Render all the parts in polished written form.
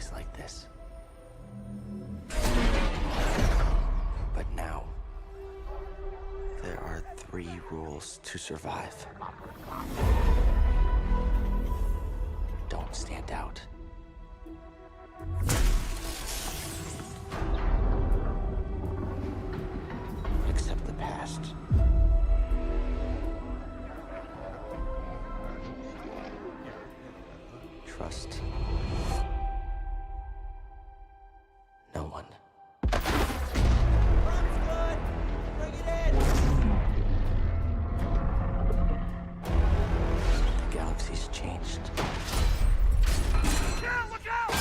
things like this. But now, there are 3 rules to survive. Don't stand out. Accept the past. Trust no one. The galaxy's changed. Look out!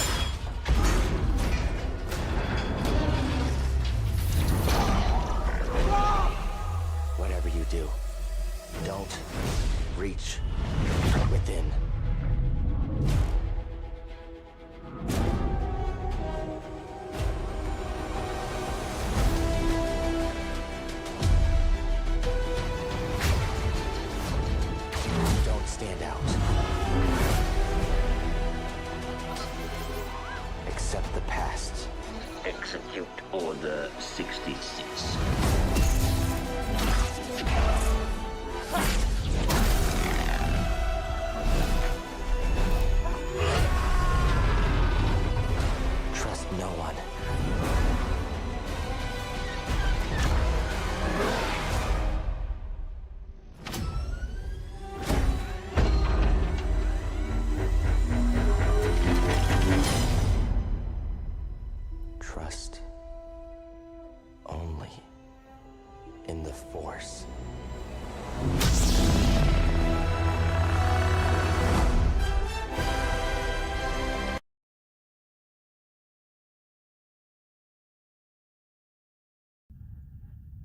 Whatever you do, don't reach within. Don't stand out. Accept the past. Execute Order 66. Trust no one. Trust only in the Force.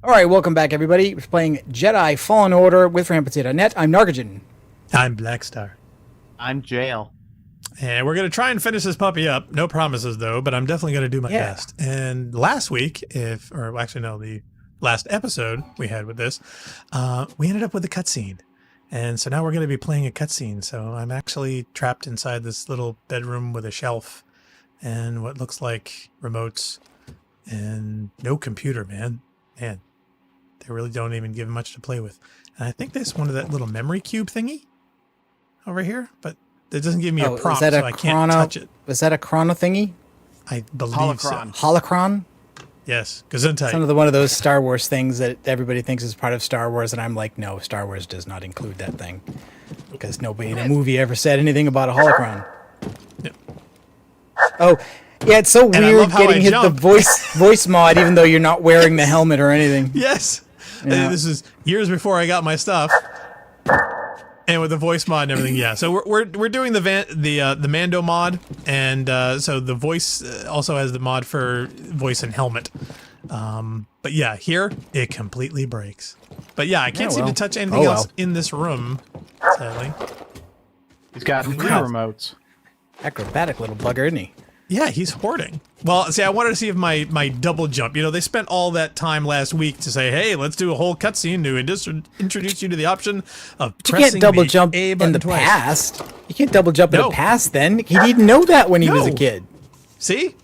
All right, welcome back, everybody. We're playing Jedi Fallen Order with Rampancy.net. I'm Nargajan. I'm Blackstar. I'm Jail. And we're going to try and finish this puppy up. No promises, though, but I'm definitely going to do my best. And last week, the last episode we had with this, we ended up with a cutscene. And so now we're going to be playing a cutscene. So I'm actually trapped inside this little bedroom with a shelf and what looks like remotes and no computer, man. Man, they really don't even give much to play with. And I think there's one of that little memory cube thingy over here, but it doesn't give me a prompt, so I can't touch it. Was that a chrono thingy? I believe Holocron. so. Holocron? Yes, Gesundheit. It's one of those Star Wars things that everybody thinks is part of Star Wars, and I'm like, no, Star Wars does not include that thing. Because nobody in a movie ever said anything about a holocron. Yep. Oh, yeah, it's so I weird love how getting I hit the jump. voice mod, even though you're not wearing the helmet or anything. Yes. Yeah. This is years before I got my stuff. And with the voice mod and everything, yeah. So we're doing the Mando mod, and so the voice also has the mod for voice and helmet. But yeah, here it completely breaks. But yeah, I can't seem to touch anything else in this room, sadly. He's got 3 Wow. remotes. Acrobatic little bugger, isn't he? Yeah, he's hoarding. Well, see, I wanted to see if my double jump, they spent all that time last week to say, hey, let's do a whole cutscene to introduce you to the option of But you pressing can't double the jump A in button the twice. past. You can't double jump in No. the past then. He didn't know that when he was a No. kid. See?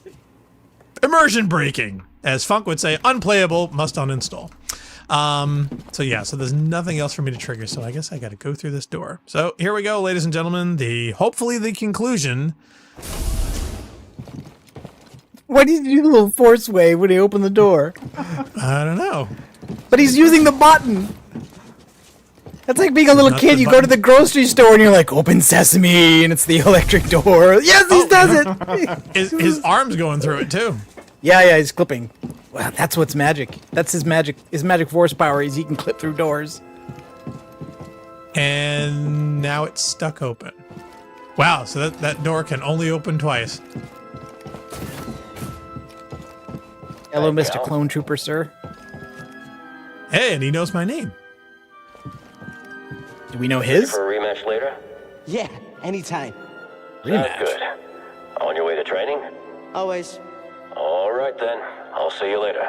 Immersion breaking. As Funk would say, unplayable, must uninstall. So yeah, so there's nothing else for me to trigger, so I guess I gotta go through this door. So here we go, ladies and gentlemen, hopefully the conclusion. Why did you do the little force wave when he opened the door? I don't know. But he's using the button. That's like being a little Not kid. the You go to button. the grocery store and you're like, open sesame, and it's the electric door. Yes, he does it. His arm's going through it too. Yeah, he's clipping. Wow, that's what's magic. That's his magic. His magic force power is he can clip through doors. And now it's stuck open. Wow, so that door can only open twice. Hello, Mr. Clone Trooper, sir. Hey, and he knows my name. Do we know his? For a rematch later? Yeah, anytime. Sounds good. On your way to training? Always. All right then. I'll see you later.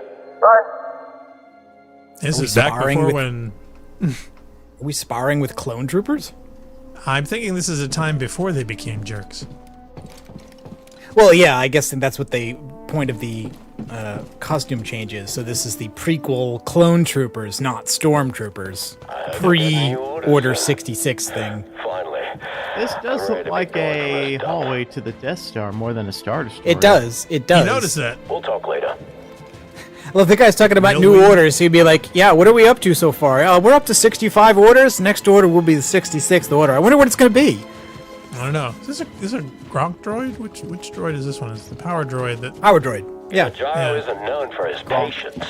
This Are we is back sparring before with- when... Are we sparring with clone troopers? I'm thinking this is a time before they became jerks. Well, yeah, I guess that's what the point of the costume change is. So this is the prequel clone troopers, not stormtroopers. Pre-Order 66 thing. Finally. This does look like a hallway to the Death Star more than a Star Destroyer. It does. It does. You notice that? We'll talk later. Well, if the guy's talking about No new way. orders, he'd be like, yeah, what are we up to so far? We're up to 65 orders. Next order will be the 66th order. I wonder what it's going to be. I don't know. Is this a Gronk droid? Which droid is this one? It's the power droid that... Power droid. Yeah. Gyro Yeah. isn't known for his patience.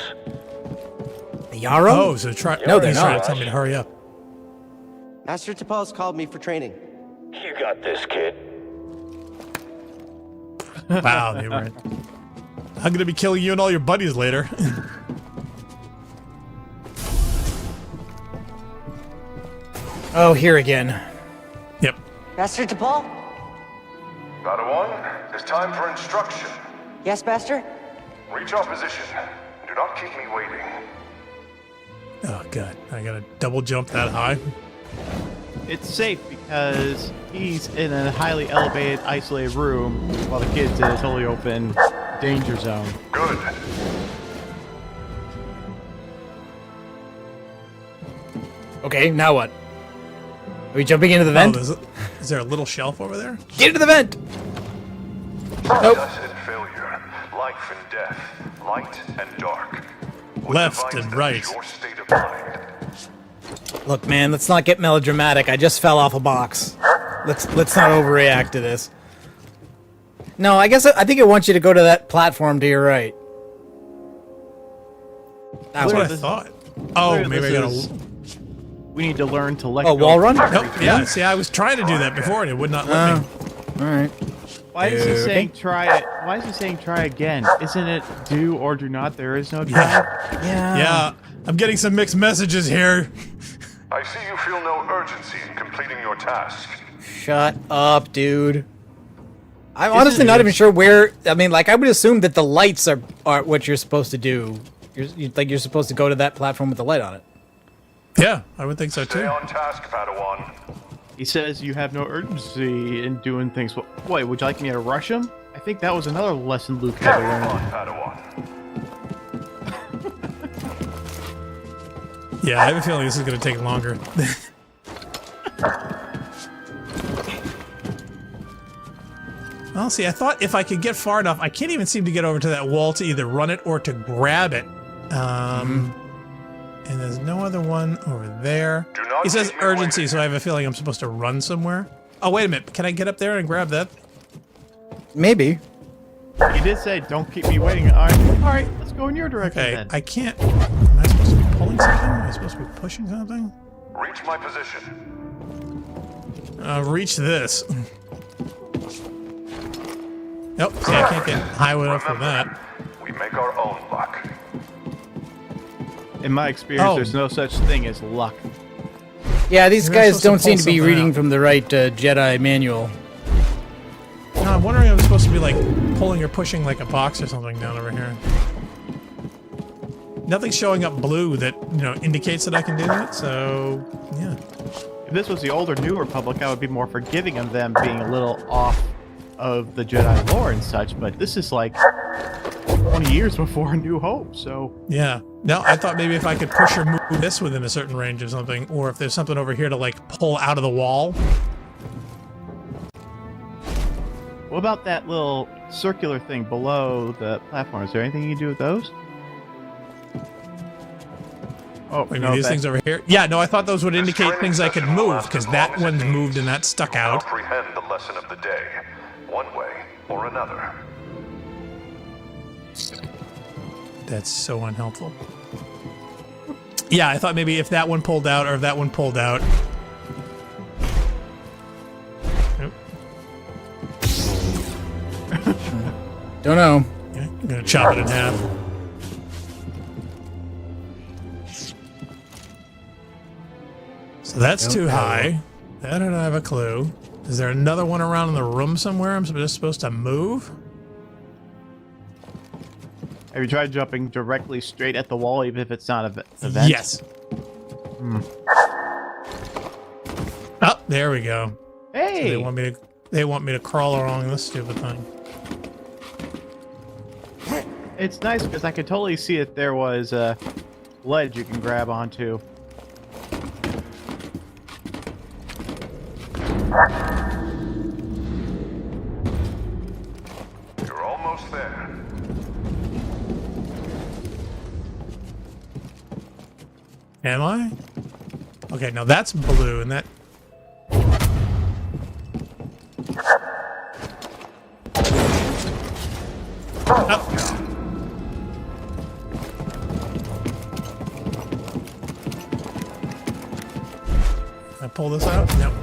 The Yarrow? Oh, so try... No, they're he's trying not. to tell me to hurry up. Master T'Pol's called me for training. You got this, kid. Wow, they were... I'm going to be killing you and all your buddies later. Oh, here again. Yep. Master T'Pol? Padawan, it's time for instruction. Yes, Master? Reach our position. Do not keep me waiting. Oh, God. I got to double jump that high. It's safe because he's in a highly elevated, isolated room while the kid's in a totally open danger zone. Good. Okay, now what? Are we jumping into the Oh, vent? is there a little shelf over there? Get into the vent! Success and failure, life and death, light and dark. What Left defines and them right. is your state of mind. Look, man, let's not get melodramatic. I just fell off a box. Let's not overreact to this. No, I think it wants you to go to that platform to your right. That's what I thought. Oh, Clearly maybe I this got to... We need to learn to let Oh, go. wall run? Nope. Yeah, see, I was trying to do that before and it would not let me. Alright. Why is he Okay. saying try it? Why is he saying try again? Isn't it do or do not? There is no try. Yeah. Yeah, I'm getting some mixed messages here. I see you feel no urgency in completing your task. Shut up, dude. I'm This honestly is not weird. even sure where... I mean, like, I would assume that the lights are what you're supposed to do. You're supposed to go to that platform with the light on it. Yeah, I would think so Stay too. on task, Padawan. He says you have no urgency in doing things. Wait, would you like me to rush him? I think that was another lesson Luke had to Come learn. on, Padawan. Yeah, I have a feeling this is going to take longer. Well, see, I thought if I could get far enough, I can't even seem to get over to that wall to either run it or to grab it. And there's no other one over there. Do not He says keep me urgency, waiting. so I have a feeling I'm supposed to run somewhere. Oh, wait a minute. Can I get up there and grab that? Maybe. He did say, "Don't keep me waiting." All right, let's go in your direction Okay, then. I can't... Am I supposed to be pulling something? Am I supposed to be pushing something? Reach my position. Reach this. Nope, see, I can't get high enough for that. We make our own luck. In my experience, Oh. there's no such thing as luck. Yeah, these Maybe I'm guys supposed to don't seem pull to be something reading out. from the right Jedi manual. No, I'm wondering if I'm supposed to be like pulling or pushing like a box or something down over here. Nothing's showing up blue that, you know, indicates that I can do that, so yeah. If this was the older New Republic, I would be more forgiving of them being a little off of the Jedi lore and such, but this is like 20 years before A New Hope, so... Yeah. No, I thought maybe if I could push or move this within a certain range of something, or if there's something over here to like pull out of the wall. What about that little circular thing below the platform? Is there anything you can do with those? Oh, Maybe no, these that- things over here. Yeah, no, I thought those would This indicate training things I could session will move, last because as that long as it one's moved needs. and that stuck You will out. comprehend the lesson of the day, one way or another. That's so unhelpful. Yeah, I thought maybe if that one pulled out or if that one pulled out. Nope. Don't know. Okay, I'm gonna chop it in half. So that's too high. That I don't have a clue. Is there another one around in the room somewhere I'm just supposed to move? Have you tried jumping directly straight at the wall, even if it's not a vent? Yes. Oh, there we go. Hey! They want me to crawl along this stupid thing. It's nice because I could totally see if there was a ledge you can grab onto. You're almost there. Am I? Okay, now that's blue, and that... Oh. Can I pull this out? No.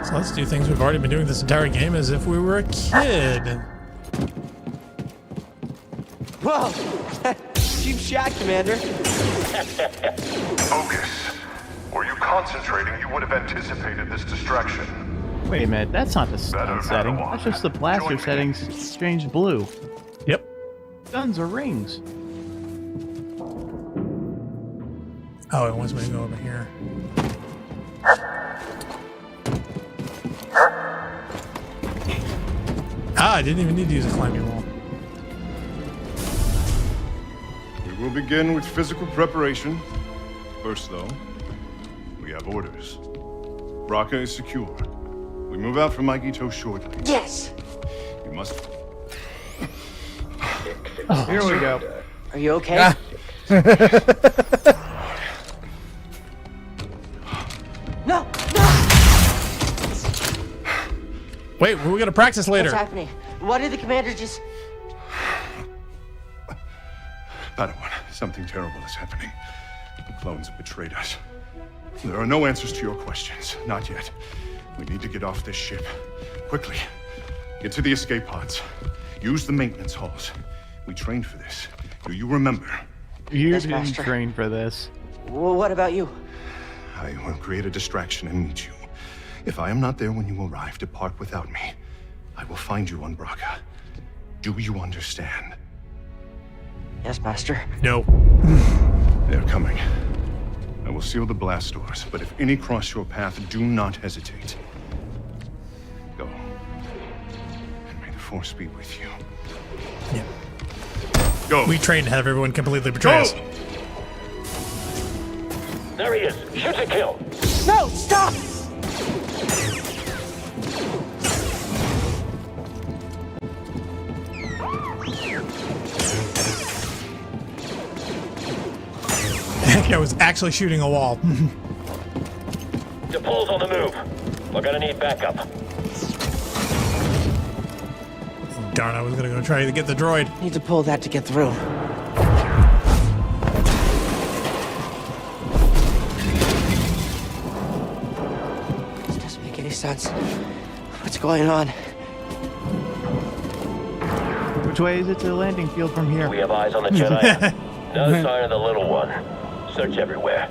So let's do things we've already been doing this entire game as if we were a kid. Whoa! Cheap shot, Commander. Focus. Were you concentrating, you would have anticipated this distraction. Wait a minute, that's not the stun Better setting. Padawan. That's just the blaster Join me. settings changed blue. Yep. Guns are rings. Oh, it wants me to go over here. Ah, I didn't even need to use a climbing wall. We will begin with physical preparation. First, though, we have orders. Braca is secure. We move out from Maikito shortly. Yes! You must... Here we go. Are you okay? Ah. No! No! Wait, we're gonna practice later. What's happening? What did the commander just... Padawan, something terrible is happening. The clones have betrayed us. There are no answers to your questions. Not yet. We need to get off this ship. Quickly. Get to the escape pods. Use the maintenance halls. We trained for this. Do you remember? You Yes, didn't Master. train for this. Well, what about you? I will create a distraction and meet you. If I am not there when you arrive, depart without me. I will find you on Braca. Do you understand? Yes, Master. No. They're coming. I will seal the blast doors, but if any cross your path, do not hesitate. Go. And may the Force be with you. Yeah. Go! We trained to have everyone completely betray us. There he is. Shoot to kill. No! Stop! I was actually shooting a wall. DePaul's on the move. We're gonna need backup. Darn, I was gonna go try to get the droid. Need to pull that to get through. This doesn't make any sense. What's going on? Which way is it to the landing field from here? We have eyes on the Jedi. No sign of the little one. Search everywhere.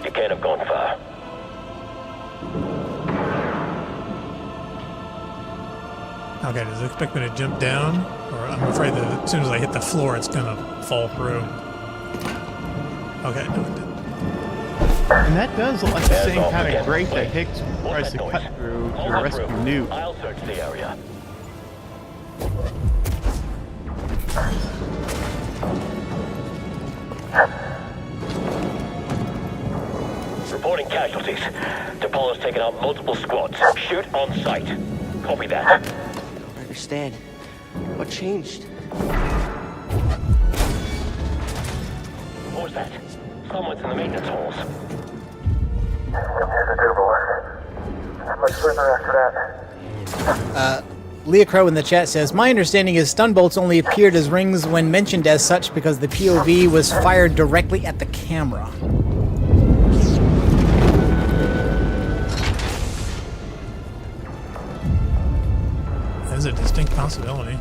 You can't have gone far. Okay, does it expect me to jump down? Or I'm afraid that as soon as I hit the floor, it's gonna fall through. Okay, no, it didn't. And that does look like the There's same all kind the of grate that cameras. Hicks What's tries that to noise? cut through Hold to that rescue through. Newt. I'll search the area. Reporting casualties. DePaul has taken out multiple squads. Shoot on sight. Copy that. I don't understand. What changed? What was that? Someone's in the maintenance halls. Much further after that. Leah Crow in the chat says, my understanding is stun bolts only appeared as rings when mentioned as such because the POV was fired directly at the camera. That is a distinct possibility.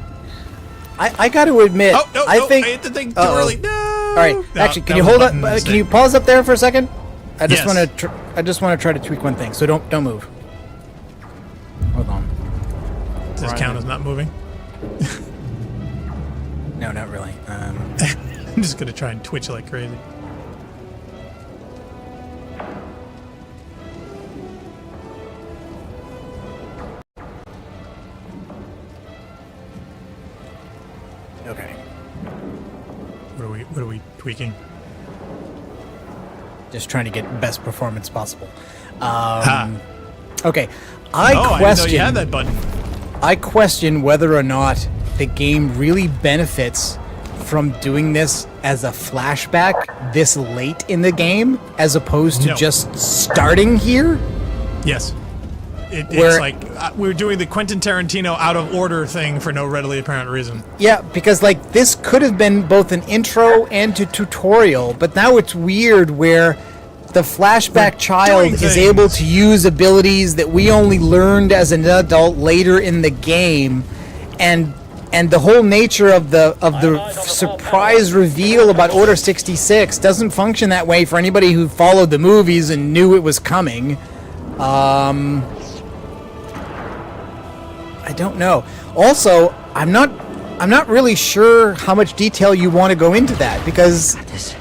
I got to admit, Oh, no, I no, think... I hit the thing too Uh-oh. early. No! All right, No, actually, can that you was hold button up? Can mistake. you pause up there for a second? I just Yes. want to. I just want to try to tweak one thing. So don't move. Hold on. Does this count as not moving? No, not really. I'm just gonna try and twitch like crazy. Okay. What are we tweaking? Just trying to get best performance possible. Ha. Okay. I didn't know you had that button. I question whether or not the game really benefits from doing this as a flashback this late in the game, as opposed to No. just starting here. Yes. It's Where- like we're doing the Quentin Tarantino out of order thing for no readily apparent reason. Yeah, because like this could have been both an intro and a tutorial, but now it's weird where the flashback child doing is things. able to use abilities that we only learned as an adult later in the game, and the whole nature of the surprise reveal about Order 66 doesn't function that way for anybody who followed the movies and knew it was coming. I don't know. Also, I'm not really sure how much detail you want to go into that, because This.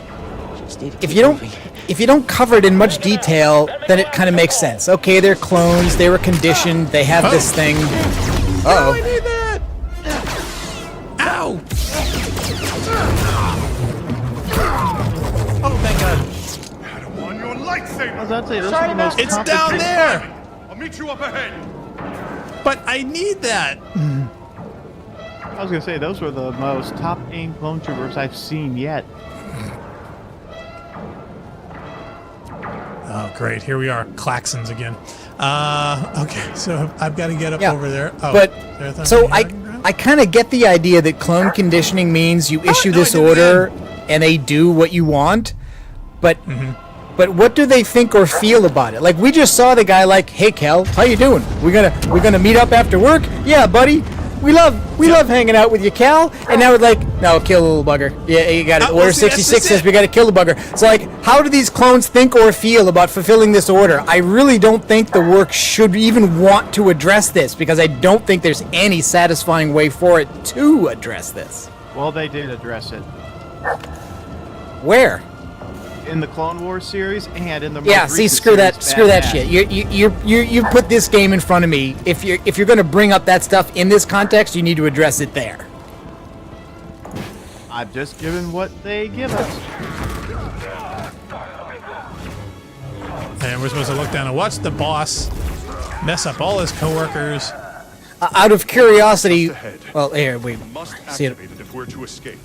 Just need to if keep you don't moving. if you don't cover it in much detail, then it kind of makes sense. Okay, they're clones, they were conditioned, they have this thing. I Uh-oh. need that! Ow! Oh, thank God. Padawan, your lightsaber! I was about to say, those are the most It's down complicated- there! I'll meet you up ahead! But I need that! I was gonna say, those were the most top-aim clone troopers I've seen yet. Oh, great. Here we are. Klaxons again. Okay, so I've got to get up Yeah, over there. Oh, but there's that so thing I can grab? I kind of get the idea that clone conditioning means you issue no, I this did it order and they do what you want, but but what do they think or feel about it? Like, we just saw the guy like, "Hey Kel, how you doing? We're gonna meet up after work? Yeah, buddy. We love hanging out with you, Cal." And now we're like, "No, kill the little bugger. Yeah, you got it. well, Order see, that's 66 just says it. we got to kill the bugger." So like, how do these clones think or feel about fulfilling this order? I really don't think the work should even want to address this, because I don't think there's any satisfying way for it to address this. Well, they did address it Where? in the Clone Wars series and in the most Yeah, see, recent screw that series, Bad shit. Batch. You put this game in front of me. If you're going to bring up that stuff in this context, you need to address it there. I've just given what they give us. And we're supposed to look down and watch the boss mess up all his coworkers. Out of curiosity, Ahead. well, here we Must see it. activate it if we're to escape.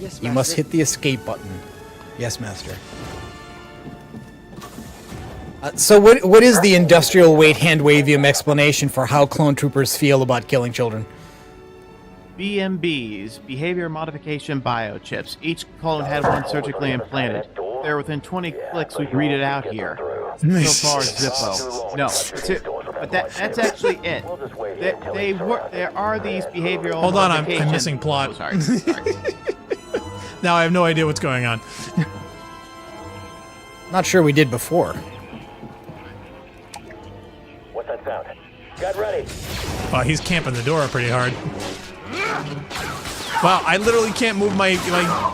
Yes, You must Master. hit the escape button. Yes, master. So what is the industrial weight hand wavium explanation for how clone troopers feel about killing children? BMBs, behavior modification biochips. Each clone had one surgically implanted. They're within 20 clicks. We read it out here. So far, Zippo. No, that's it. But that's actually it. There are these behavioral. Hold on, I'm modification- missing plot. Oh, sorry. Now I have no idea what's going on. Not sure we did before. What's that sound? Get ready. Wow, he's camping the door pretty hard. Wow, I literally can't move my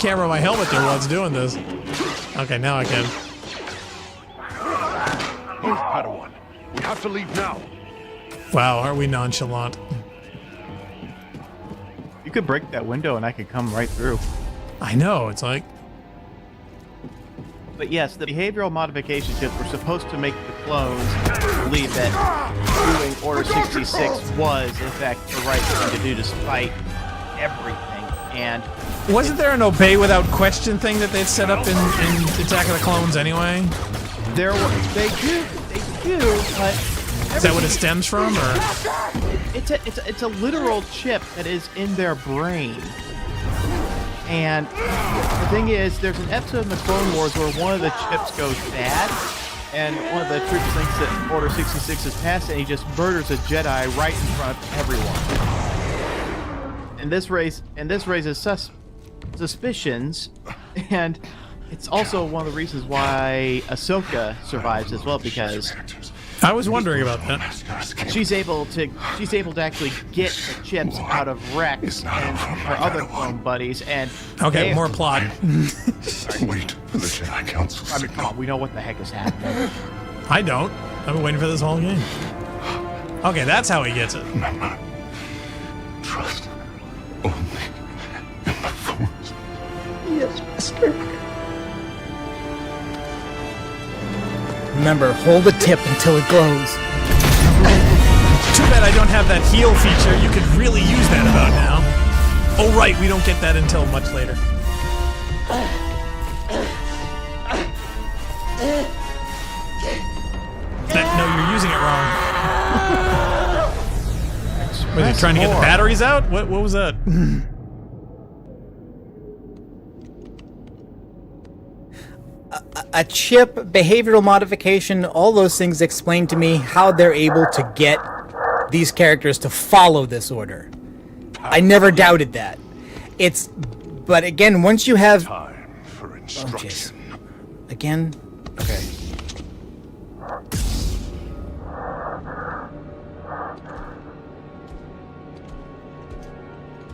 camera, my helmet there while it's doing this. Okay, now I can. Move, Padawan. We have to leave now. Wow, are we nonchalant? You could break that window and I could come right through. I know, it's like... But yes, the behavioral modification chips were supposed to make the clones believe that doing Order 66 was, in fact, the right thing to do despite everything. And Wasn't there an obey without question thing that they'd set up in Attack of the Clones anyway? they do, but Is that what it stems from, or...? it's a literal chip that is in their brain. And the thing is, there's an episode in the Clone Wars where one of the chips goes bad, and one of the troopers thinks that Order 66 is past it, and he just murders a Jedi right in front of everyone. And this raises suspicions, and It's also one of the reasons why Ahsoka survives as well, because I was wondering about that. she's able to actually get the chips out of Rex and her other clone buddies. And Okay, more plot. Wait for the Jedi Council. I mean, come on, we know what the heck is happening. I don't. I've been waiting for this whole game. Okay, that's how he gets it. Remember, trust only in the Force. Yes, Master. Remember, hold the tip until it glows. Too bad I don't have that heal feature. You could really use that about now. Oh, right, we don't get that until much later. No, you're using it wrong. Was he trying to get the batteries out? What was that? A chip, behavioral modification, all those things explain to me how they're able to get these characters to follow this order. I never doubted that. But again, once you have... Time for instruction. Again? Okay.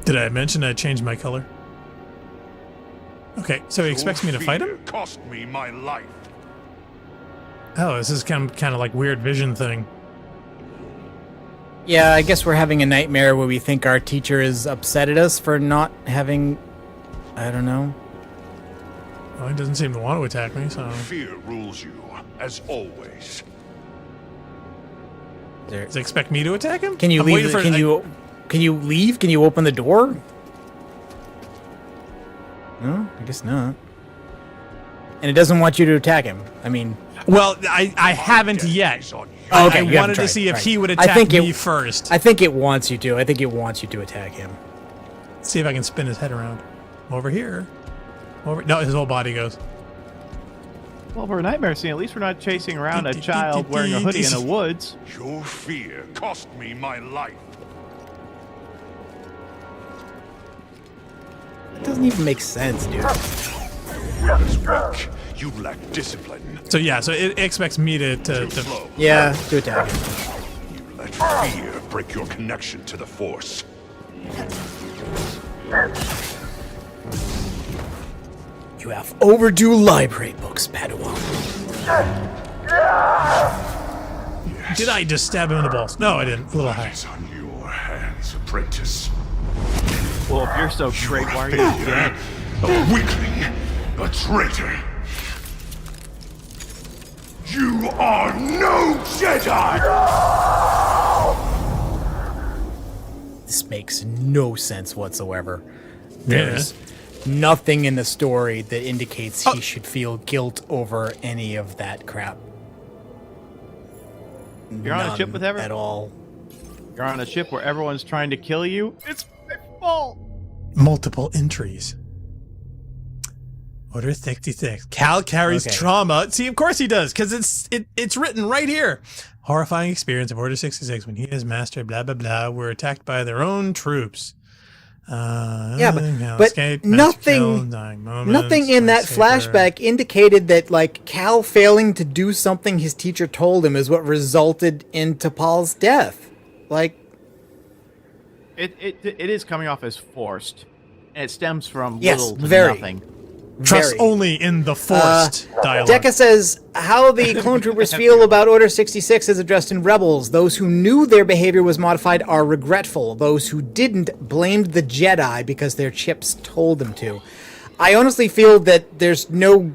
Did I mention I changed my color? Okay, so he expects me to fight him? Cost me my life. Oh, this is kind of like weird vision thing. Yeah, I guess we're having a nightmare where we think our teacher is upset at us for not having... I don't know. Well, he doesn't seem to want to attack me, so... Fear rules you, as always. Does he expect me to attack him? Can you I'm leave? waiting for- Can you leave? Can you open the door? No, I guess not. And it doesn't want you to attack him. I mean... Well, I haven't yet. Okay, I you haven't wanted to tried. see if Right. he would I attack think me first. I think it wants you to. I think it wants you to attack him. See if I can spin his head around. Over here. No, his whole body goes. Well, for a nightmare scene, at least we're not chasing around a child wearing a hoodie in the woods. Your fear cost me my life. It doesn't even make sense, dude. This weak. You lack discipline. So yeah, so it expects me to Slow. Yeah, to attack him. You let fear break your connection to the Force. You have overdue library books, Padawan. Did I just stab him in the balls? No, I didn't. A little high. It's on your hands, apprentice. Well, if you're so great, why are you Failure. dead? A weakling. A traitor. You are no Jedi! This makes no sense whatsoever. There's nothing in the story that indicates he should feel guilt over any of that crap. You're on a ship with everyone? At all. You're on a ship where everyone's trying to kill you? It's my fault! Multiple entries. Order 66. Cal carries trauma. See, of course he does, because it's written right here. Horrifying experience of Order 66 when he and his master, blah, blah, blah, were attacked by their own troops. But nothing in that flashback indicated that, like, Cal failing to do something his teacher told him is what resulted in T'Pol's death. Like, It is coming off as forced, and it stems from Yes, little to very. nothing. Trust very. only in the forced dialogue. Decca says, how the clone troopers feel about Order 66 is addressed in Rebels. Those who knew their behavior was modified are regretful. Those who didn't blamed the Jedi because their chips told them to. I honestly feel that there's no...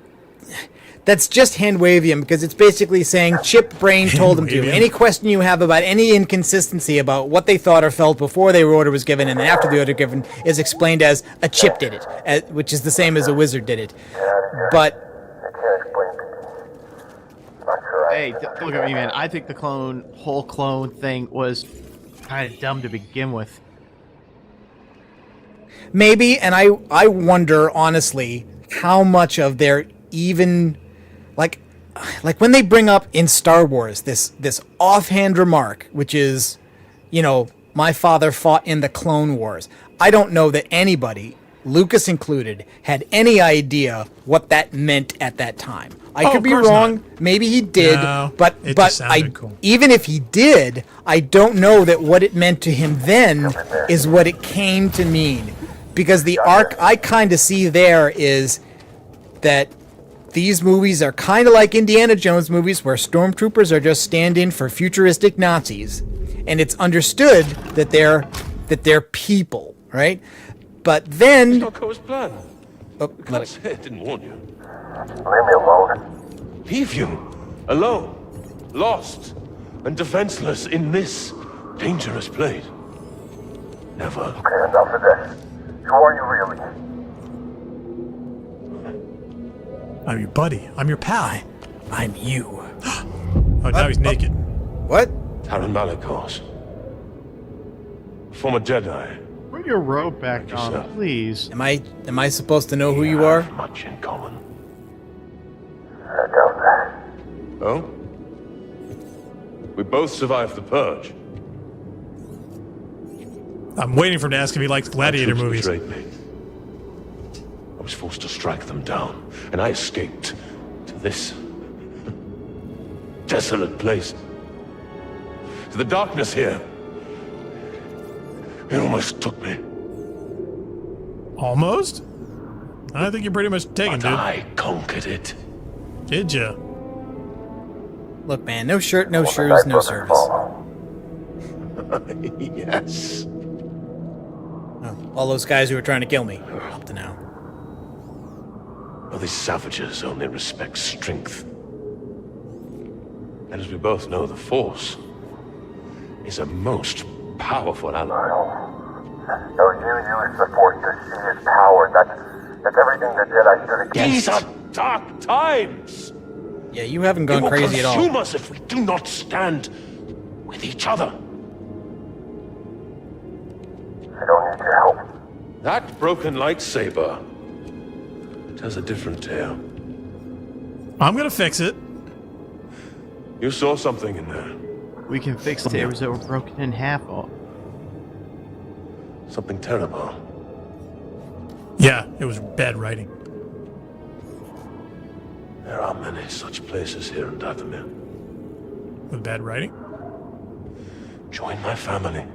That's just hand-wavium, because it's basically saying chip brain told them to. Hand-wavium. Any question you have about any inconsistency about what they thought or felt before the order was given and then after the order given is explained as a chip did it, which is the same as a wizard did it. But... Hey, don't look at me, man. I think the whole clone thing was kind of dumb to begin with. Maybe, and I wonder, honestly, how much of their even... Like when they bring up in Star Wars this offhand remark, which is, my father fought in the Clone Wars. I don't know that anybody Lucas included, had any idea what that meant at that time. I Oh, could of be course wrong. not. Maybe he did, No, but it just I sounded cool. even if he did, I don't know that what it meant to him then is what it came to mean, because the arc I kind of see there is that these movies are kind of like Indiana Jones movies, where stormtroopers are just stand-in for futuristic Nazis, and it's understood that they're people, right? But then, Not Cole's plan. oh, let it- Say I didn't warn you. Leave me alone. Leave you alone, lost, and defenseless in this dangerous place. Never. Okay, enough of this. Who are you really? I'm your buddy. I'm your pal. I'm you. Oh, now he's naked. What? Taran Malikos. Former Jedi. Put your robe back on, yourself. please. Am I supposed to know who you are? Have much in common. I doubt that. Oh? We both survived the Purge. I'm waiting for him to ask if he likes gladiator My troops movies. betrayed me. I was forced to strike them down, and I escaped to this desolate place. To the darkness here. It almost took me. Almost? I think you're pretty much taken, But dude. I conquered it. Did ya? Look, man, no shirt, no shoes, no service. Yes. Oh, all those guys who were trying to kill me, up to now. Well, these savages only respect strength. And as we both know, the Force is a most powerful ally. No, you use the Force to see his power. That's everything the Jedi should have These are dark times. Yeah, you haven't It gone will crazy at consume all. us if we do not stand with each other. I don't need your help. That broken lightsaber tells a different tale. I'm gonna fix it. You saw something in there. We can fix sabers that were broken in half. Something terrible. Yeah, it was bad writing. There are many such places here in Dathomir. With bad writing? Join my family.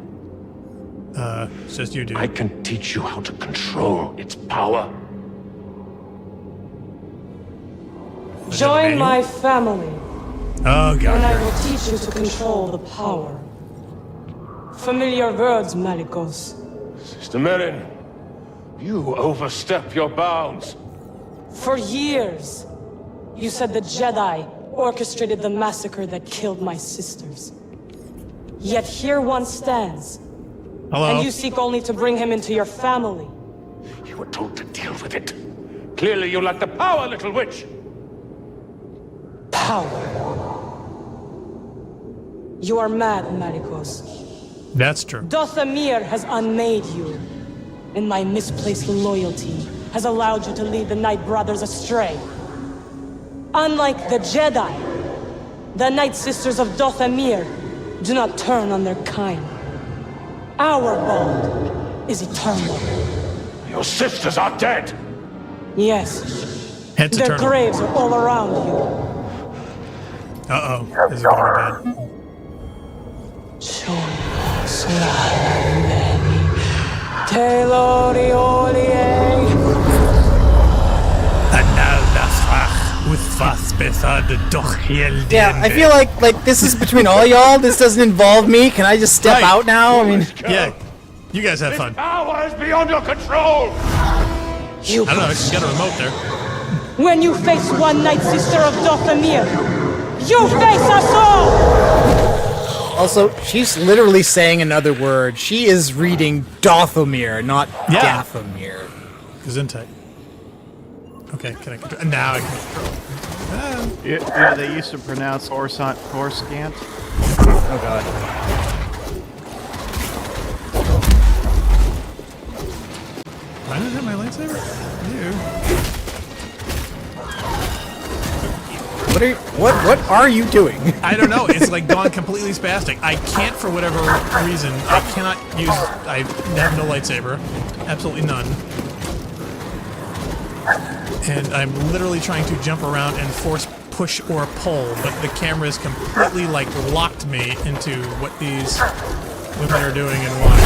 It's just you, dude. I can teach you how to control its power. Join my family, Oh, and God. I will teach you to control the power. Familiar words, Malikos. Sister Merin, you overstep your bounds. For years, you said the Jedi orchestrated the massacre that killed my sisters. Yet here one stands, Hello? and you seek only to bring him into your family. You were told to deal with it. Clearly you lack the power, little witch. Power. You are mad, Malikos. That's true. Dathomir has unmade you, and my misplaced loyalty has allowed you to lead the Night Brothers astray. Unlike the Jedi, the Night Sisters of Dathomir do not turn on their kind. Our bond is eternal. Your sisters are dead. Yes, Head's their eternal. graves are all around you. Uh-oh. This is gonna be bad. Yeah, I feel like this is between all y'all. This doesn't involve me. Can I just step Right. out now? I mean, Yeah, you guys have fun. Power is beyond your control. You I don't know, she's got a remote there. When you face one Night Sister of Dathomir, you face us all! also, she's literally saying another word. She is reading Dathomir, not Yeah. Dathomir. Gesundheit. Okay, can I control? Now I can control. You know, they used to pronounce Coruscant. Oh god. Why did I have my lightsaber? Ew. What are you doing? I don't know. It's like gone completely spastic. I can't, for whatever reason, I cannot use. I have no lightsaber. Absolutely none. And I'm literally trying to jump around and force push or pull, but the camera has completely like locked me into what these women are doing and why.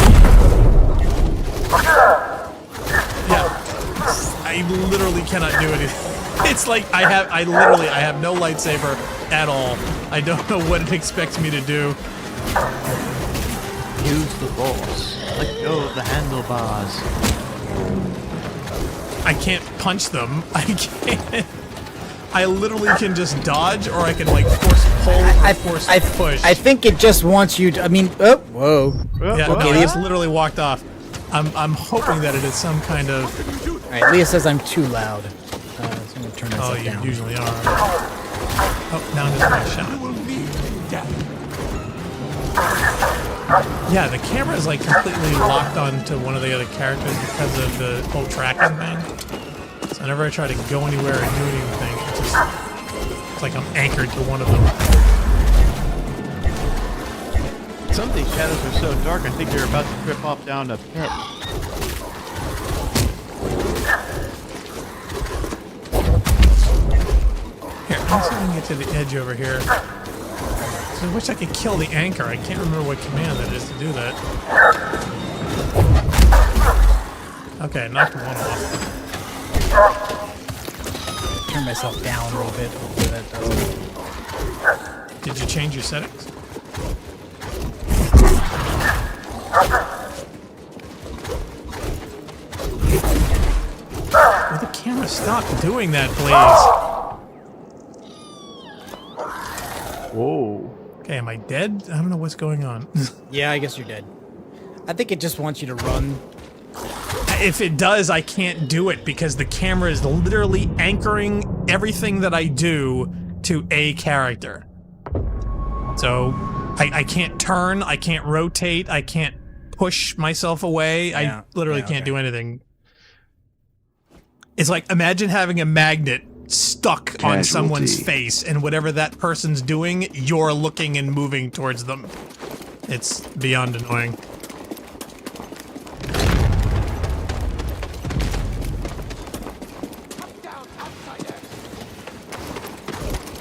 Yeah, I literally cannot do anything. It's like I have no lightsaber at all. I don't know what it expects me to do. Use the force. Let go of the handlebars. I can't punch them. I can't. I literally can just dodge, or I can like force pull or force push. I think it just wants you to. I mean, whoa. Yeah, no, I just literally walked off. I'm hoping that it is some kind of. All right, Leah says I'm too loud. So I'm gonna turn this Oh, you down. usually are. Oh, now I'm just my shot. Yeah, the camera is like completely locked onto one of the other characters because of the whole tracking thing. So whenever I try to go anywhere or do anything, it's like I'm anchored to one of them. Some of these shadows are so dark, I think you're about to trip off down a pit. Here, let's see if we can get to the edge over here. So I wish I could kill the anchor. I can't remember what command that is to do that. Okay, knocked one off. Turn myself down a little bit. Hopefully that does it. Did you change your settings? Will the camera stop doing that, please? Whoa. Okay, am I dead? I don't know what's going on. Yeah, I guess you're dead. I think it just wants you to run. If it does, I can't do it because the camera is literally anchoring everything that I do to a character. So I can't turn, I can't rotate, I can't push myself away. Yeah, I literally can't do anything. It's like, imagine having a magnet stuck on someone's face, and whatever that person's doing, you're looking and moving towards them. It's beyond annoying.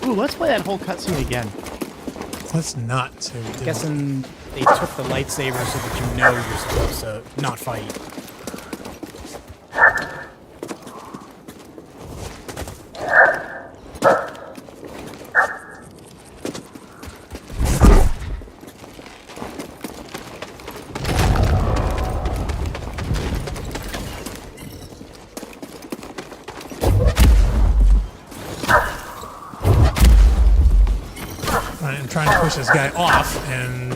Ooh, let's play that whole cutscene again. Let's not. So I'm guessing they took the lightsaber so that you know you're supposed to not fight. I'm trying to push this guy off, and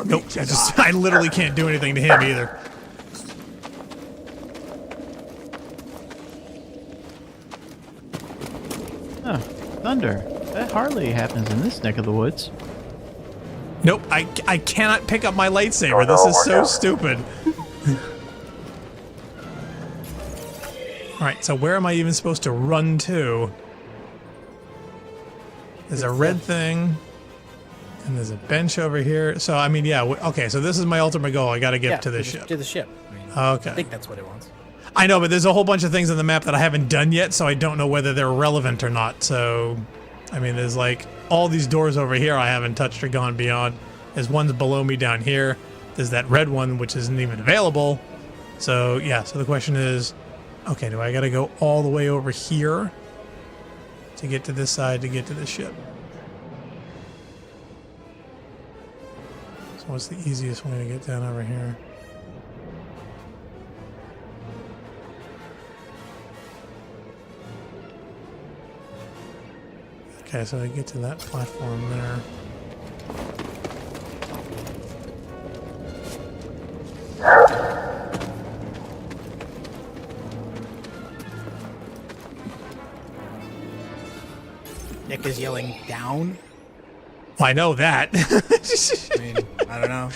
nope, I literally can't do anything to him either. Huh, thunder. That hardly happens in this neck of the woods. Nope, I cannot pick up my lightsaber. This is so stupid. Alright, so where am I even supposed to run to? There's a red thing, and there's a bench over here. So, I mean, yeah, okay, so this is my ultimate goal. I gotta get to the ship. To the ship. I mean, Okay. I think that's what it wants. I know, but there's a whole bunch of things on the map that I haven't done yet, so I don't know whether they're relevant or not. So, I mean, there's like all these doors over here I haven't touched or gone beyond. There's ones below me down here. There's that red one, which isn't even available. So, yeah, so the question is, okay, do I gotta go all the way over here to get to this side to get to the ship? So what's the easiest way to get down over here? Okay, so I get to that platform there. Nick is yelling down. Well, I know that. I mean, I don't know.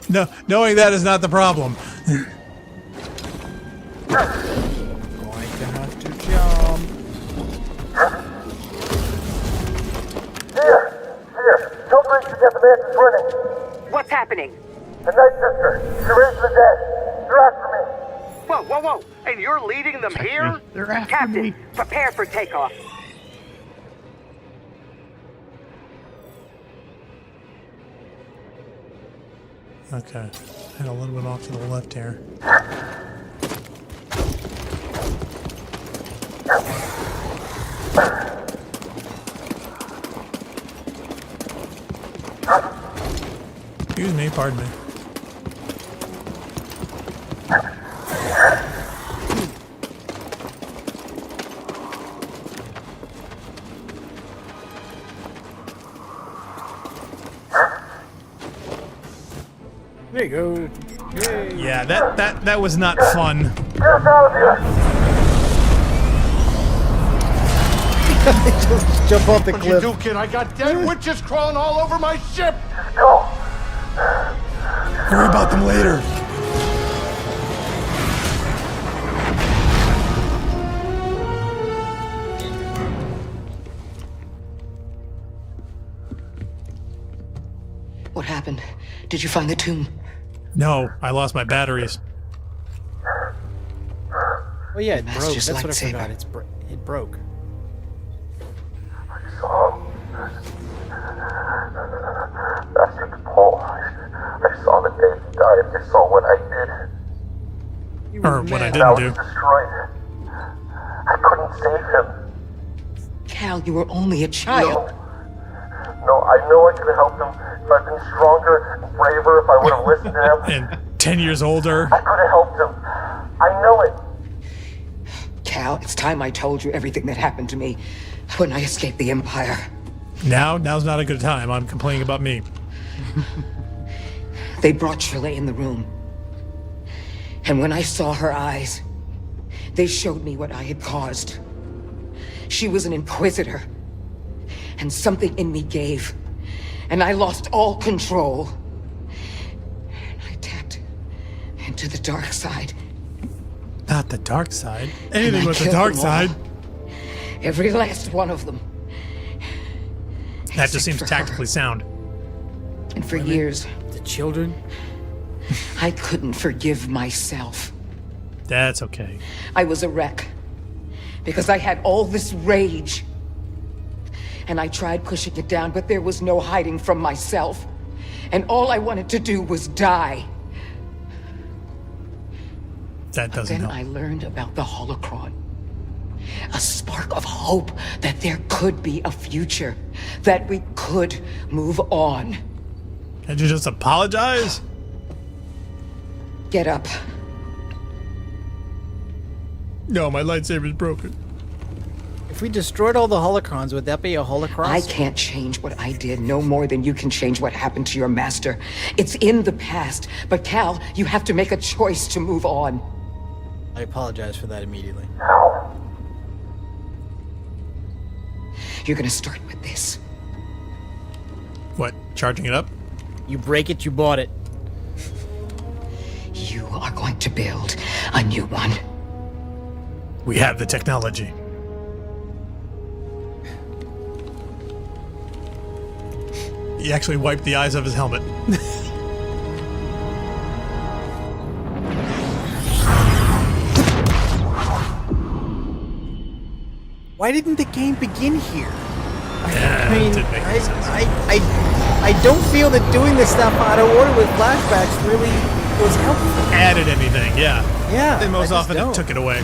No, knowing that is not the problem. Going to have to jump. Here! Don't bring to get the man running! What's happening? The Night Sister. She raised the dead. They're after me. Whoa, whoa, whoa! And you're leading them here? They're after Captain, me. prepare for takeoff. Okay. Head a little bit off to the left here. Excuse me, pardon me. There you go. Yay. Yeah, that was not fun. Get us out of here. Just jump off the What cliff. you do, kid? I got dead witches crawling all over my ship. Go. Worry about them later. What happened? Did you find the tomb? No, I lost my batteries. Oh yeah, it broke. Master's That's what I lightsaber. forgot. It broke. I saw him. Master's Paul. I saw the day he died. I saw what I did. Or what I Now didn't he's do. destroyed. I couldn't save him. Cal, you were only a child. No, I know I could have helped him if I'd been stronger and braver, if I would have listened to him. And 10 years older. I could have helped him. I know it. Cal, it's time I told you everything that happened to me when I escaped the Empire. Now's not a good time. I'm complaining about me. They brought Shirley in the room. And when I saw her eyes, they showed me what I had caused. She was an inquisitor. And something in me gave. And I lost all control. And I tapped into the dark side. Not the dark side. And Anything I with the killed dark them side. all. Every last one of them. That just Except seems for her. tactically sound. And for years, The children. I couldn't forgive myself. That's okay. I was a wreck. Because I had all this rage. And I tried pushing it down, but there was no hiding from myself. And all I wanted to do was die. That doesn't Then help. I learned about the holocron. A spark of hope that there could be a future. That we could move on. Can't you just apologize? Get up. No, my lightsaber's broken. If we destroyed all the holocrons, would that be a holocron? I can't change what I did no more than you can change what happened to your master. It's in the past. But Cal, you have to make a choice to move on. I apologize for that immediately. You're gonna start with this. What? Charging it up? You break it, you bought it. You are going to build a new one. We have the technology. He actually wiped the eyes of his helmet. Why didn't the game begin here? Yeah, I mean, it didn't make any sense. I don't feel that doing this stuff out of order with flashbacks really was helpful. Added anything, yeah. Yeah, And most I just often don't. it took it away.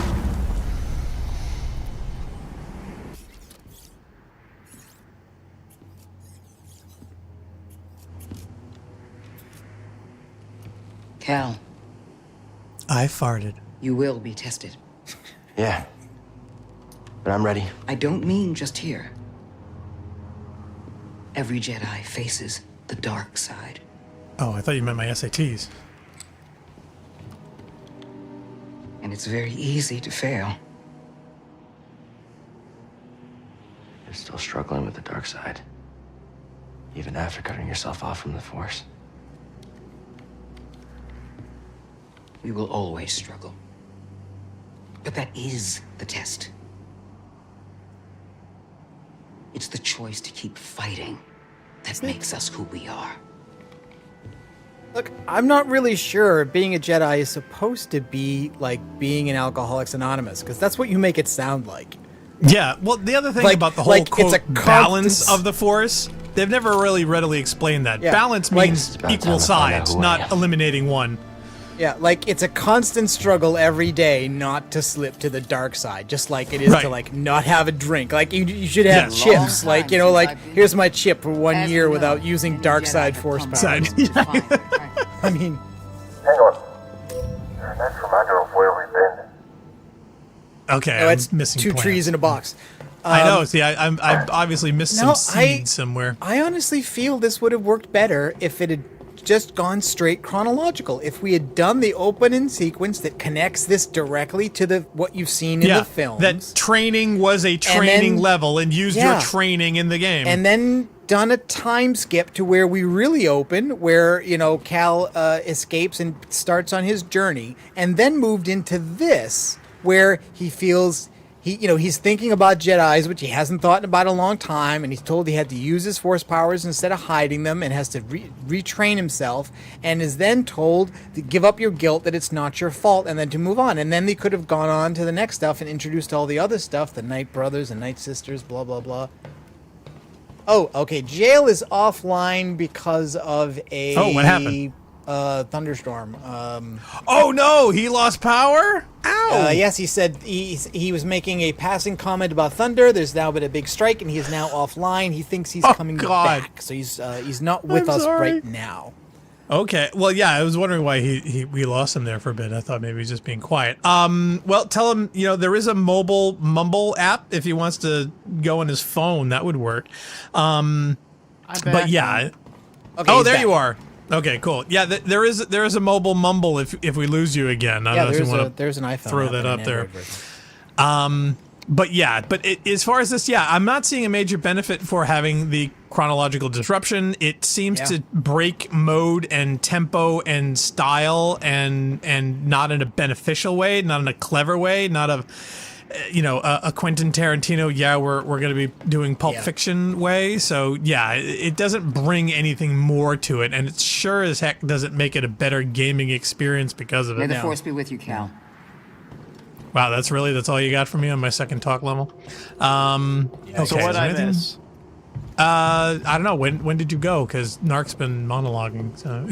Cal, I farted. you will be tested. Yeah. But I'm ready. I don't mean just here. Every Jedi faces the dark side. Oh, I thought you meant my SATs. And it's very easy to fail. You're still struggling with the dark side. Even after cutting yourself off from the Force. We will always struggle. But that is the test. It's the choice to keep fighting that makes us who we are. Look, I'm not really sure being a Jedi is supposed to be like being an Alcoholics Anonymous, because that's what you make it sound like. Yeah, well, the other thing about the whole, quote, balance of the Force, they've never really readily explained that. Yeah, balance means equal sides, not eliminating one. Yeah, like it's a constant struggle every day not to slip to the dark side, just like it is to like not have a drink. Like you should have chips, like, you know, like here's my chip for 1 year without using dark side force powers. I mean, hang on. There's a nice reminder of where we've been. Okay, no, it's I'm missing two plants. trees in a box. I know. See, I've obviously missed some seeds somewhere. I honestly feel this would have worked better if it had just gone straight chronological. If we had done the opening sequence that connects this directly to what you've seen in the films. That training was a training level and used your training in the game. And then done a time skip to where we really open, where, you know, Cal escapes and starts on his journey, and then moved into this, where he feels he's thinking about Jedis, which he hasn't thought about in a long time, and he's told he had to use his force powers instead of hiding them, and has to retrain himself, and is then told to give up your guilt, that it's not your fault, and then to move on. And then they could have gone on to the next stuff and introduced all the other stuff, the Night Brothers and Night Sisters, blah, blah, blah. Oh, okay. Jail is offline because of a... Oh, what happened? Thunderstorm. Oh no, he lost power? Ow! Yes, he said he was making a passing comment about thunder. There's now been a big strike, and he is now offline. He thinks he's coming back, so he's not with us right now. Okay, well, yeah, I was wondering why we lost him there for a bit. I thought maybe he was just being quiet. Well, tell him, you know, there is a mobile Mumble app if he wants to go on his phone. That would work. But yeah. Okay, oh, there you are. Okay, cool. Yeah, there is a mobile Mumble if we lose you again. I don't know if you want there's an iPhone. Throw that up there. But as far as this, I'm not seeing a major benefit for having the chronological disruption. It seems to break mode and tempo and style and not in a beneficial way, not in a clever way, not a a Quentin Tarantino, we're going to be doing Pulp Fiction way. So, it doesn't bring anything more to it. And it sure as heck doesn't make it a better gaming experience because of it. May the Force be with you, Cal. Wow, that's all you got from me on my second talk level? Okay, so what I miss? I don't know. When did you go? Because Narc's been monologuing. So.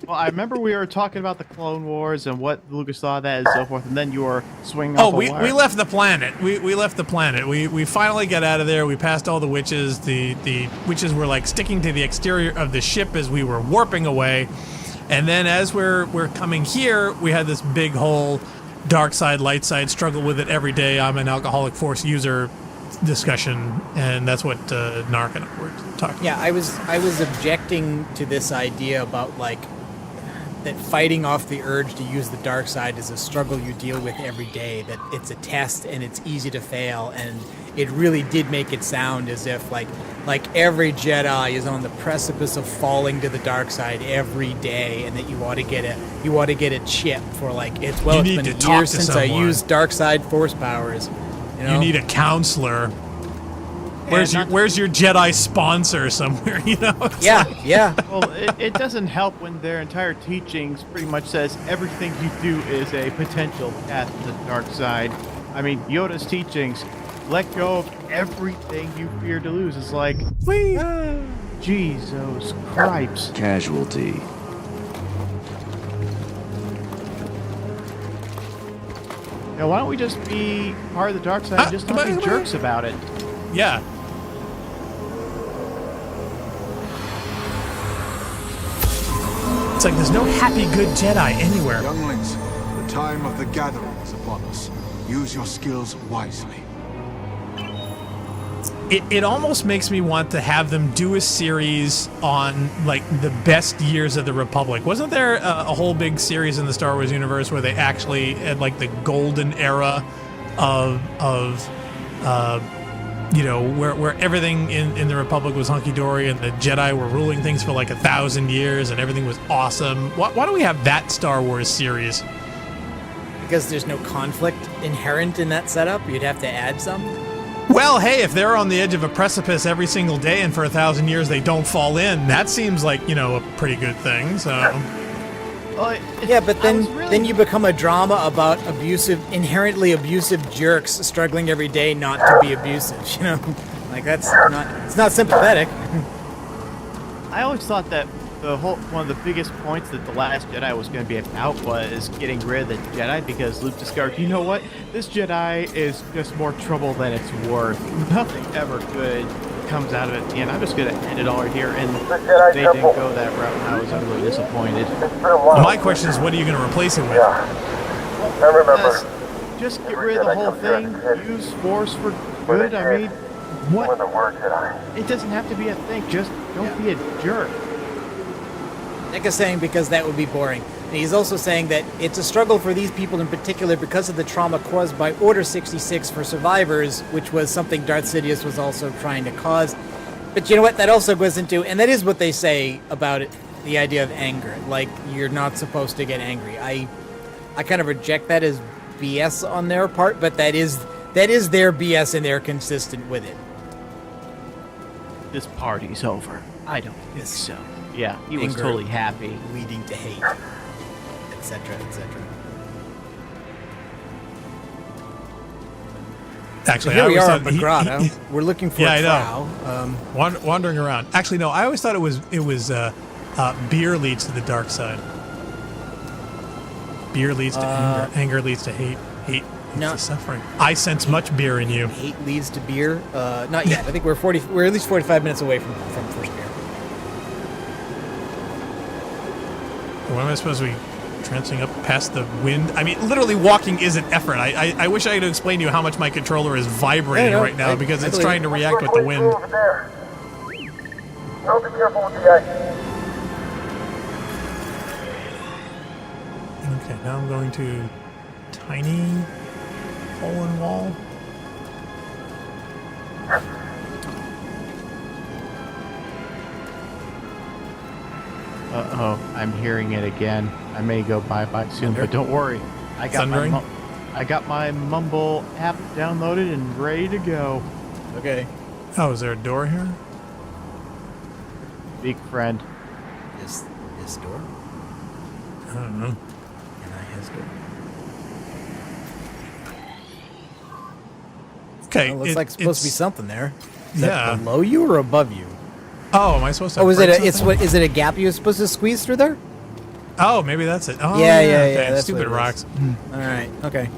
Well, I remember we were talking about the Clone Wars and what Lucas thought of that and so forth, and then you were swinging off a wire. We left the planet. We left the planet. We finally got out of there. We passed all the witches. The witches were like sticking to the exterior of the ship as we were warping away. And then as we're coming here, we had this big whole dark side, light side struggle with it every day. I'm an alcoholic Force user discussion, and that's what Narc and I were talking about. I was objecting to this idea about like that fighting off the urge to use the dark side is a struggle you deal with every day, that it's a test and it's easy to fail, and it really did make it sound as if like every Jedi is on the precipice of falling to the dark side every day, and that you ought to get a chip for like it's been years since I used dark side force powers. You need a counselor. Where's your Jedi sponsor somewhere, you know? Yeah. Well, it doesn't help when their entire teachings pretty much says everything you do is a potential path to the dark side. I mean, Yoda's teachings, let go of everything you fear to lose. It's like, Jesus Christ. Casualty. Now, why don't we just be part of the dark side and just not be jerks about it? Yeah. It's like there's no happy good Jedi anywhere. Younglings, the time of the gathering is upon us. Use your skills wisely. It almost makes me want to have them do a series on like the best years of the Republic. Wasn't there a whole big series in the Star Wars universe where they actually had like the golden era of where everything in the Republic was hunky-dory and the Jedi were ruling things for like 1,000 years and everything was awesome? Why don't we have that Star Wars series? Because there's no conflict inherent in that setup. You'd have to add some. Well, hey, if they're on the edge of a precipice every single day and for 1,000 years they don't fall in, that seems like, a pretty good thing, so... Yeah, but then you become a drama about inherently abusive jerks struggling every day not to be abusive, Like, it's not sympathetic. I always thought that one of the biggest points that The Last Jedi was going to be about was getting rid of the Jedi, because Luke discovered, you know what? This Jedi is just more trouble than it's worth. Nothing ever good comes out of it at the end. I'm just going to end it all right here, and they didn't go that route, and I was utterly disappointed. My question is, what are you going to replace it with? Just get rid of the whole thing. Use Force for good. I mean, what? It doesn't have to be a thing. Just don't be a jerk. Nick is saying because that would be boring. And he's also saying that it's a struggle for these people in particular because of the trauma caused by Order 66 for survivors, which was something Darth Sidious was also trying to cause. But you know what? That also goes into, and that is what they say about it, the idea of anger. Like, you're not supposed to get angry. I kind of reject that as BS on their part, but that is their BS and they're consistent with it. This party's over. I don't think so. Yeah, he was Anger totally happy. Leading to hate, etc., etc. Actually, here I we always are thought at Grotto. We're looking for a Trow. Wandering around. Actually, no, I always thought it was beer leads to the dark side. Beer leads to anger. Anger leads to hate. Hate leads to suffering. I sense much beer in you. Hate leads to beer. Not yet. I think we're at least 45 minutes away from first beer. When am I supposed to be trancing up past the wind? I mean, literally walking is an effort. I wish I could explain to you how much my controller is vibrating right now because it's trying to react with the wind. Over there. Be careful with the ice. Okay, now I'm going to tiny hole in wall. Uh-oh, I'm hearing it again. I may go bye-bye soon, but don't worry. I got my Mumble app downloaded and ready to go. Okay. Oh, is there a door here? Big friend. This door? I don't know. And I his door. Okay. Well, looks like it's supposed to be something there. Is yeah. that below you or above you? Oh, am I supposed to? Oh, is it a gap you're supposed to squeeze through there? Oh, maybe that's it. Oh, yeah. Okay. That's Stupid rocks. All right. Okay.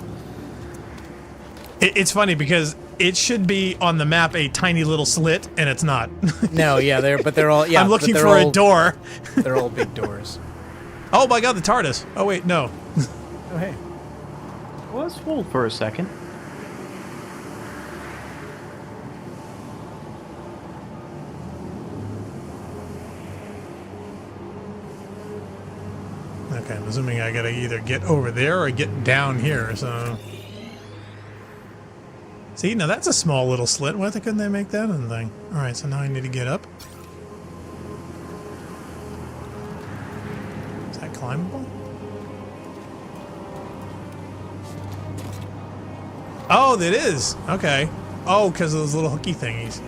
It's funny because it should be on the map a tiny little slit, and it's not. No, yeah, they're all. Yeah, I'm looking for a door. They're all big doors. Oh my God, the TARDIS. Oh wait, no. Oh hey. Was fooled for a second. Okay, I'm assuming I gotta either get over there or get down here, so... See, now that's a small little slit. Why couldn't they make that in the thing? Alright, so now I need to get up. Is that climbable? Oh, it is! Okay. Oh, because of those little hooky thingies.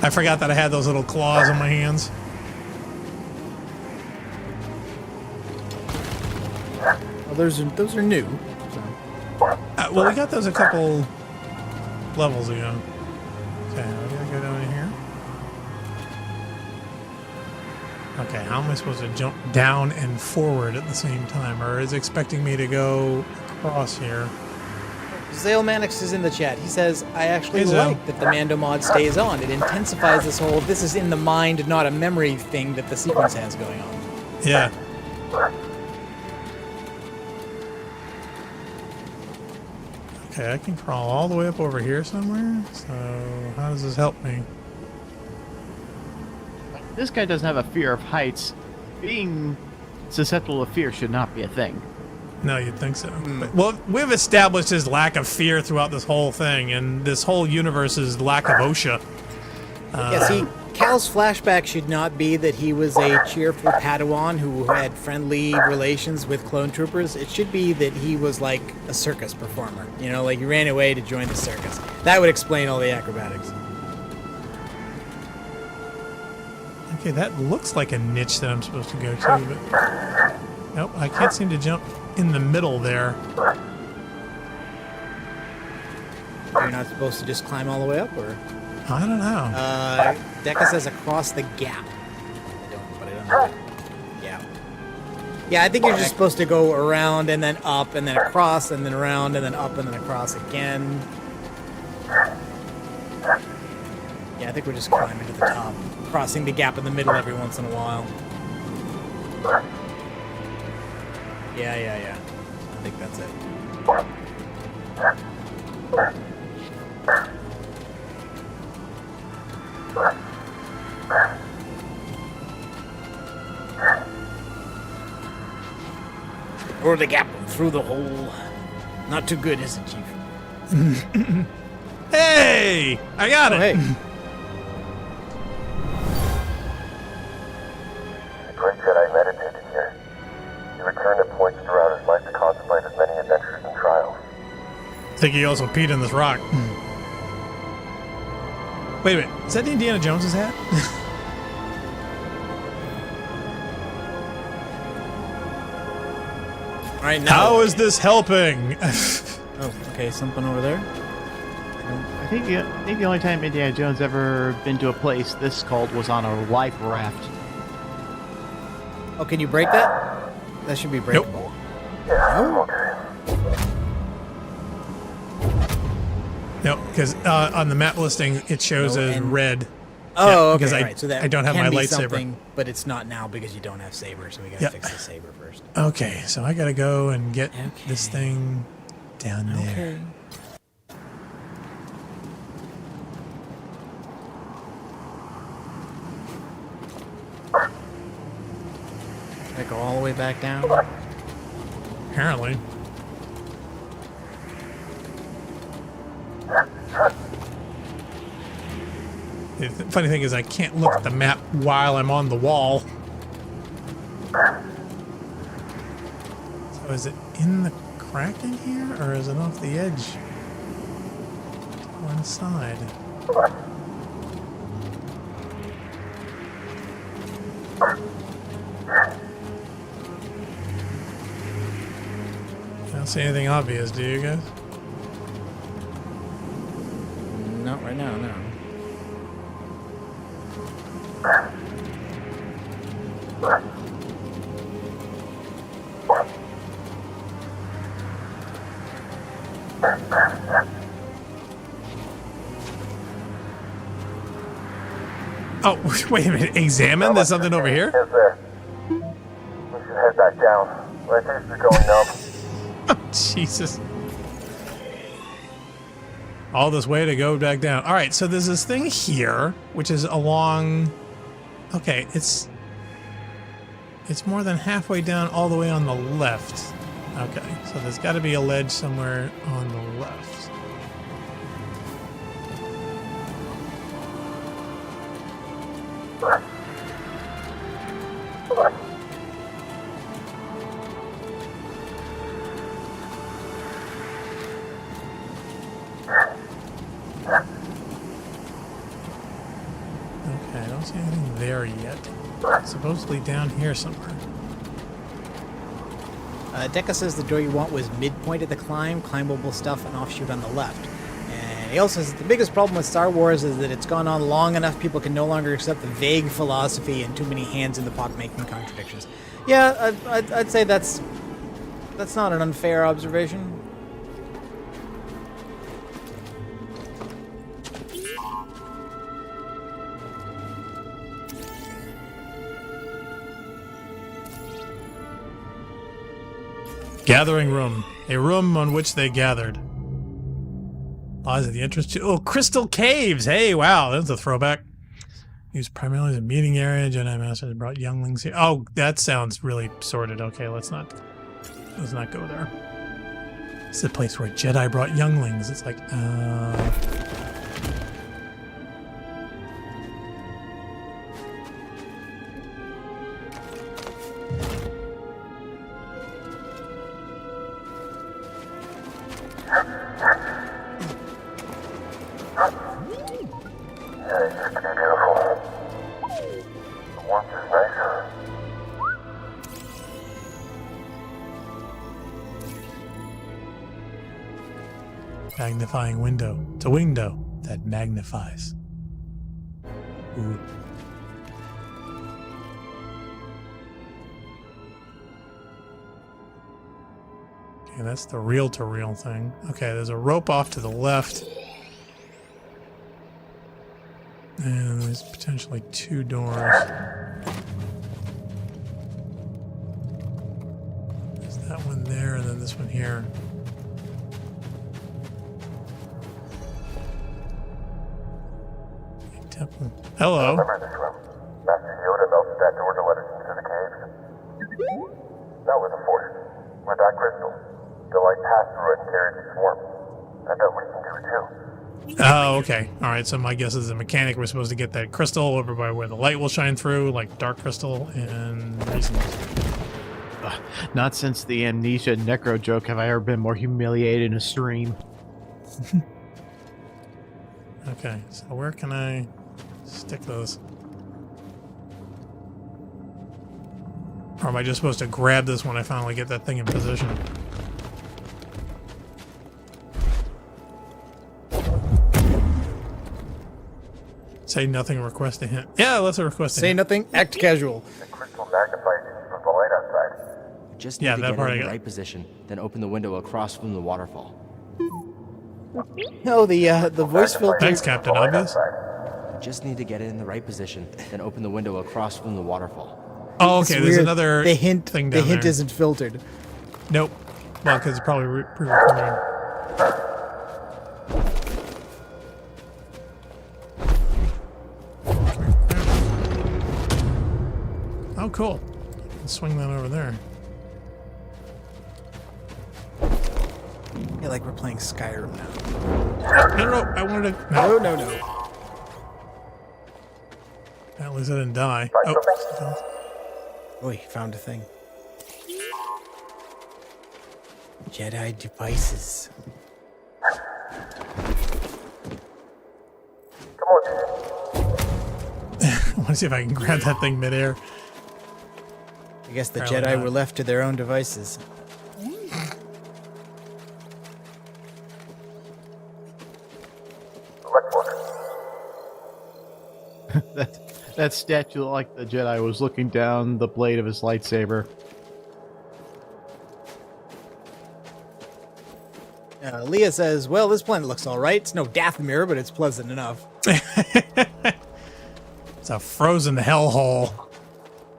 I forgot that I had those little claws on my hands. Well, those are new. So. Well, we got those a couple levels ago. Okay, I'm gonna go down here. Okay, how am I supposed to jump down and forward at the same time? Or is it expecting me to go across here? Zale Mannix is in the chat. He says, I actually like that the Mando mod stays on. It intensifies this whole, this is in the mind, not a memory thing that the sequence has going on. Yeah. Okay, I can crawl all the way up over here somewhere. So, how does this help me? This guy doesn't have a fear of heights. Being susceptible to fear should not be a thing. No, you'd think so. But, well, we've established his lack of fear throughout this whole thing, and this whole universe's lack of OSHA. Yeah, see, Cal's flashback should not be that he was a cheerful Padawan who had friendly relations with clone troopers. It should be that he was like a circus performer. You know, like he ran away to join the circus. That would explain all the acrobatics. Okay, that looks like a niche that I'm supposed to go to, but nope, I can't seem to jump in the middle there. You're not supposed to just climb all the way up, or? I don't know. Deca says across the gap. I don't know. Yeah. Yeah, I think you're just supposed to go around and then up and then across and then around and then up and then across again. Yeah, I think we're just climbing to the top, crossing the gap in the middle every once in a while. Yeah. I think that's it. Or the gap through the hole. Not too good, is it, Chief? Hey! I got it! Hey. The great Jedi meditated here. He returned at points throughout his life to contemplate his many adventures and trials. I think he also peed in this rock. Wait a minute. Is that Indiana Jones's hat? All right, now. How is this helping? Oh, okay, something over there. I think the only time Indiana Jones ever been to a place this cold was on a life raft. Oh, can you break that? That should be breakable. Yeah, No, because on the map listing it shows as red. Oh, yeah, okay, because right. So that I don't have can my be lightsaber. something, but it's not now because you don't have saber, so we gotta fix the saber first. Okay, so I gotta go and get this thing down there. I go all the way back down. Apparently. The funny thing is I can't look at the map while I'm on the wall. So is it in the crack in here, or is it off the edge? One side. I don't see anything obvious, do you guys? Not right now, no. Oh, wait a minute. Examine? There's something over here? Is there? We should head back down. My face is going numb. Oh, Jesus. All this way to go back down. All right, so there's this thing here, which is along... Okay, it's more than halfway down all the way on the left. Okay, so there's got to be a ledge somewhere on the left. Okay, I don't see anything there yet. Supposedly down here somewhere. Deca says the door you want was midpoint of the climb, climbable stuff, and offshoot on the left. And he also says the biggest problem with Star Wars is that it's gone on long enough people can no longer accept the vague philosophy and too many hands in the pot making contradictions. Yeah, I'd say that's not an unfair observation. Gathering room. A room on which they gathered. Lies at the entrance to... Oh, Crystal Caves! Hey, wow, that's a throwback. Used primarily as a meeting area. Jedi Masters brought younglings here. Oh, that sounds really sordid. Okay, let's not go there. It's the place where Jedi brought younglings. It's like, Magnifying window. It's a window that magnifies. Ooh. Okay, that's the reel-to-reel thing. Okay, there's a rope off to the left. And there's potentially 2 doors. There's that one there, and then this one here. Temple. Hello. Remember this room. Master Yoda melted that door to let us into the cave. That was a force. With that crystal, the light passed through it and carried its warmth. I bet we can do it too. Oh, okay. All right, so my guess is the mechanic was supposed to get that crystal over by where the light will shine through, like dark crystal and reasons. Not since the amnesia necro joke have I ever been more humiliated in a stream. Okay, so where can I stick those? Or am I just supposed to grab this when I finally get that thing in position? Say nothing, request a hint. Yeah, let's request a Say hint. nothing, act casual. The crystal magnifies it from the light outside. Just need Yeah, to that get part in I the got. right position, then open the window across from the waterfall. No, the voice filter. Thanks, Captain Obvious. Just need to get it in the right position, then open the window across from the waterfall. Oh, It's okay, there's weird. another the hint thing The down hint there. isn't filtered. Nope. Well, because it's probably pre-recorded. Oh, cool. I can swing that over there. Yeah, like we're playing Skyrim now. No, I wanted to... No, no, no. At least I didn't die. Oh, Oh, he found a thing. Jedi devices. Come on, I want to see if I can grab that thing midair. I guess the Apparently Jedi not. were left to their own devices. That statue looked like the Jedi was looking down the blade of his lightsaber. Leah says, well, this planet looks all right. It's no Dathomir, but it's pleasant enough. It's a frozen hellhole.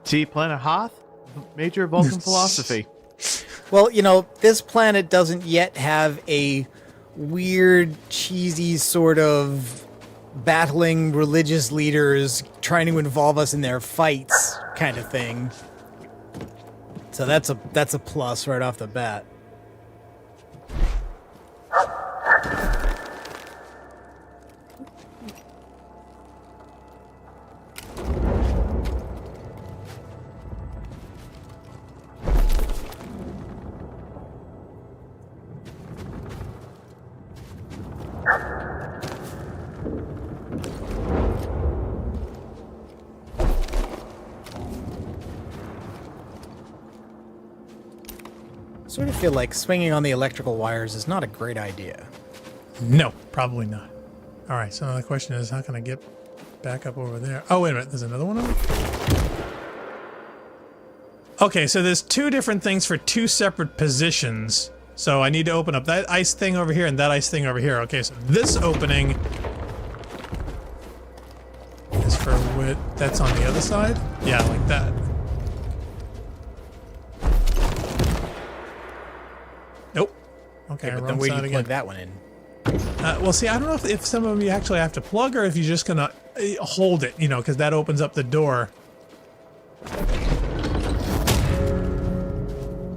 See, Planet Hoth? Major Vulcan philosophy. Well, you know, this planet doesn't yet have a weird, cheesy sort of battling religious leaders trying to involve us in their fights kind of thing. So that's a plus right off the bat. Sort of feel like swinging on the electrical wires is not a great idea. No, probably not. All right, so now the question is, how can I get back up over there? Oh, wait a minute. There's another one over there? Okay, so there's 2 different things for 2 separate positions. So I need to open up that ice thing over here and that ice thing over here. Okay, so this opening is for what? That's on the other side? Yeah, like that. Nope. Okay, But then wrong where do side you again. plug that one in? Well, see, I don't know if some of them you actually have to plug or if you're just gonna hold it, you know, because that opens up the door.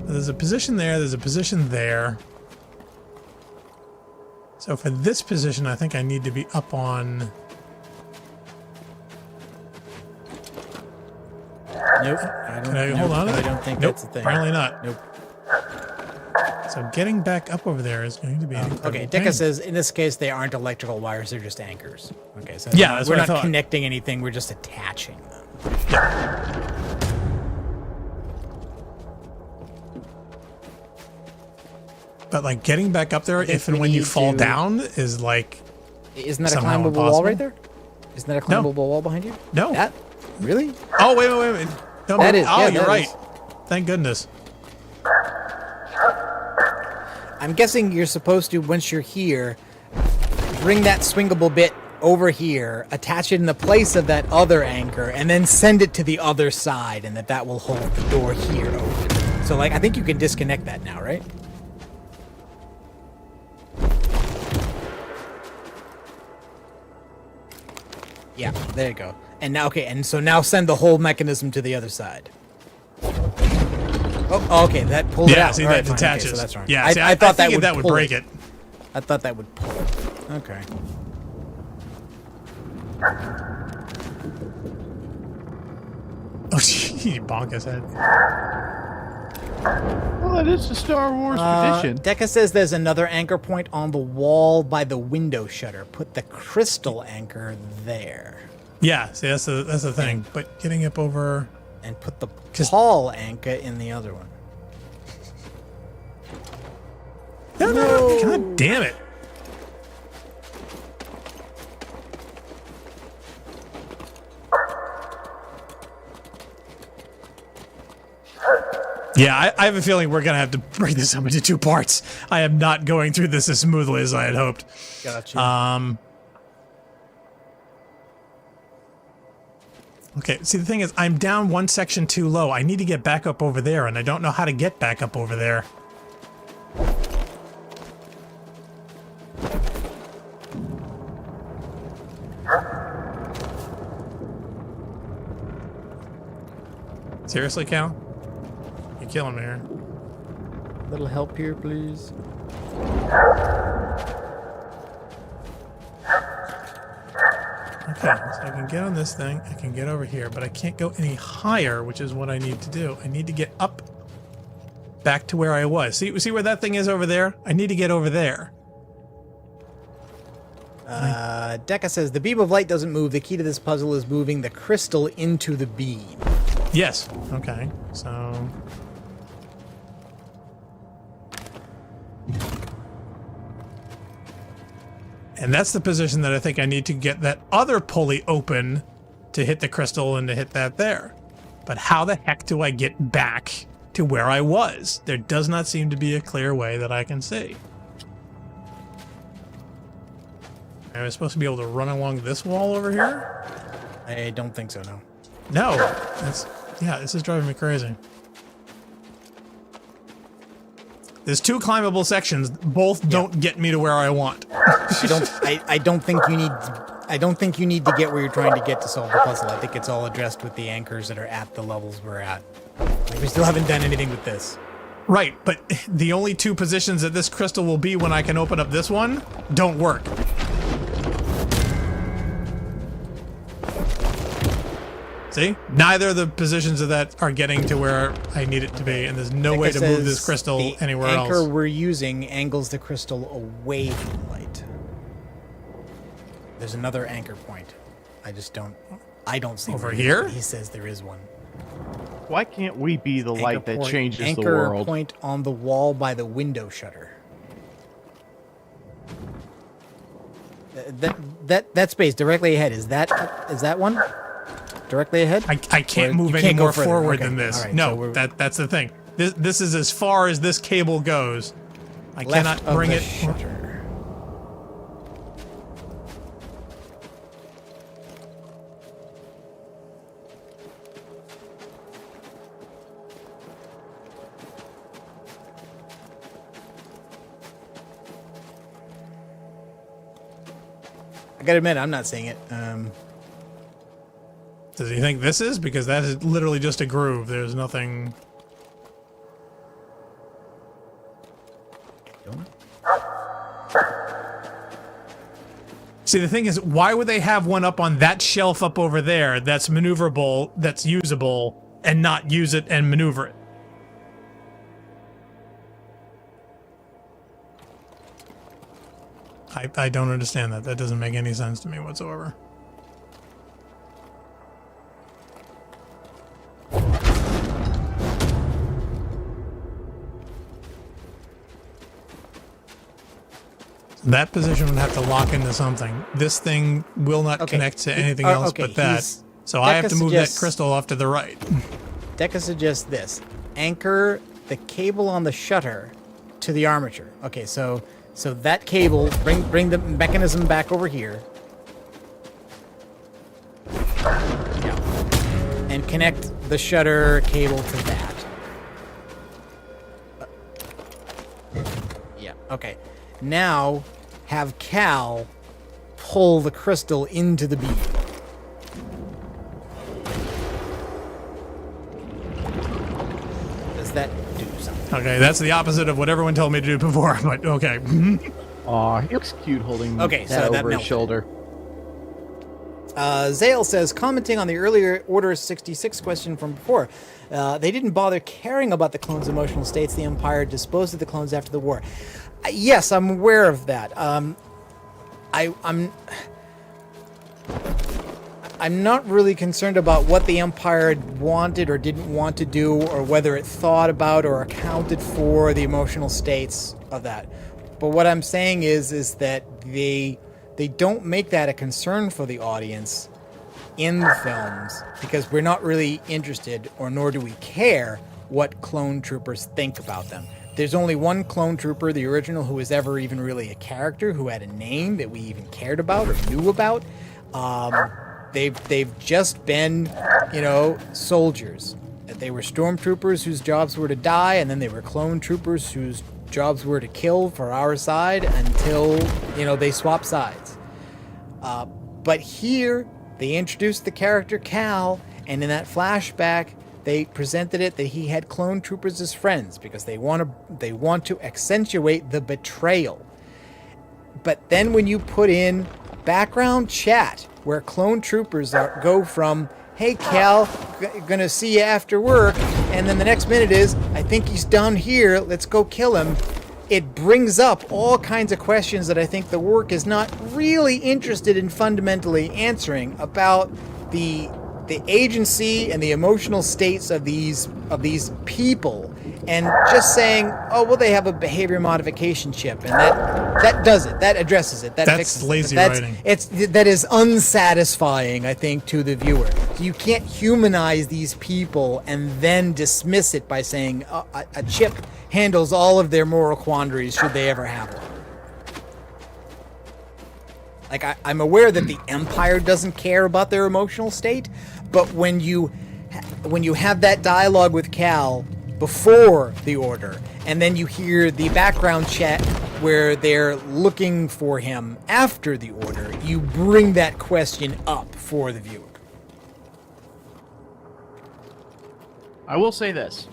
There's a position there, there's a position there. So for this position, I think I need to be up on... Nope. I Can I hold on to I it? don't think Nope, that's a thing. apparently not. Nope. So getting back up over there is going to be an incredible Okay, pain. Deka says, in this case, they aren't electrical wires, they're just anchors. Okay, so Yeah, that's we're what I not thought. connecting anything, we're just attaching them. But like getting back up there if and when you fall down is like Isn't that a somehow climbable wall impossible. right there? Isn't that a climbable wall behind you? No. That? Really? Oh, wait. No, That is. Oh, Yeah, you're that right. is. Thank goodness. I'm guessing you're supposed to, once you're here, bring that swingable bit over here, attach it in the place of that other anchor, and then send it to the other side, and that will hold the door here open. So, like, I think you can disconnect that now, right? Yeah, there you go. And now, okay, and so now send the whole mechanism to the other side. Oh, okay, that pulled it out. See, All that right, fine, detaches. Okay, so that's wrong. Yeah, I thought that would pull break it. I thought that would pull it. Okay. Oh, he bonk his head. Well, that is the Star Wars tradition. Deca says there's another anchor point on the wall by the window shutter. Put the crystal anchor there. Yeah, see, that's the thing. But getting up over... And put the tall anchor in the other one. No. God damn it. Yeah, I have a feeling we're going to have to break this up into 2 parts. I am not going through this as smoothly as I had hoped. Gotcha. Okay, see, the thing is, I'm down one section too low. I need to get back up over there, and I don't know how to get back up over there. Seriously, Cal? You're killing me here. Little help here, please. Okay, so I can get on this thing, I can get over here, but I can't go any higher, which is what I need to do. I need to get up back to where I was. See where that thing is over there? I need to get over there. Deca says the beam of light doesn't move. The key to this puzzle is moving the crystal into the beam. Yes. Okay, so... And that's the position that I think I need to get that other pulley open to hit the crystal and to hit that there. But how the heck do I get back to where I was? There does not seem to be a clear way that I can see. Am I supposed to be able to run along this wall over here? I don't think so, no. No. Yeah, this is driving me crazy. There's 2 climbable sections. Both don't get me to where I want. I don't think you need. I don't think you need to get where you're trying to get to solve the puzzle. I think it's all addressed with the anchors that are at the levels we're at. Like, we still haven't done anything with this. Right, but the only 2 positions that this crystal will be when I can open up this one don't work. See? Neither of the positions of that are getting to where I need it to be, and there's no way to move this crystal anywhere else. The anchor we're using angles the crystal away from light. There's another anchor point. I don't see over where here. He says there is one. Why can't we be the light that changes the anchor world? point on the wall by the window shutter. That space directly ahead, is that one? Directly ahead? I can't move any more forward than this. Right, no, so that's the thing. This is as far as this cable goes. I cannot bring it. Shutter. I gotta admit, I'm not seeing it. Does he think this is? Because that is literally just a groove. There's nothing... See, the thing is, why would they have one up on that shelf up over there that's maneuverable, that's usable, and not use it and maneuver it? I don't understand that. That doesn't make any sense to me whatsoever. That position would have to lock into something. This thing will not connect to anything else but that. So I have to move that crystal off to the right. Deca suggests this. Anchor the cable on the shutter to the armature. Okay, so that cable, bring the mechanism back over here. Yeah. And connect the shutter cable to that. Yeah, okay. Now, have Cal pull the crystal into the beam. Does that do something? Okay, that's the opposite of what everyone told me to do before, but okay. Aw, he looks cute holding that over his shoulder. Zale says, commenting on the earlier Order 66 question from before, they didn't bother caring about the clones' emotional states. The Empire disposed of the clones after the war. Yes, I'm aware of that. I'm not really concerned about what the Empire wanted or didn't want to do, or whether it thought about or accounted for the emotional states of that. But what I'm saying is that they don't make that a concern for the audience in the films, because we're not really interested, or nor do we care, what clone troopers think about them. There's only one clone trooper, the original, who was ever even really a character, who had a name that we even cared about or knew about. They've just been, soldiers. They were stormtroopers whose jobs were to die, and then they were clone troopers whose jobs were to kill for our side until, they swap sides. But here, they introduced the character Cal, and in that flashback, they presented it that he had clone troopers as friends because they want to accentuate the betrayal. But then when you put in background chat where clone troopers go from, hey Cal, gonna see you after work, and then the next minute is, I think he's down here, let's go kill him. It brings up all kinds of questions that I think the work is not really interested in fundamentally answering about the agency and the emotional states of these people, and just saying, oh well, they have a behavior modification chip, and that does it, that addresses it, that's fixes lazy it. writing. That is unsatisfying, I think, to the viewer. So you can't humanize these people and then dismiss it by saying a chip handles all of their moral quandaries should they ever have one. Like, I'm aware that the Empire doesn't care about their emotional state, but when you have that dialogue with Cal before the Order, and then you hear the background chat where they're looking for him after the Order, you bring that question up for the viewer. I will say this.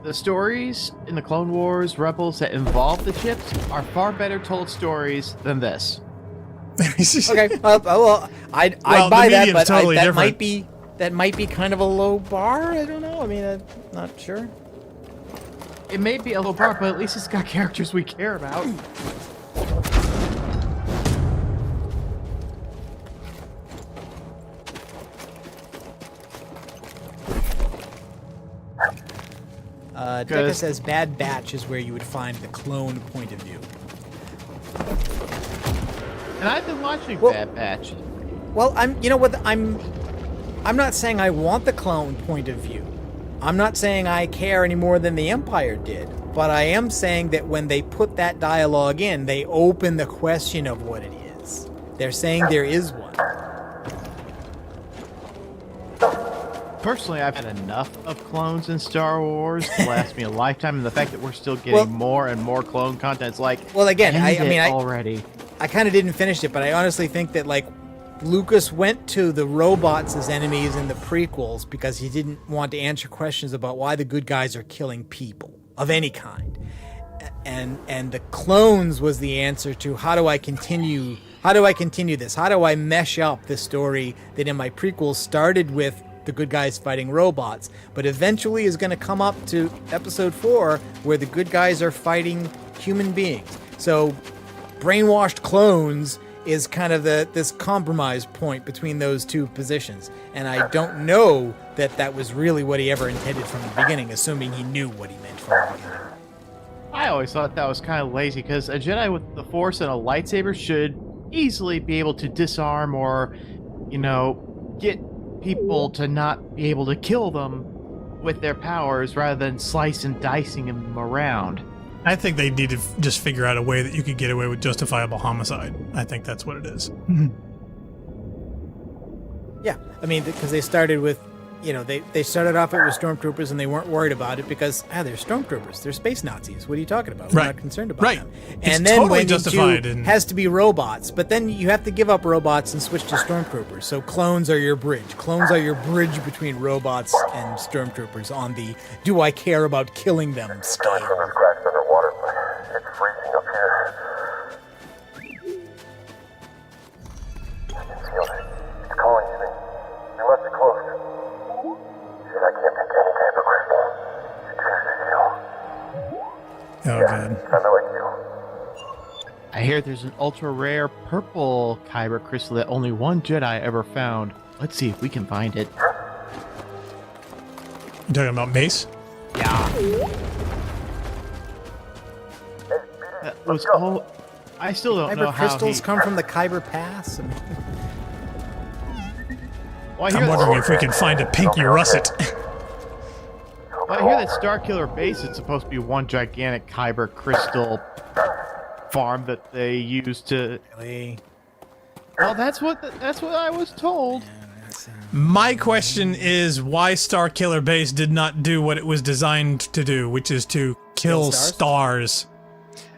The stories in the Clone Wars, Rebels that involve the chips are far better told stories than this. Okay, well, I'd buy that, but totally that might be kind of a low bar. I don't know. I mean, I'm not sure. It may be a low bar, but at least it's got characters we care about. Deca says Bad Batch is where you would find the clone point of view. And I've been watching Bad Batch. Well, I'm not saying I want the clone point of view. I'm not saying I care any more than the Empire did. But I am saying that when they put that dialogue in, they open the question of what it is. They're saying there is one. Personally, I've had enough of clones in Star Wars to last me a lifetime, and the fact that we're still getting more and more clone content, it's like, well, again, already. I kind of didn't finish it, but I honestly think that, like, Lucas went to the robots as enemies in the prequels because he didn't want to answer questions about why the good guys are killing people of any kind. And the clones was the answer to how do I continue this? How do I mesh up the story that in my prequels started with the good guys fighting robots, but eventually is going to come up to episode 4 where the good guys are fighting human beings. So brainwashed clones is kind of this compromise point between those two positions. And I don't know that was really what he ever intended from the beginning, assuming he knew what he meant from the beginning. I always thought that was kind of lazy because a Jedi with the Force and a lightsaber should easily be able to disarm or, get people to not be able to kill them with their powers rather than slice and dicing them around. I think they need to just figure out a way that you could get away with justifiable homicide. I think that's what it is. Yeah, I mean, because they started with, they started off it with stormtroopers and they weren't worried about it because, they're stormtroopers. They're space Nazis. What are you talking about? We're not concerned about them. It's And then totally went justified into, and- has to be robots, but then you have to give up robots and switch to stormtroopers. So clones are your bridge. Clones are your bridge between robots and stormtroopers on the do I care about killing them scale. There's cracks underwater, but it's freezing up here. I can feel it. It's calling to me. You must be close. Shit, I can't take any type of crystal. It's too Oh, God. kinda like you. I hear there's an ultra rare purple kyber crystal that only one Jedi ever found. Let's see if we can find it. You talking about Mace? Yeah. That was all. I still don't know Kyber how crystals he. come from the Kyber Pass. I mean, Well, I I'm hear that- wondering if we can find a pinky russet. Well, I hear that Starkiller Base is supposed to be one gigantic kyber crystal farm that they use to. really? Well, that's what I was told. My question is why Starkiller Base did not do what it was designed to do, which is to kill stars.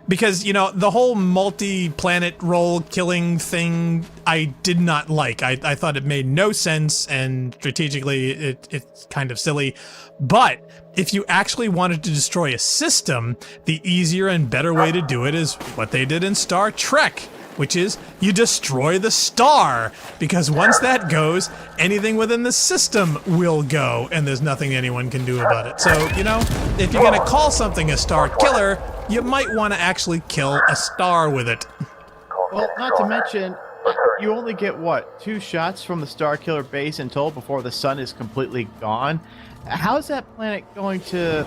Because, the whole multi-planet role killing thing, I did not like. I thought it made no sense, and strategically, it's kind of silly. But if you actually wanted to destroy a system, the easier and better way to do it is what they did in Star Trek, which is you destroy the star, because once that goes, anything within the system will go, and there's nothing anyone can do about it. So, if you're gonna call something a star killer, you might want to actually kill a star with it. Well, not to mention, you only get, 2 shots from the Starkiller Base in total before the sun is completely gone? How's that planet going to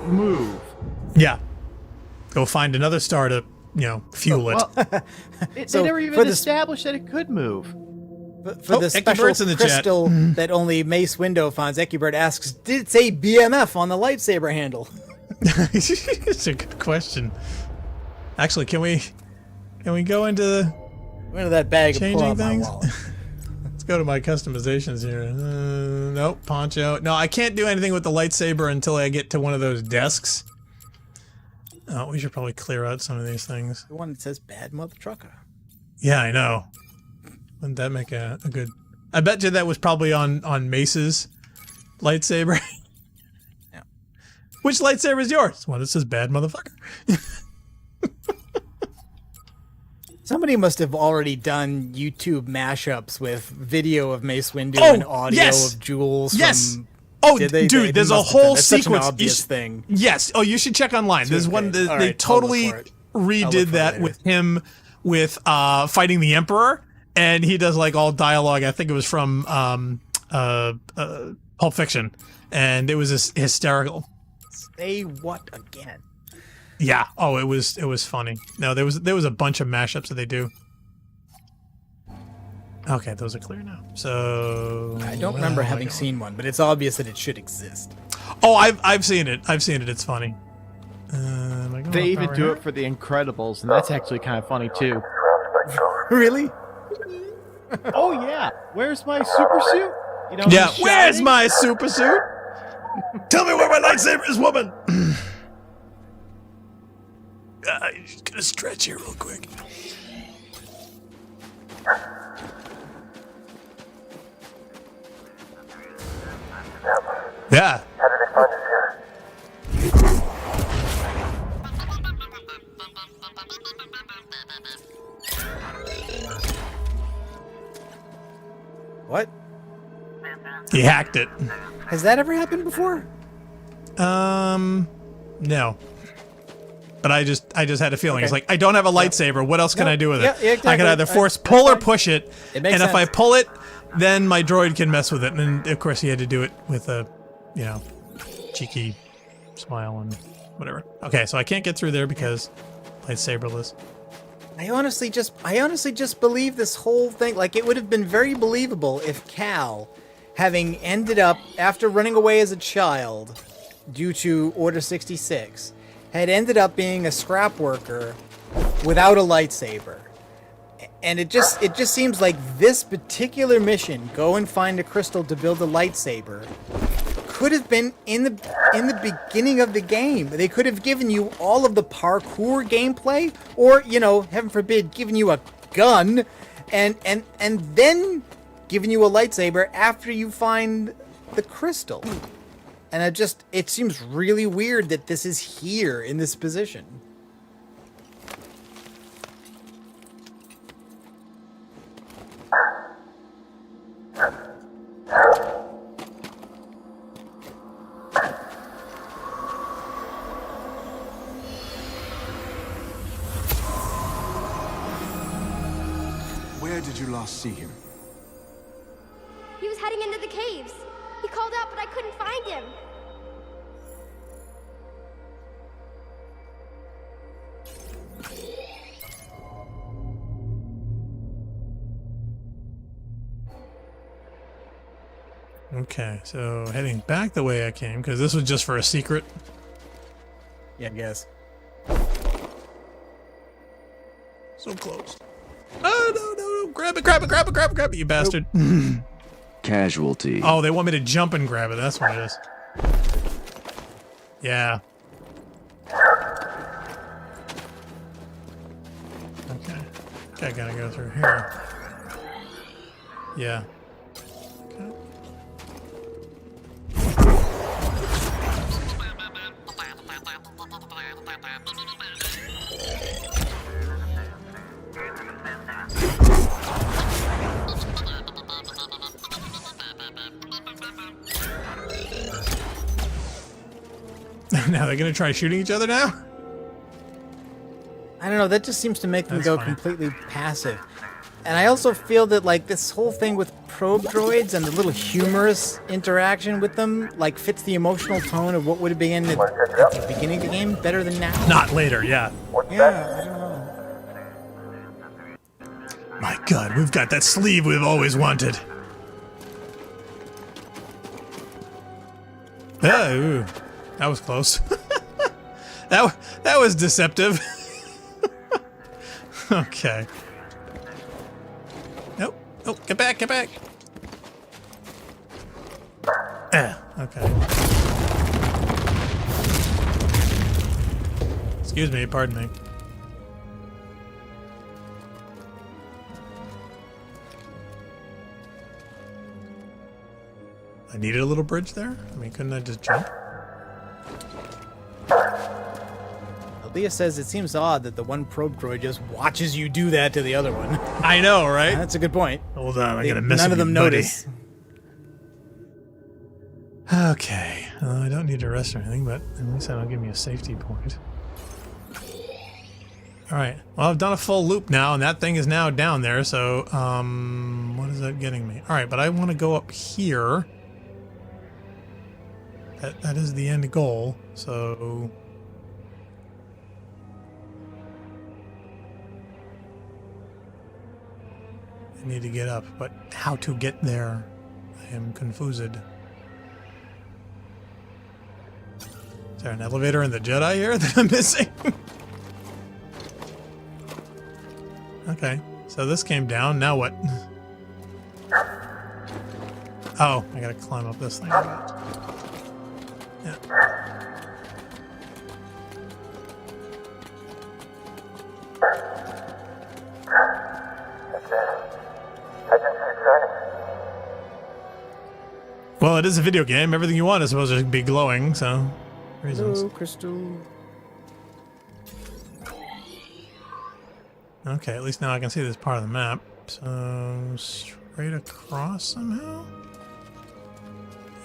move? Yeah. Go find another star to, fuel it. They never even established that it could move. For the special Ekibert's in the chat. crystal that only Mace Windu finds, Ekibert asks, did it say BMF on the lightsaber handle? It's a good question. Actually, can we go into that bag and pull changing out my things? wallet. Let's go to my customizations here. Nope, poncho. No, I can't do anything with the lightsaber until I get to one of those desks. Oh, we should probably clear out some of these things. The one that says bad mother trucker. Yeah, I know. Wouldn't that make a good... I bet you that was probably on Mace's lightsaber. Yeah. Which lightsaber is yours? One that says bad motherfucker. Somebody must have already done YouTube mashups with video of Mace Windu Oh, and audio yes! of Jules Yes! from... Oh, Did they- dude, they there's a must have done whole that. It's such an sequence. obvious thing. Yes. Oh, you should check online. There's one that All they right, I'll totally look for it. I'll redid look for that it with him with fighting the Emperor, and he does like all dialogue. I think it was from Pulp Fiction, and it was hysterical. Say what again? Yeah. Oh, it was funny. No, there was a bunch of mashups that they do. Okay, those are clear now. So I don't remember having seen one, but it's obvious that it should exist. Oh, I've seen it. I've seen it. It's funny. Am I going They off even power do here? it for The Incredibles, and that's actually kind of funny too. Really? Oh yeah, where's my super suit? Yeah, he's where's shouting. my super suit? Tell me where my lightsaber is, woman. I'm just gonna stretch here real quick. Yeah. How did they find us here? What? He hacked it. Has that ever happened before? No. But I just had a feeling. It's like, I don't have a lightsaber. What else can I do with it? Yeah, exactly. I can either force pull or push it. It makes And if I sense. pull it, then my droid can mess with it. And of course he had to do it with a, cheeky smile and whatever. Okay, so I can't get through there because lightsaberless. I honestly just believe this whole thing. Like, it would have been very believable if Cal, having ended up, after running away as a child due to Order 66, had ended up being a scrap worker without a lightsaber. And it just seems like this particular mission, go and find a crystal to build a lightsaber, could have been in the beginning of the game. They could have given you all of the parkour gameplay, or, you know, heaven forbid, given you a gun, and then given you a lightsaber after you find the crystal. And it seems really weird that this is here in this position. Where did you last see him? He was heading into the caves. He called out, but I couldn't find him. Okay, so heading back the way I came, because this was just for a secret. Yeah, I guess. So close. Oh, no. Grab it, you bastard. Casualty. Oh, they want me to jump and grab it. That's what it is. Yeah. Okay. Okay, I gotta go through here. Yeah. Okay. Now they're gonna try shooting each other now? I don't know, that just seems to make them That's go funny. completely passive. And I also feel that, like, this whole thing with probe droids and the little humorous interaction with them, like, fits the emotional tone of what would have been at the beginning of the game better than now. Not later, yeah. Yeah, I don't know. My God, we've got that sleeve we've always wanted. Oh, ooh, that was close. that was deceptive. Okay. Nope. Oh, get back. Okay. Excuse me, pardon me. I needed a little bridge there? I mean, couldn't I just jump? Leah says it seems odd that the one probe droid just watches you do that to the other one. I know, right? That's a good point. Hold on, I gotta miss None of them buddy. notice. Okay, I don't need to rest or anything, but at least that'll give me a safety point. Alright, well, I've done a full loop now, and that thing is now down there, so, what is that getting me? Alright, but I want to go up here. That is the end goal, so... I need to get up, but how to get there? I am confused. Is there an elevator in the Jedi here that I'm missing? Okay, so this came down, now what? Oh, I gotta climb up this thing. Yeah. Well, it is a video game. Everything you want is supposed to be glowing, so... Reasons. Hello, Crystal. Okay, at least now I can see this part of the map. So, straight across somehow?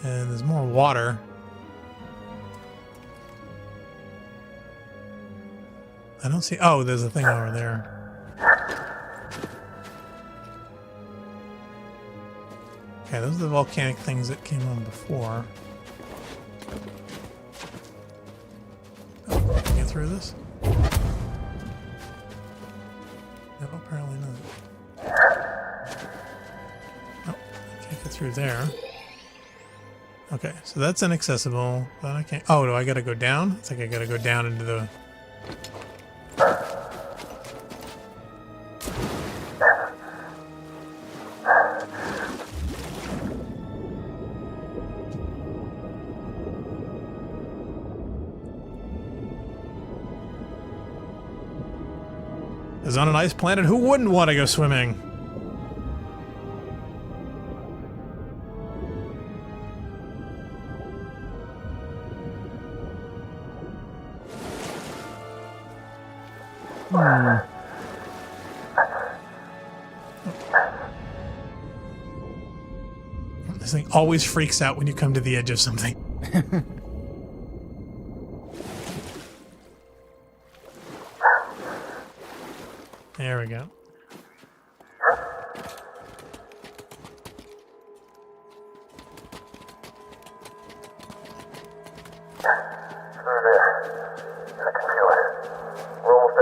And there's more water. I don't see... Oh, there's a thing over there. Okay, those are the volcanic things that came on before. through this? No, apparently not. Oh, I can't get through there. Okay, so that's inaccessible. But I can't. Oh, do I gotta go down? It's like I gotta go down into the. Is on an ice planet. Who wouldn't want to go swimming? This thing always freaks out when you come to the edge of something. There we go.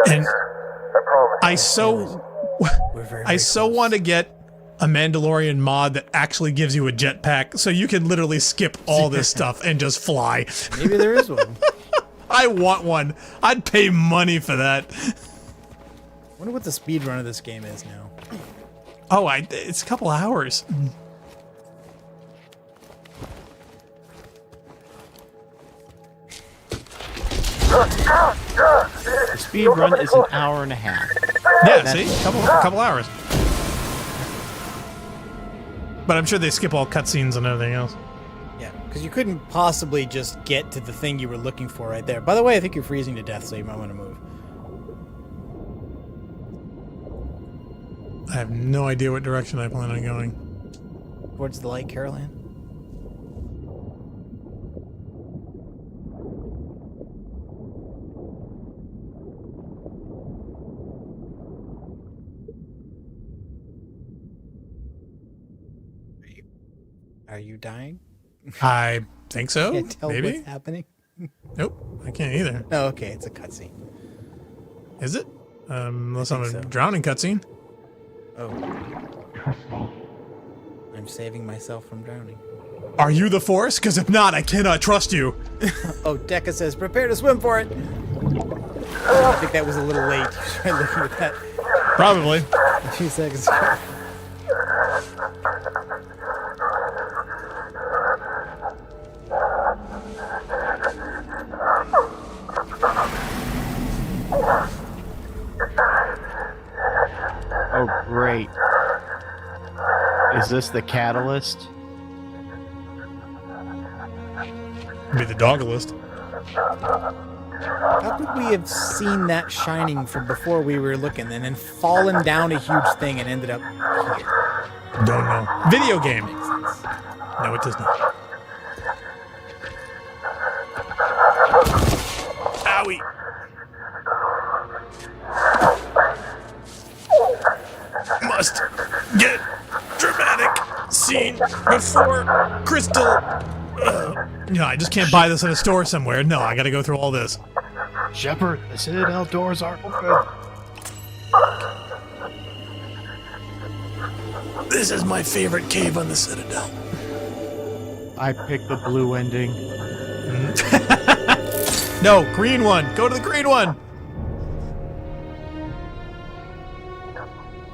And I so want to get a Mandalorian mod that actually gives you a jetpack so you can literally skip all this stuff and just fly. Maybe there is one. I want one. I'd pay money for that. Wonder what the speed run of this game is now. Oh, it's a couple hours. The speed run is an hour and a half. Yeah, see? Couple hours. But I'm sure they skip all cutscenes and everything else. Yeah, because you couldn't possibly just get to the thing you were looking for right there. By the way, I think you're freezing to death, so you might want to move. I have no idea what direction I plan on going. Towards the light, Caroline? Are you dying? I think so. Can't tell maybe. What's happening? Nope, I can't either. Oh, okay, it's a cutscene. Is it? Unless I'm a drowning cutscene. Oh. I'm saving myself from drowning. Are you the Force? Because if not, I cannot trust you. Oh, Deca says, prepare to swim for it. I think that was a little late. Try looking at that. Probably. A few seconds ago. Oh, great. Is this the catalyst? Be the doggalist. How could we have seen that shining from before we were looking and then fallen down a huge thing and ended up here? Don't know. Video game. No, it does not. Owie. Must get dramatic scene before Crystal. No, I just can't buy this in a store somewhere. No, I gotta go through all this. Shepard, the Citadel doors are open. This is my favorite cave on the Citadel. I picked the blue ending. No, green one. Go to the green one.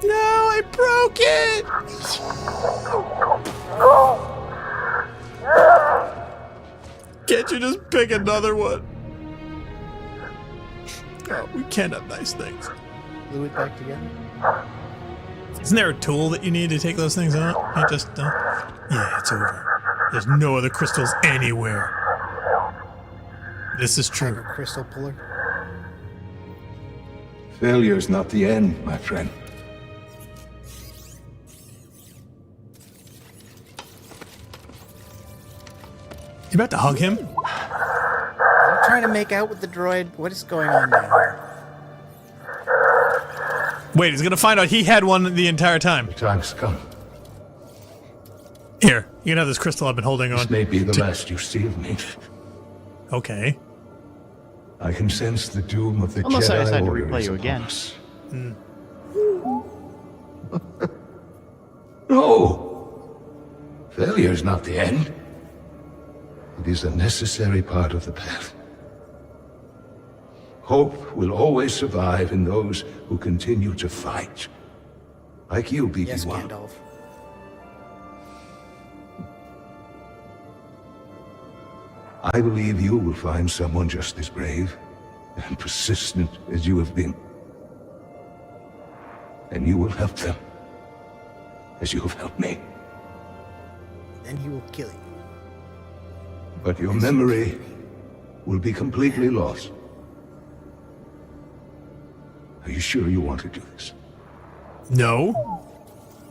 No, I broke it. Can't you just pick another one? Oh, we can't have nice things. Glue it back together. Isn't there a tool that you need to take those things out? You just yeah, it's over. There's no other crystals anywhere. This is true. Crystal puller. Failure's not the end, my friend. You about to hug him? I'm trying to make out with the droid. What is going on down here? Wait, he's gonna find out he had one the entire time. Time's come. Here, you can have this crystal I've been holding on. This may be the last you see of me. Okay. I can sense the doom of the Unless I Jedi decide to Order replay is you upon again. us. No! Failure is not the end. It is a necessary part of the path. Hope will always survive in those who continue to fight. Like you, BB-1. Yes, Gandalf. I believe you will find someone just as brave and persistent as you have been. And you will help them, as you have helped me. Then he will kill you. But your memory will be completely lost. Are you sure you want to do this? No.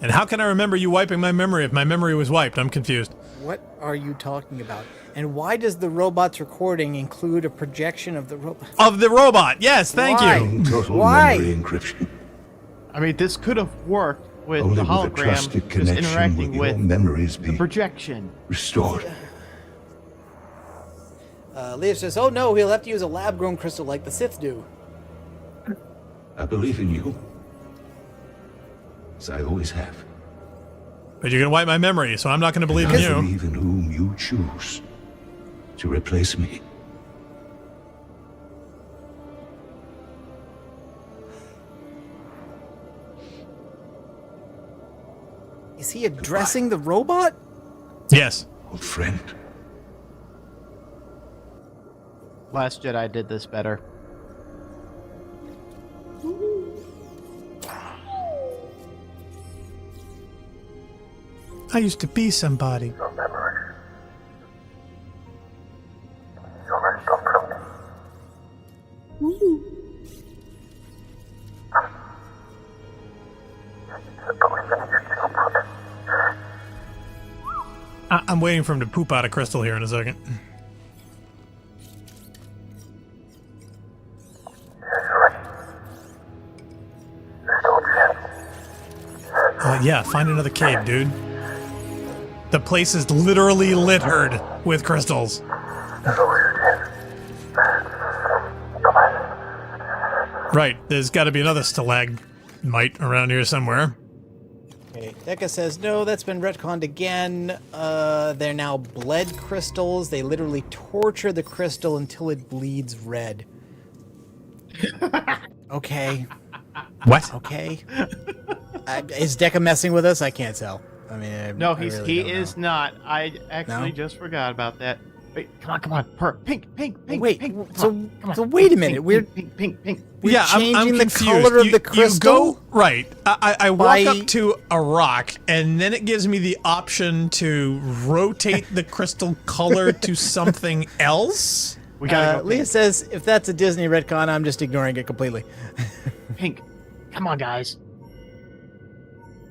And how can I remember you wiping my memory if my memory was wiped? I'm confused. What are you talking about? And why does the robot's recording include a projection of the robot? Of the robot, yes, thank you. Total Why? memory encryption. I mean, this could have worked with Only the with a hologram trusted just connection interacting will with your memories the be projection. restored. Leah says, oh no, he'll have to use a lab-grown crystal like the Sith do. I believe in you. As I always have. But you're going to wipe my memory, so I'm not going to believe in I you. believe in whom you choose to replace me. Is he addressing the robot? Yes. Old friend. Last Jedi did this better. I used to be somebody. Your memory. Your rest of truth. I'm waiting for him to poop out a crystal here in a second. Yeah, find another cave, dude. The place is literally littered with crystals. Right, there's got to be another stalagmite around here somewhere. Okay, Decca says, no, that's been retconned again. They're now bled crystals. They literally torture the crystal until it bleeds red. Okay. What? Okay. Is Decca messing with us? I can't tell. I mean, No, I he really don't is know. not. I actually No? just forgot about that. Wait, come on. Pink. Wait, pink. so Come on. so wait a minute. We're Pink. we're Yeah, changing I'm the confused. color of the You crystal. go, right. I walk by- up to a rock, and then it gives me the option to rotate the crystal color to something else. We gotta go Leah pink. says, if that's a Disney retcon, I'm just ignoring it completely. Pink. Come on, guys.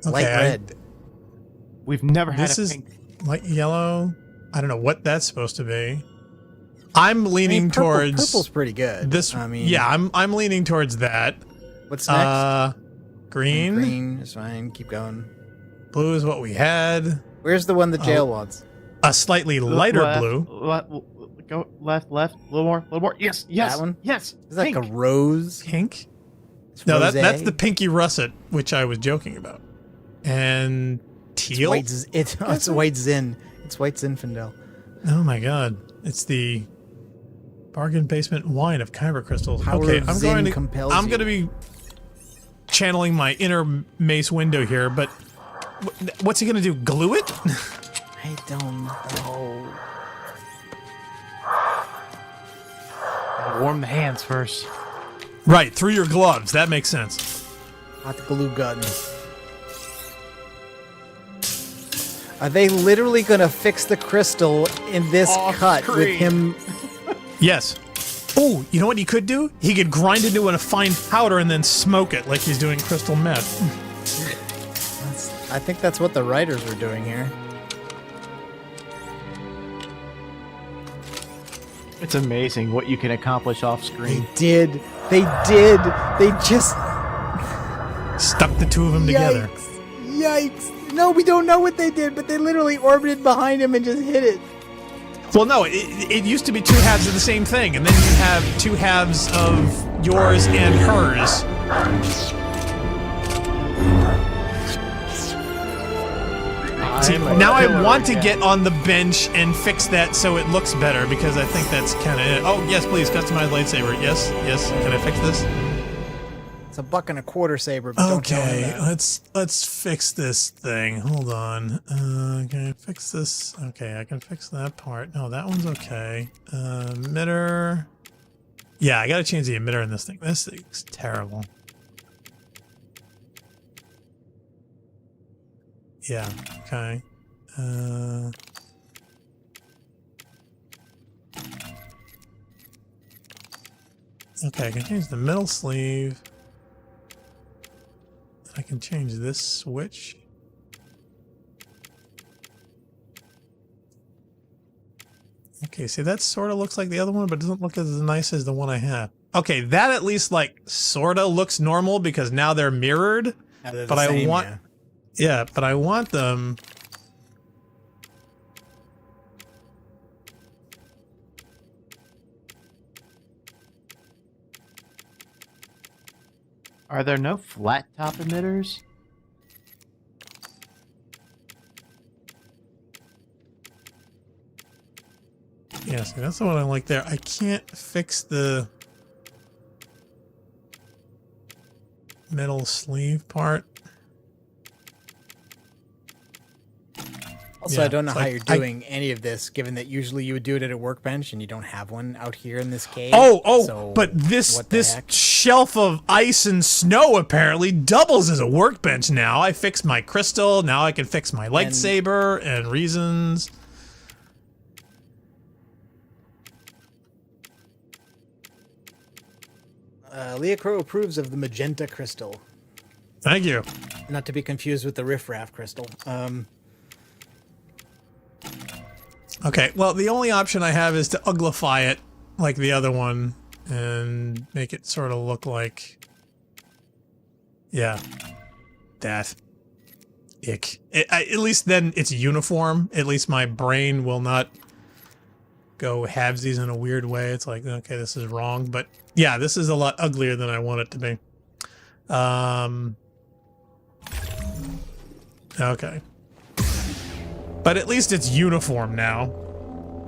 Light Okay, red. We've never had This a is pink. light yellow. I don't know what that's supposed to be. I'm leaning towards Purple's pretty good. this. I mean, Yeah, I'm leaning towards that. What's next? Green. Green is fine. Keep going. Blue is what we had. Where's the one the jail wants? A slightly lighter Left, blue. Go left. A little more. Yes. That one? Yes. Is that like pink. a rose? Pink. It's No, rosé? that's the pinky russet, which I was joking about. And teal. It's white Zin. It's white Zinfandel. Oh my god! It's the bargain basement wine of kyber crystals. Power Okay, of I'm Zin going to. compels I'm you. going to be channeling my inner Mace Window here, but what's he going to do? Glue it? I don't know. Warm the hands first. Right, through your gloves. That makes sense. Hot glue gun. Are they literally gonna fix the crystal in this Off cut with screen. him? Yes. Oh, you know what he could do? He could grind it into a fine powder and then smoke it like he's doing crystal meth. I think that's what the writers were doing here. It's amazing what you can accomplish off screen. They did. They just Stuck the two of them together. Yikes! No, we don't know what they did, but they literally orbited behind him and just hit it. Well, no, it used to be 2 halves of the same thing, and then you have 2 halves of yours and hers. See, now I want to get on the bench and fix that so it looks better, because I think that's kind of it. Oh, yes, please, customize lightsaber. Yes, yes, can I fix this? It's $1.25 saber, but don't tell him that. let's fix this thing. Hold on. Can I fix this? Okay, I can fix that part. No, that one's okay. Emitter. Yeah, I gotta change the emitter in this thing. This thing's terrible. Yeah, okay. Okay, I can change the middle sleeve. I can change this switch. Okay, see, that sort of looks like the other one, but doesn't look as nice as the one I have. Okay, that at least, like, sort of looks normal because now they're mirrored. Now they're but the I same, want... yeah. Yeah, but I want them... Are there no flat top emitters? Yeah, see, that's the one I like there. I can't fix the metal sleeve part. Also, Yeah, I don't know it's how like- you're doing any of this, given that usually you would do it at a workbench and you don't have one out here in this cave. So But this what the this heck? shelf of ice and snow apparently doubles as a workbench now. I fixed my crystal. Now I can fix my lightsaber and reasons. Leah Crow approves of the magenta crystal. Thank you. Not to be confused with the riffraff crystal. Okay, well, the only option I have is to uglify it like the other one and make it sort of look like... Yeah. That. Ick. At least then it's uniform. At least my brain will not go halvesies in a weird way. It's like, okay, this is wrong. But yeah, this is a lot uglier than I want it to be. Okay. But at least it's uniform now.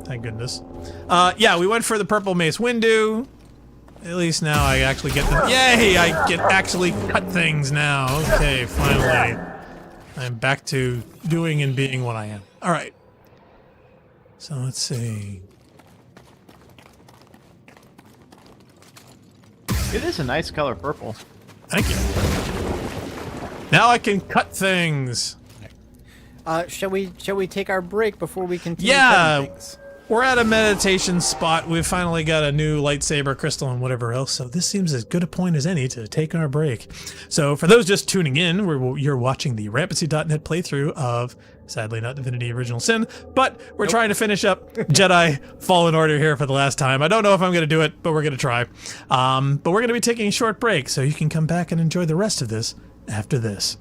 Thank goodness. Yeah, we went for the purple Mace Windu. At least now I actually get them. Yay! I can actually cut things now. Okay, finally. I'm back to doing and being what I am. Alright. So let's see. It is a nice color purple. Thank you. Now I can cut things. Shall we take our break before we continue Yeah, cutting things? we're at a meditation spot. We've finally got a new lightsaber crystal and whatever else, so this seems as good a point as any to take our break. So for those just tuning in, you're watching the Rampancy.net playthrough of, sadly not Divinity Original Sin, but we're trying to finish up Jedi Fallen Order here for the last time. I don't know if I'm going to do it, but we're going to try. But we're going to be taking a short break, so you can come back and enjoy the rest of this after this.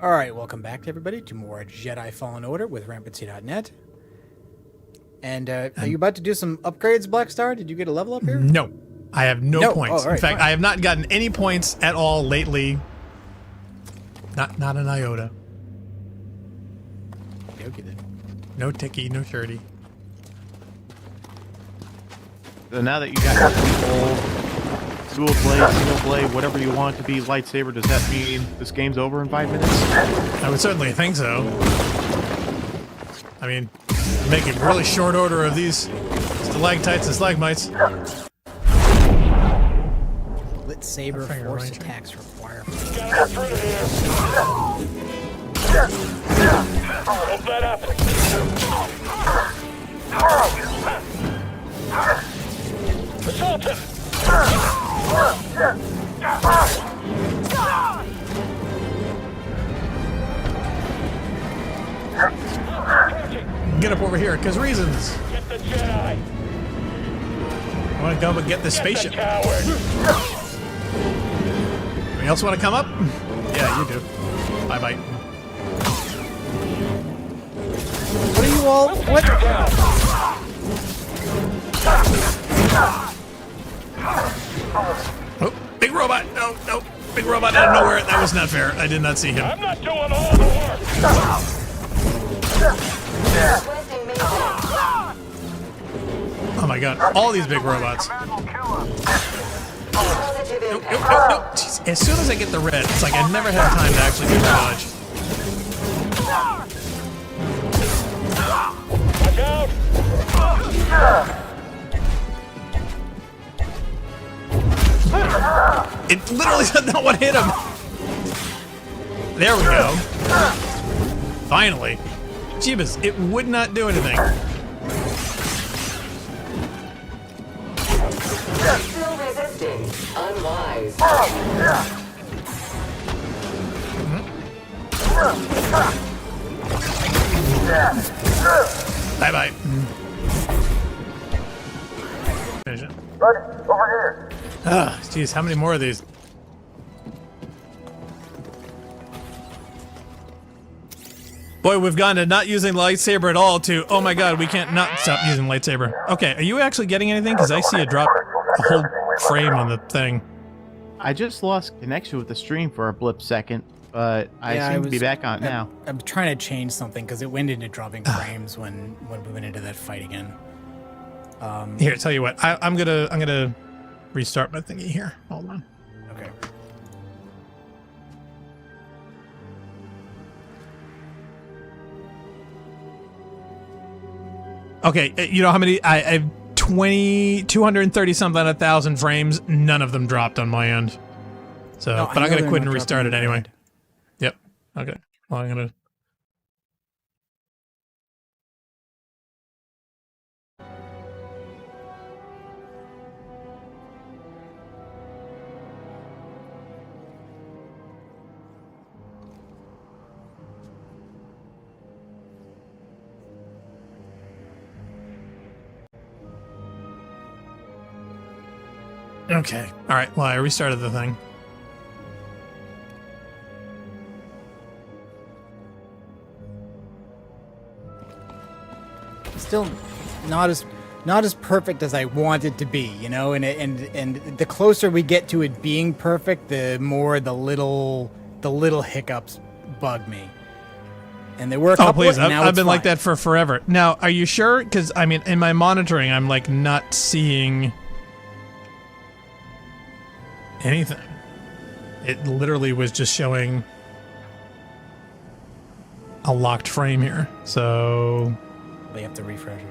All right, welcome back to everybody to more Jedi Fallen Order with Rampancy.net. And are you about to do some upgrades, Blackstar? Did you get a level up here? No, I have no points. Oh, right, in fact, fine. I have not gotten any points at all lately. Not an iota. Okay, then. No ticky, no shirty. So now that you got your dual blade, single blade, whatever you want it to be, lightsaber, does that mean this game's over in 5 minutes? I would certainly think so. I mean, making really short order of these stalactites and stalagmites. Lit saber Finger force ranger. attacks require. Open that up. Assault him. Get up over here, because reasons. Get the Jedi. I want to go and get the spaceship. Coward. Anybody else want to come up? Yeah, you do. Bye-bye. What are you all? What? Oh, big robot! No, no, big robot out of nowhere. That was not fair. I did not see him. I'm not doing all the work. Oh my god, all these big robots. Nope, nope, nope, nope. Jeez, as soon as I get the red, it's like I never have time to actually do dodge. Watch out. It literally doesn't know what hit him. There we go. Finally. Jeebus, it would not do anything. Still resisting. Unwise. Bye-bye. Finish it. Buddy, over here. Ah, jeez, how many more of these? Boy, we've gone to not using lightsaber at all to, oh my god, we can't not stop using lightsaber. Okay, are you actually getting anything? Because I see a drop, a whole frame on the thing. I just lost connection with the stream for a blip second, but I seem to be back on it now. I'm trying to change something because it went into dropping frames when we went into that fight again. Here, tell you what, I'm gonna restart my thingy here. Hold on. Okay. Okay, you know how many? I have 230 something, 1,000 frames. None of them dropped on my end. So, No, but I I'm know gonna they're quit not and restart it dropping anyway. red. Yep. Okay. Well, I'm gonna. Okay. All right. Well, I restarted the thing. Still not as perfect as I want it to be, you know. And the closer we get to it being perfect, the more the little hiccups bug me. And there were a couple. Oh, please. and now I've it's been like fine. that for forever. Now, are you sure? Because, I mean, in my monitoring, I'm, like, not seeing anything. It literally was just showing a locked frame here. So... They have to refresh it.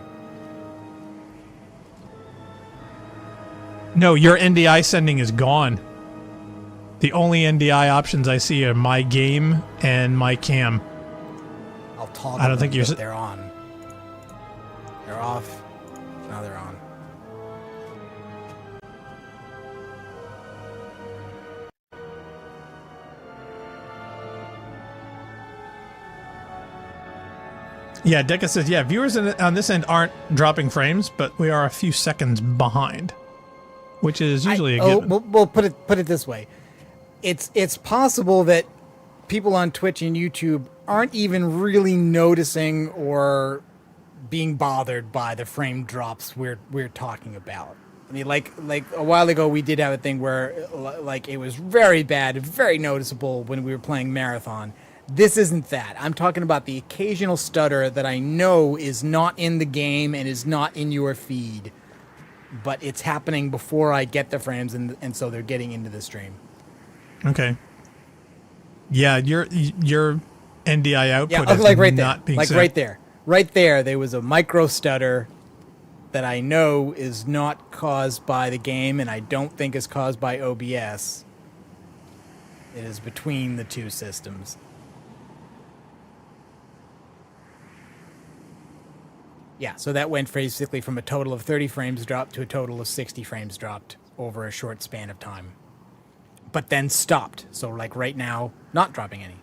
No, your NDI sending is gone. The only NDI options I see are my game and my cam. I'll toggle I don't think them, you're but s- they're on. They're off. Now they're on. Yeah, Deca says, yeah, viewers on this end aren't dropping frames, but we are a few seconds behind, which is usually a given. We'll put it this way. It's possible that people on Twitch and YouTube aren't even really noticing or being bothered by the frame drops we're talking about. I mean, like a while ago, we did have a thing where like it was very bad, very noticeable when we were playing Marathon. This isn't that. I'm talking about the occasional stutter that I know is not in the game and is not in your feed, but it's happening before I get the frames, and so they're getting into the stream. Okay. Yeah, your NDI output is like right not there, being like set. right there. There was a micro stutter that I know is not caused by the game, and I don't think is caused by OBS. It is between the two systems. Yeah, so that went basically from a total of 30 frames dropped to a total of 60 frames dropped over a short span of time. But then stopped. So like right now, not dropping any.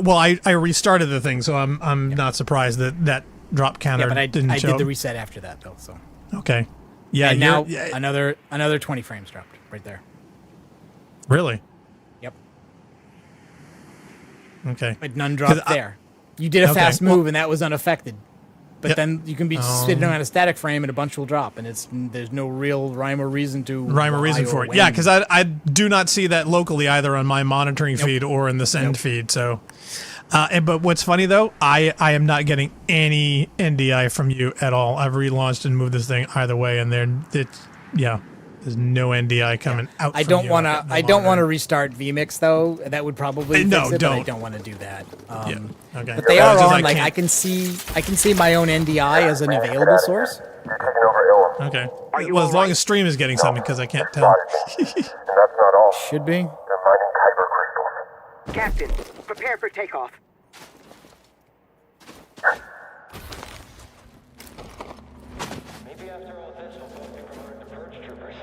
Well, I restarted the thing, so I'm not surprised that drop counter didn't show. I did the reset after that though. So okay, yeah. And now another 20 frames dropped right there. Really? Yep. Okay. But none dropped there. You did a fast move and that was unaffected. But then you can be sitting on a static frame and a bunch will drop, and there's no real rhyme or reason for it. Yeah, because I do not see that locally either on my monitoring feed or in the send feed. So, but what's funny though, I am not getting any NDI from you at all. I've relaunched and moved this thing either way, and there's no NDI coming out. I don't want to restart vMix though. That would probably fix it, but I don't want to do that. Okay. But they are on. Like I can see my own NDI as an available source. Okay. Well, as long as stream is getting something, because I can't tell. That's not all. Should be. They're mining kyber crystals. Captain, prepare for takeoff. Maybe after all this, we'll both be promoted to purge troopers.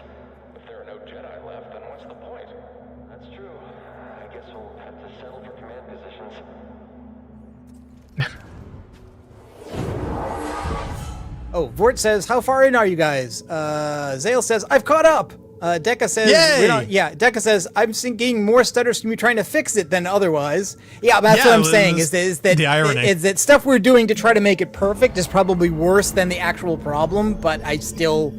If there are no Jedi left, then what's the point? That's true. I guess we'll have to settle for command positions. Oh, Vort says, how far in are you guys? Zale says, I've caught up. Decca says, Decca says, I'm seeing more stutters from you trying to fix it than otherwise. Yeah, that's what I'm saying, is that the irony. Is that stuff we're doing to try to make it perfect is probably worse than the actual problem, but I'm still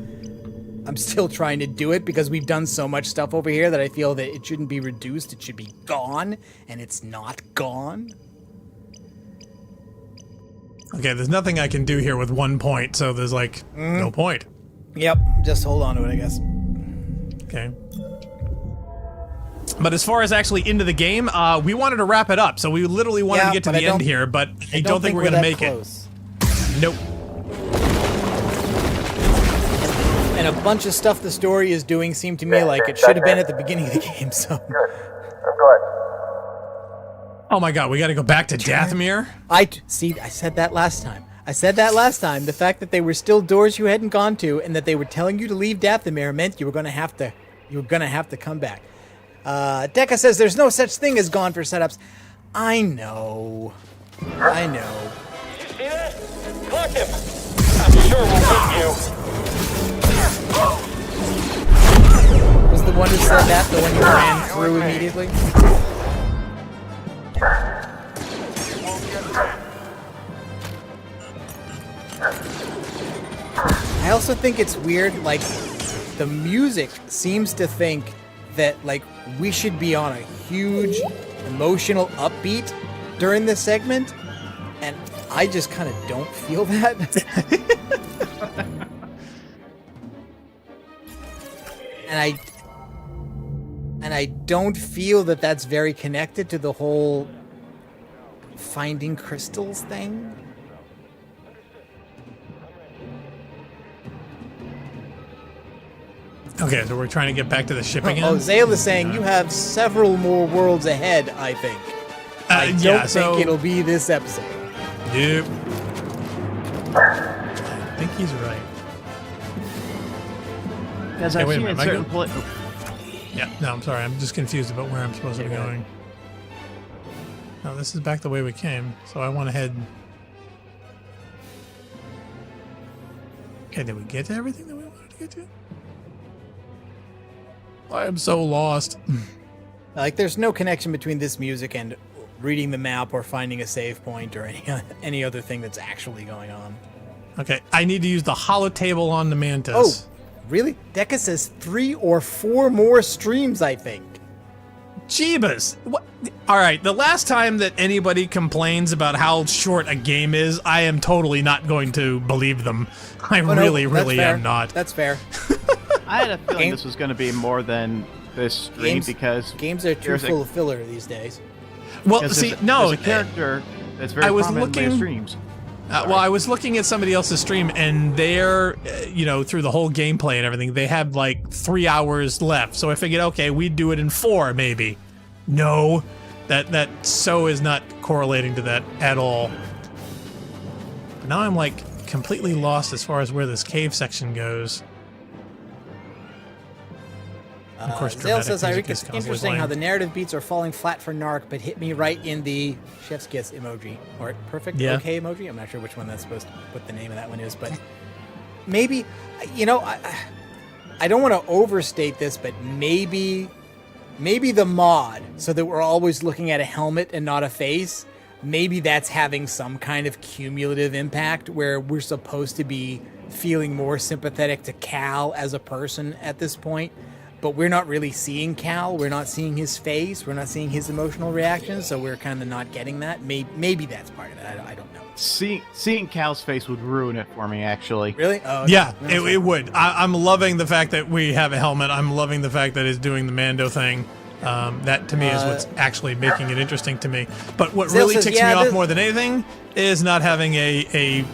trying to do it because we've done so much stuff over here that I feel that it shouldn't be reduced, it should be gone, and it's not gone. Okay, there's nothing I can do here with 1 point, so there's like no point. Yep, just hold on to it, I guess. Okay. But as far as actually into the game, we wanted to wrap it up, so we literally wanted to get to the end here, but I don't think we're going to make close. it. Nope. And a bunch of stuff the story is doing seemed to me like it should have been at the beginning of the game, so... Good. I'm glad. Oh my god, we gotta go back to Dathomir? I said that last time. The fact that they were still doors you hadn't gone to and that they were telling you to leave Dathomir meant you were gonna have to come back. Decca says there's no such thing as gone for setups. I know. Did you see that? Clock him! I'm sure we'll beat you. Was the one who said that the one you ran through immediately? I also think it's weird, like, the music seems to think that, like, we should be on a huge emotional upbeat during this segment, and I just kind of don't feel that. And I don't feel that that's very connected to the whole finding crystals thing. Okay, so we're trying to get back to the ship again? Oh, Zale is saying you have several more worlds ahead, I think. I don't think it'll be this episode. Yep. I think he's right. Because I've seen in certain Yeah, no, I'm sorry. I'm just confused about where I'm supposed to be going. No, this is back the way we came, so I want to head... Okay, did we get to everything that we wanted to get to? I am so lost. Like, there's no connection between this music and reading the map or finding a save point or any other thing that's actually going on. Okay, I need to use the holotable on the Mantis. Oh, really? Deca says 3 or 4 more streams, I think. Jeebus. What? All right, the last time that anybody complains about how short a game is, I am totally not going to believe them. I really am not. That's fair. I had a feeling this was going to be more than this stream because games are too full of filler these days. Well, see, no, there's a character that's very prominent in their streams. Well, I was looking at somebody else's stream, and they're, through the whole gameplay and everything, they had like 3 hours left. So I figured, okay, we'd do it in 4, maybe. No, that so is not correlating to that at all. But now I'm like completely lost as far as where this cave section goes. Of course, Zale says, I think it's constantly interesting playing. how the narrative beats are falling flat for Narc, but hit me right in the chef's kiss emoji. Or perfect okay emoji. I'm not sure which one that's supposed to what the name of that one is, but maybe, I don't want to overstate this, but maybe the mod, so that we're always looking at a helmet and not a face, maybe that's having some kind of cumulative impact where we're supposed to be feeling more sympathetic to Cal as a person at this point. But we're not really seeing Cal. We're not seeing his face. We're not seeing his emotional reactions. So we're kind of not getting that. Maybe that's part of it. I don't know. Seeing Cal's face would ruin it for me, actually. Really? Oh, okay. Yeah, it would. I'm loving the fact that we have a helmet. I'm loving the fact that it's doing the Mando thing. That to me is what's actually making it interesting to me. But what Zale really says, ticks me off more than anything is not having a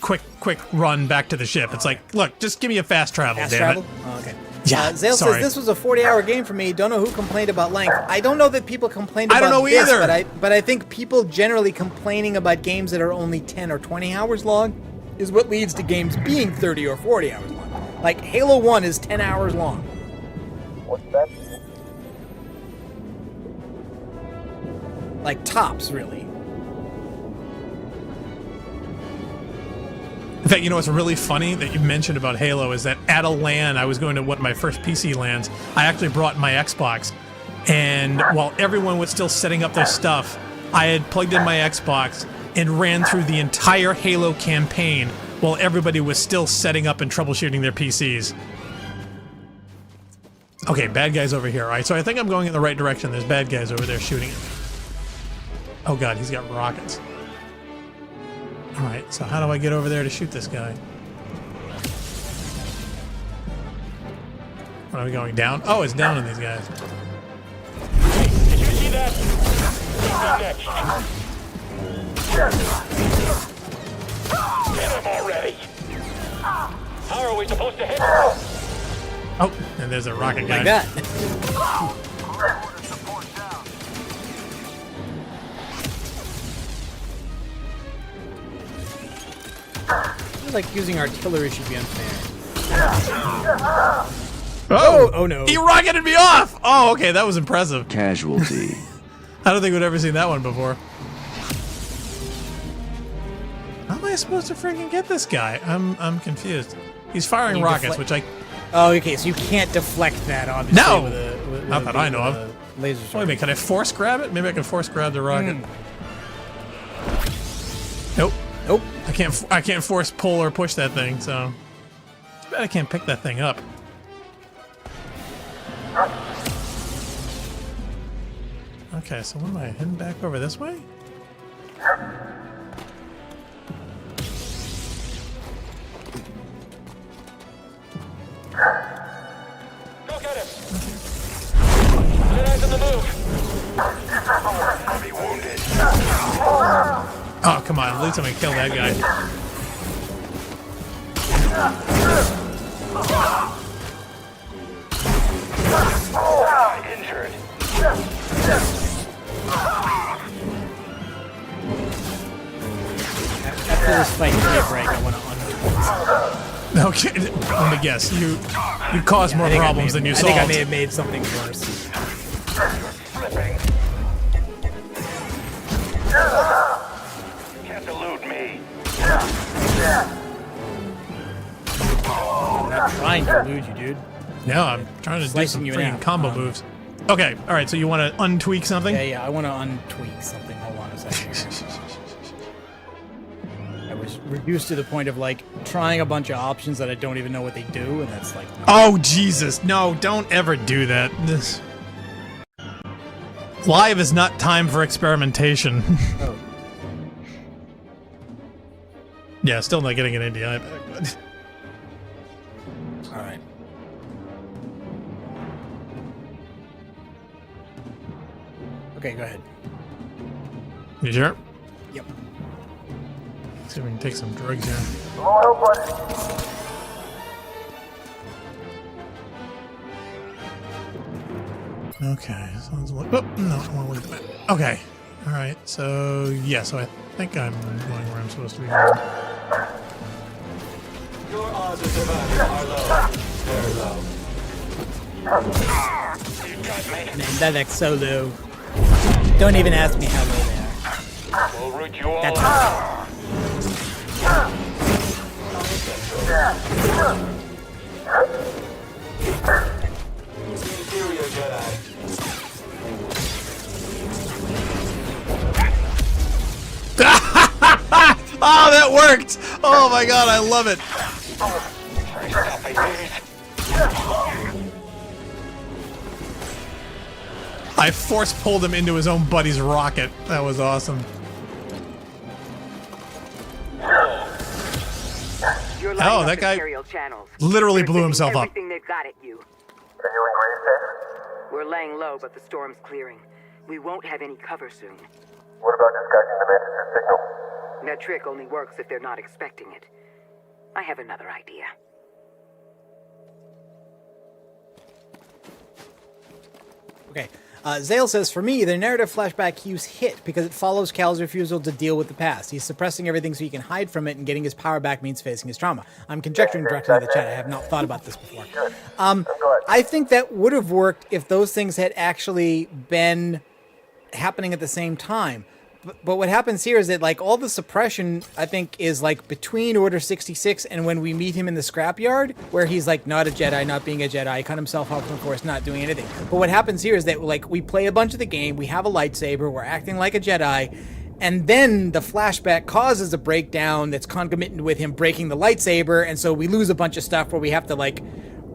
quick run back to the ship. It's like, look, just give me a fast travel, damn it. Oh, okay. Yeah, Zale sorry. says this was a 40-hour game for me. Don't know who complained about length. I don't know that people complained about I don't know this, either. But I think people generally complaining about games that are only 10 or 20 hours long is what leads to games being 30 or 40 hours long. Like Halo 1 is 10 hours long. What's that? Like tops, really. In fact, you know what's really funny that you mentioned about Halo is that at a LAN, I was going to one of my first PC LANs, I actually brought my Xbox, and while everyone was still setting up their stuff, I had plugged in my Xbox and ran through the entire Halo campaign while everybody was still setting up and troubleshooting their PCs. Okay, bad guys over here. All right, so I think I'm going in the right direction. There's bad guys over there shooting at me. Oh god, he's got rockets. Alright, so how do I get over there to shoot this guy? What, are we going down? Oh, it's down on these guys. Did you see that? What's next? Get him already! How are we supposed to hit him? Oh, and there's a rocket guy. Like that. I feel like using artillery should be unfair. Oh no. He rocketed me off! Oh, okay, that was impressive. Casualty. I don't think we'd ever seen that one before. How am I supposed to freaking get this guy? I'm confused. He's firing rockets, which I... Oh, okay, so you can't deflect that, obviously. No! With Not that I know of. Laser Wait a sword. minute, can I force grab it? Maybe I can force grab the rocket. Nope. Nope. I can't force pull or push that thing, so... Too bad I can't pick that thing up. Okay, so what am I, heading back over this way? Go get him! Jedi's in the move! Be wounded. Oh, come on, at least I'm gonna kill that guy. Injured. After this fight, break, I want to unpause. Okay, let me guess. You caused more problems than you solved. I think I may have made something worse. Slipping. Can't elude me. I'm not trying to elude you, dude. No, I'm trying to do some Slicing you in freaking half. combo moves. Okay, all right. So you want to untweak something? Yeah, I want to untweak something. Hold on a second. I was reduced to the point of like trying a bunch of options that I don't even know what they do, and that's like. Oh Jesus! No, don't ever do that. This live is not time for experimentation. Oh. Yeah, still not getting an NDI back. All right. Okay, go ahead. You sure? Yep. Let's see if we can take some drugs here. Okay, so let's look. Oh, no, I want to look at the map. Okay. All right. So yeah. So I think I'm going where I'm supposed to be going. Your odds of survival are low. Very low. Man, that looks so low. Don't even ask me how low they are. We'll root you all That's out. Inferior Jedi. Oh, that worked! Oh my god, I love it. I force pulled him into his own buddy's rocket. That was awesome. Oh, that guy literally blew himself up. Everything they've got at you. Are you in grave safe? We're laying low, but the storm's clearing. We won't have any cover soon. What about disguising the Mantis' signal? That trick only works if they're not expecting it. I have another idea. Okay. Zale says, for me, the narrative flashback cues hit because it follows Cal's refusal to deal with the past. He's suppressing everything so he can hide from it, and getting his power back means facing his trauma. I'm conjecturing directly in the chat. I have not thought about this before. I think that would have worked if those things had actually been happening at the same time. But what happens here is that, like, all the suppression, I think, is, like, between Order 66 and when we meet him in the scrapyard, where he's, like, not a Jedi, not being a Jedi, cut himself off from the Force, not doing anything. But what happens here is that, like, we play a bunch of the game, we have a lightsaber, we're acting like a Jedi, and then the flashback causes a breakdown that's concomitant with him breaking the lightsaber, and so we lose a bunch of stuff where we have to, like,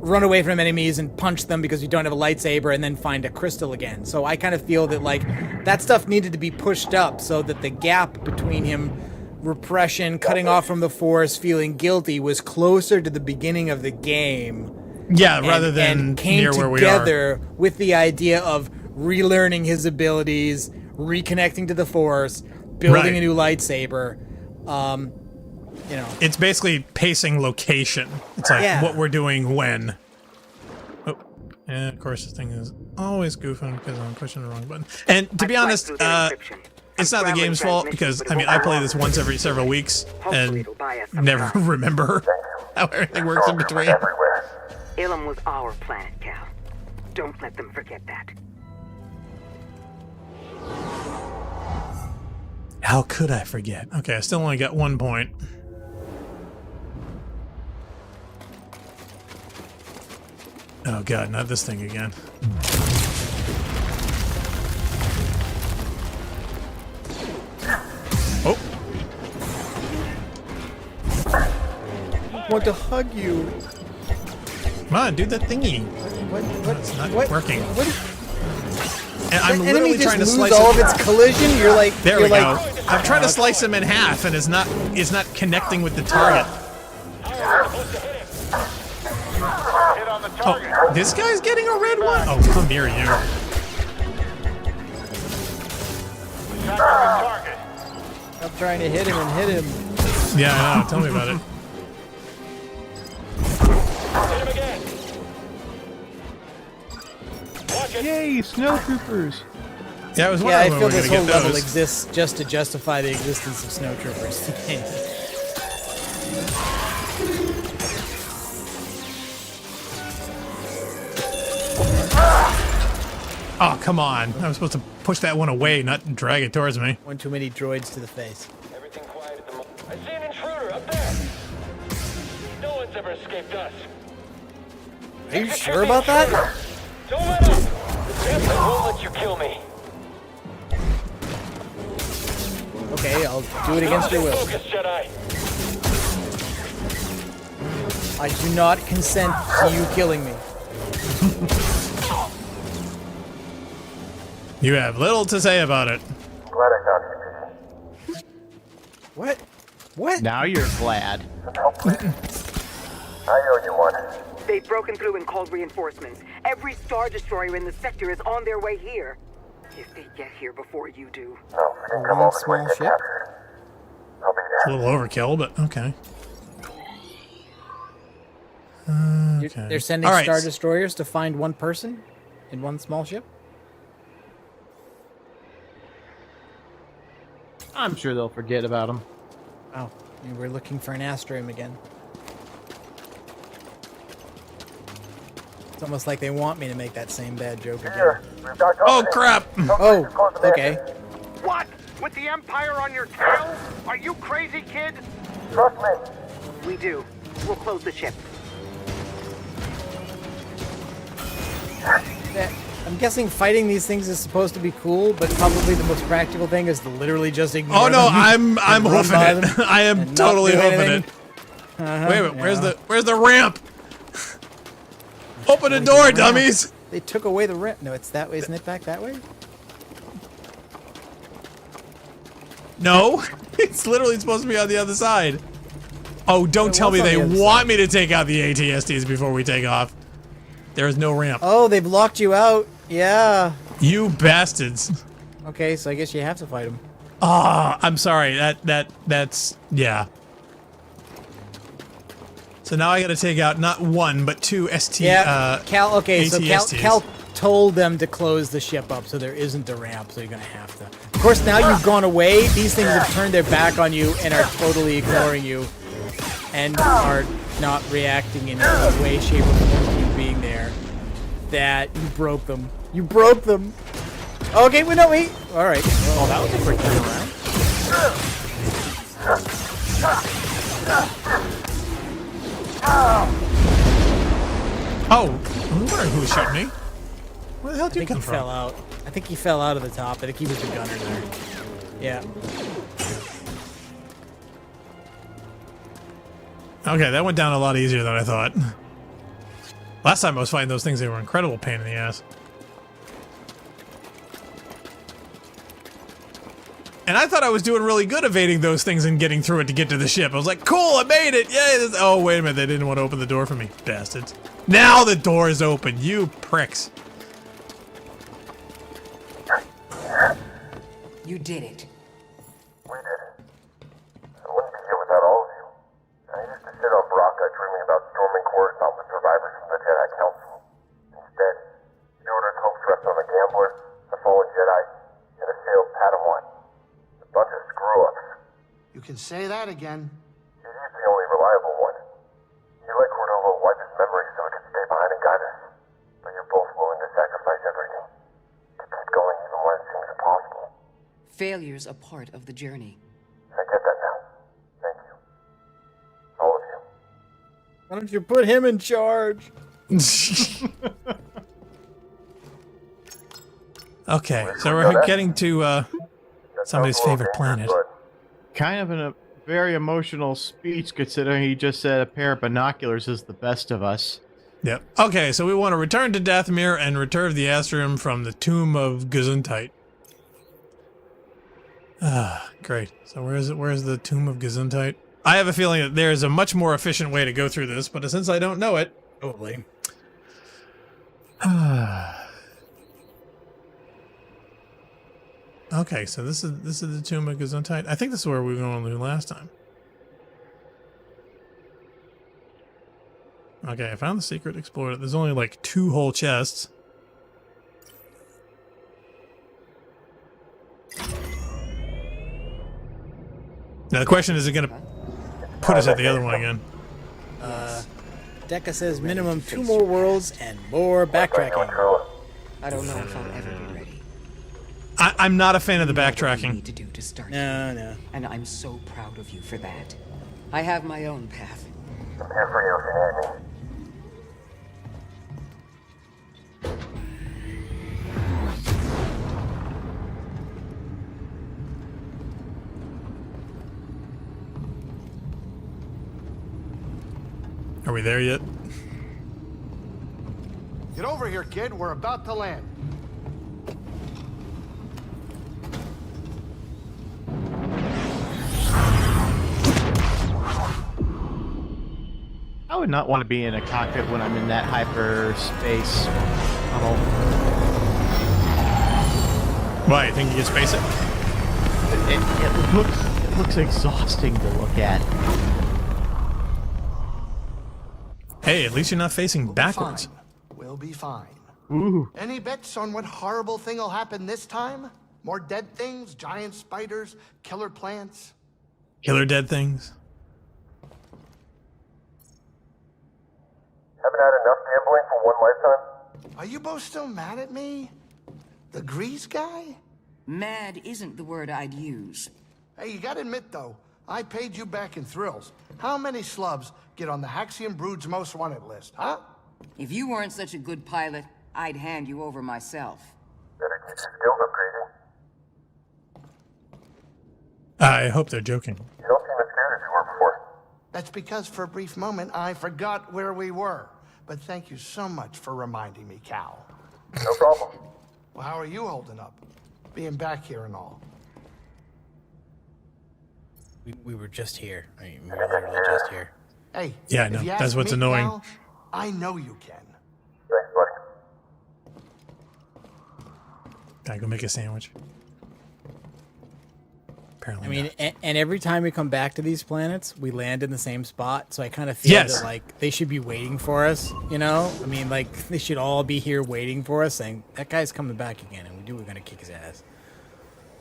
run away from enemies and punch them because we don't have a lightsaber and then find a crystal again. So I kind of feel that, like, that stuff needed to be pushed up so that the gap between him repression, cutting off from the Force, feeling guilty was closer to the beginning of the game. Yeah, rather than near where we are. Together with the idea of relearning his abilities, reconnecting to the Force, building a new lightsaber. You know, it's basically pacing location. It's like what we're doing when. Oh, and of course this thing is always goofing because I'm pushing the wrong button. And to be honest, it's not the game's fault because I mean I play this once every several weeks and never remember how everything works in between. Ilum was our planet, Cal. Don't let them forget that. How could I forget? Okay, I still only got 1 point. Oh god, not this thing again. Oh. I want to hug you. Come on, do that thingy. It's not working. And I'm the literally enemy trying to just slice lose all of its collision. You're like, there you're we like, go. I'm trying to slice him in half, and it's not connecting with the target. Oh, this guy's getting a red one? Oh, come here, you. I'm trying to hit him and hit him. Yeah, I know. Tell me about it. Yay, snowtroopers! Yeah, I was I wondering feel when we were this gonna whole get level those. exists just to justify the existence of snowtroopers. Oh, come on. I was supposed to push that one away, not drag it towards me. One too many droids to the face. Everything quiet at the moment. I see an intruder up there. No one's ever escaped us. Are you sure about that? Don't let up. Yes, I won't let you kill me. Okay, I'll do it against your will. Focus, Jedi. I do not consent to you killing me. You have little to say about it. Glad I found you, PC. What? What? Now you're glad. I owe you one. They've broken through and called reinforcements. Every Star Destroyer in the sector is on their way here. If they get here before you do. No, we didn't come One all this way to small get ship? captured. I'll be It's a there. little overkill, but okay. They're sending All right. Star Destroyers to find one person in one small ship? I'm sure they'll forget about him. Oh, maybe we're looking for an Astrum again. It's almost like they want me to make that same bad joke again. Here, we've got Oh, company. crap! Oh, Close the okay. mansion. What? With the Empire on your tail? Are you crazy, kid? Trust me. We do. We'll close the ship. I'm guessing fighting these things is supposed to be cool, but probably the most practical thing is to literally just ignore Oh no, them. I'm and run hoofing by it. them I am and not totally do hoofing anything. it. Uh-huh, Wait a minute, yeah. where's the ramp? Open the door, dummies! They took away the ramp. No, it's that way. Isn't it back that way? No, it's literally supposed to be on the other side. Oh, don't It tell was me on they the other want side. me to take out the ATSTs before we take off. There is no ramp. Oh, they've locked you out. Yeah. You bastards. Okay, so I guess you have to fight them. Ah, I'm sorry. That's yeah. So now I got to take out not one but two ST. Yeah, Cal. Okay, so ATSTs. Cal told them to close the ship up, so there isn't a ramp. So you're gonna have to. Of course, now you've gone away. These things have turned their back on you and are totally ignoring you, and are not reacting in any way, shape, or form to you being there. That you broke them. You broke them. Okay, wait, no, wait. All right. Oh, that was a quick turnaround. Oh, I'm wondering who was shooting me. Where the hell I did you think come he from? fell out. I think he fell out of the top. I think he was the gunner there. Yeah. Okay, that went down a lot easier than I thought. Last time I was fighting those things, they were an incredible pain in the ass. And I thought I was doing really good evading those things and getting through it to get to the ship. I was like, cool, I made it! Yay! Oh, wait a minute, they didn't want to open the door for me. Bastards. Now the door is open, you pricks. You did it. We did it. I wouldn't be here without all of you. I used to sit on Baraka dreaming about storming Coruscant with survivors from the Jedi Council. Instead, the Order's hopes rest on a gambler, a fallen Jedi, and a failed Padawan. A bunch of screw-ups. You can say that again. He's the only reliable one. He let Cordova wipe his memory so he could stay behind and guide us. But you're both willing to sacrifice everything. To keep going even when it seems impossible. Failure's a part of the journey. I get that now. Thank you. All of you. Why don't you put him in charge? Okay, so we're getting to somebody's favorite planet. Kind of a very emotional speech, considering he just said a pair of binoculars is the best of us. Yep. Okay, so we want to return to Dathomir and retrieve the Astrum from the tomb of Gesundheit. Ah, great. So where is it? Where is the tomb of Gesundheit? I have a feeling that there is a much more efficient way to go through this, but since I don't know it, Totally. Okay, so this is the tomb of Gesundheit. I think this is where we were going to last time. Okay, I found the secret. Explored it. There's only like 2 whole chests. Now the question is it going to put us at the other one again? Deca says minimum 2 more worlds and more backtracking. I don't know if I'll ever be ready. I'm not a fan of the What you backtracking. need to do to start. No. And I'm so proud of you for that. I have my own path. I'm here for you if you need me. Are we there yet? Get over here, kid. We're about to land. I would not want to be in a cockpit when I'm in that hyperspace tunnel. Why? You think you can space it? It looks exhausting to look at. Hey, at least you're not facing backwards. Fine. We'll be fine. Ooh. Any bets on what horrible thing will happen this time? More dead things, giant spiders, killer plants? Killer dead things. Haven't had enough gambling for one lifetime? Are you both still mad at me? The grease guy? Mad isn't the word I'd use. Hey, you gotta admit though, I paid you back in thrills. How many slubs get on the Haxian Brood's most wanted list, huh? If you weren't such a good pilot, I'd hand you over myself. Better keep your skills upgrading. I hope they're joking. You don't seem as scared as you were before. That's because for a brief moment I forgot where we were. But thank you so much for reminding me, Cal. No problem. Well, how are you holding up? Being back here and all. We were just here. I mean, we were literally just here. Hey, Yeah, I know. if you That's ask what's me, annoying. Cal, I know you can. Thanks, buddy. Gotta go make a sandwich. Apparently I mean, not. and every time we come back to these planets, we land in the same spot. So I kind of feel that, like, they should be waiting for us, you know? I mean, like, they should all be here waiting for us, saying, that guy's coming back again, and we're going to kick his ass.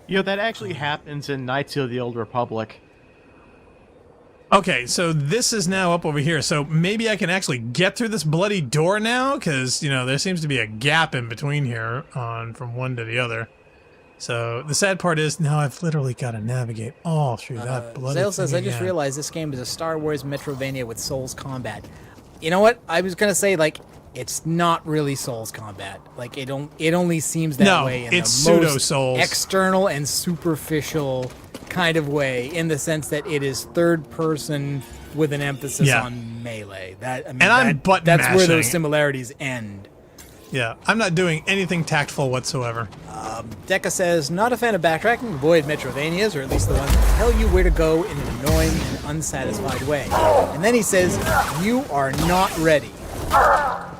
You know, that actually happens in Knights of the Old Republic. Okay, so this is now up over here. So maybe I can actually get through this bloody door now, because, you know, there seems to be a gap in between here from one to the other. So the sad part is now I've literally got to navigate all through that bloody Zale says, thing I just again. realized this game is a Star Wars Metrovania with Souls combat. You know what? I was going to say, like, it's not really Souls combat. Like, it only seems that way in it's the most pseudo-Souls. external and superficial kind of way, in the sense that it is third person with an emphasis on melee. That, I mean, And I'm button that's where mashing. those similarities end. Yeah, I'm not doing anything tactful whatsoever. Deca says, not a fan of backtracking, avoid Metrovanias, or at least the ones that tell you where to go in an annoying and unsatisfied way. And then he says, you are not ready. I'm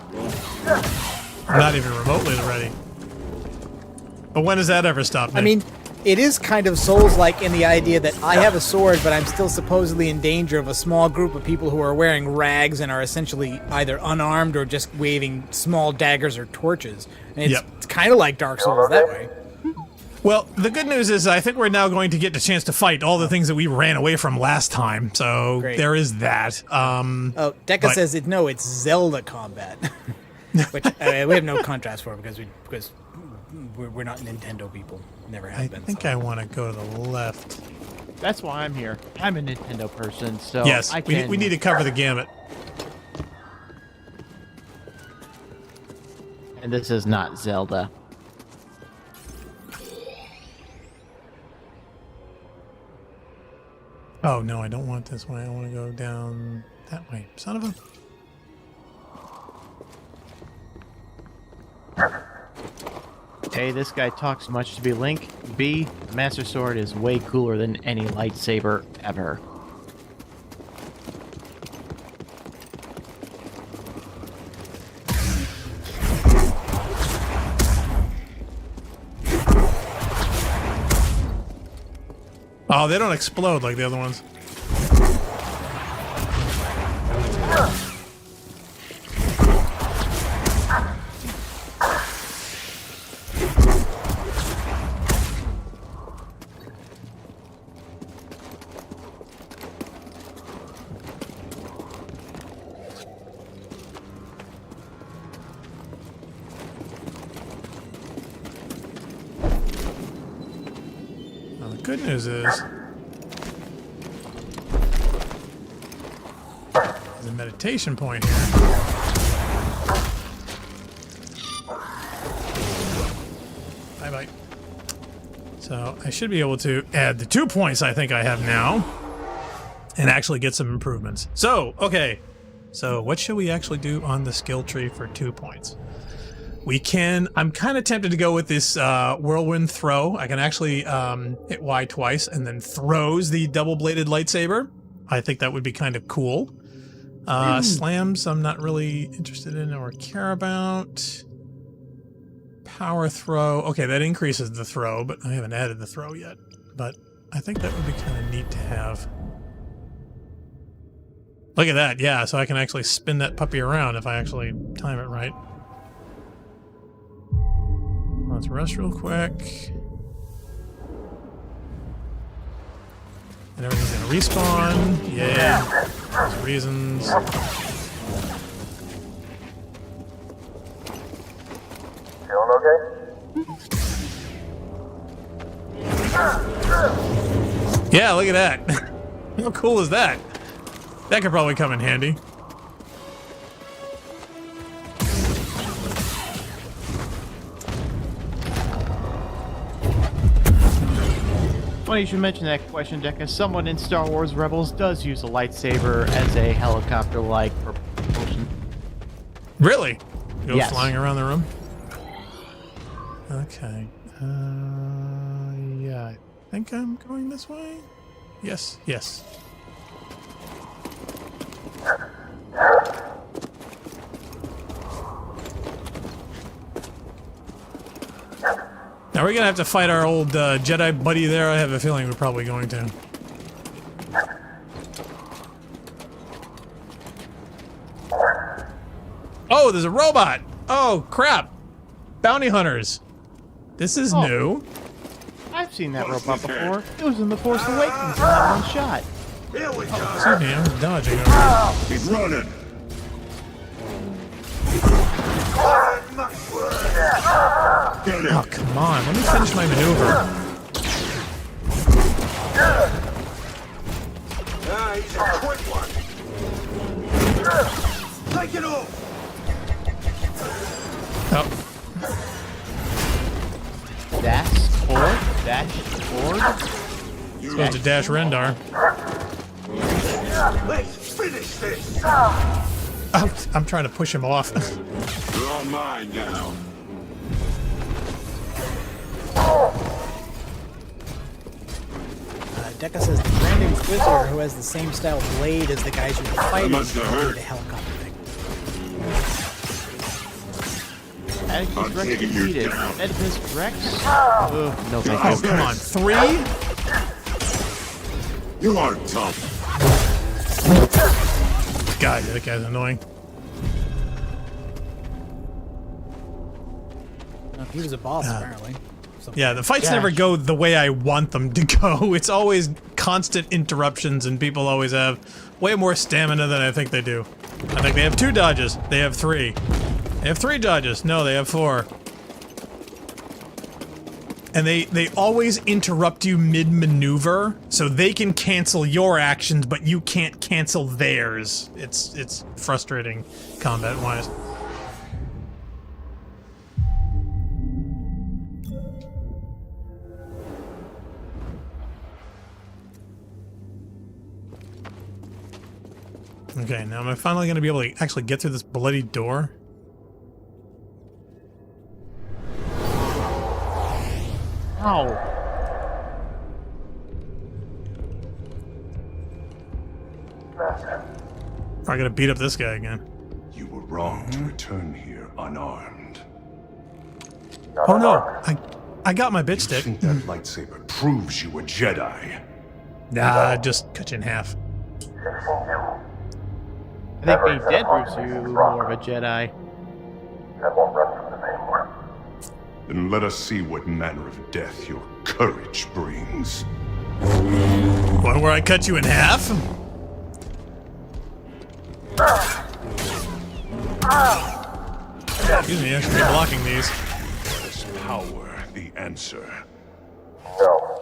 not even remotely ready. But when does that ever stop me? I mean, it is kind of Souls-like in the idea that I have a sword, but I'm still supposedly in danger of a small group of people who are wearing rags and are essentially either unarmed or just waving small daggers or torches. And it's kind of like Dark Souls that way. Well, the good news is I think we're now going to get the chance to fight all the things that we ran away from last time. So Great. there is that. Deca says it's Zelda combat, which we have no contrast for because we're not Nintendo people. Never have been. I think I want to go to the left. That's why I'm here. I'm a Nintendo person, so Yes, I can... we need to cover the gamut. And this is not Zelda. Oh, no, I don't want this way. I want to go down that way. Son of a... A, this guy talks much to be Link. B, the Master Sword is way cooler than any lightsaber ever. Oh, they don't explode like the other ones. Good news is there's a meditation point here. Bye-bye. So I should be able to add the 2 points I think I have now and actually get some improvements. So, okay. So what should we actually do on the skill tree for 2 points? We can, I'm kind of tempted to go with this whirlwind throw. I can actually hit Y twice and then throws the double-bladed lightsaber. I think that would be kind of cool. Slams I'm not really interested in or care about. Power throw. Okay, that increases the throw, but I haven't added the throw yet. But I think that would be kind of neat to have. Look at that, yeah, so I can actually spin that puppy around if I actually time it right. Let's rest real quick. And everything's gonna respawn. Yay. There's reasons. Feeling okay? Yeah, look at that. How cool is that? That could probably come in handy. Funny you should mention that question, Deck, as someone in Star Wars Rebels does use a lightsaber as a helicopter-like propulsion. Really? Go Yes. flying around the room? Okay. Yeah, I think I'm going this way? Yes, yes. Now we're gonna have to fight our old Jedi buddy there. I have a feeling we're probably going to. Oh, there's a robot! Oh, crap! Bounty hunters! This is new. I've seen that robot before. It was in The Force Awakens in that one shot. Here we go. Excuse me, I'm dodging over. He's running. Oh, come on. Let me finish my maneuver. Ah, he's a quick one. Take it off. Oh. Dash forward. Dash forward. Supposed to dash Rendar. Let's finish this. I'm trying to push him off. You're on mine now. Deca says the Grand Inquisitor, who has the same style blade as the guys who were fighting, must have hurt. the helicopter thing. Atticus Rex taking you defeated. down. Atticus Rex? No, thank Oh, you. come on. 3? You are tough. God, that guy's annoying. He was a boss, apparently. Yeah, the fights never go the way I want them to go. It's always constant interruptions, and people always have way more stamina than I think they do. I think they have 2 dodges. They have 3. They have 3 dodges. No, they have 4. And they always interrupt you mid-maneuver, so they can cancel your actions, but you can't cancel theirs. It's frustrating combat-wise. Okay, now am I finally going to be able to actually get through this bloody door? Ow. I gotta beat up this guy again. You were wrong to return here unarmed. Oh no, I got my bitch You stick. think that lightsaber proves you a Jedi? Nah, just cut you in half. I think being dead proves you more of a Jedi. I won't run from them anymore. Then let us see what manner of death your courage brings. One where I cut you in half? Excuse me, I should be blocking these. Is power the answer? No.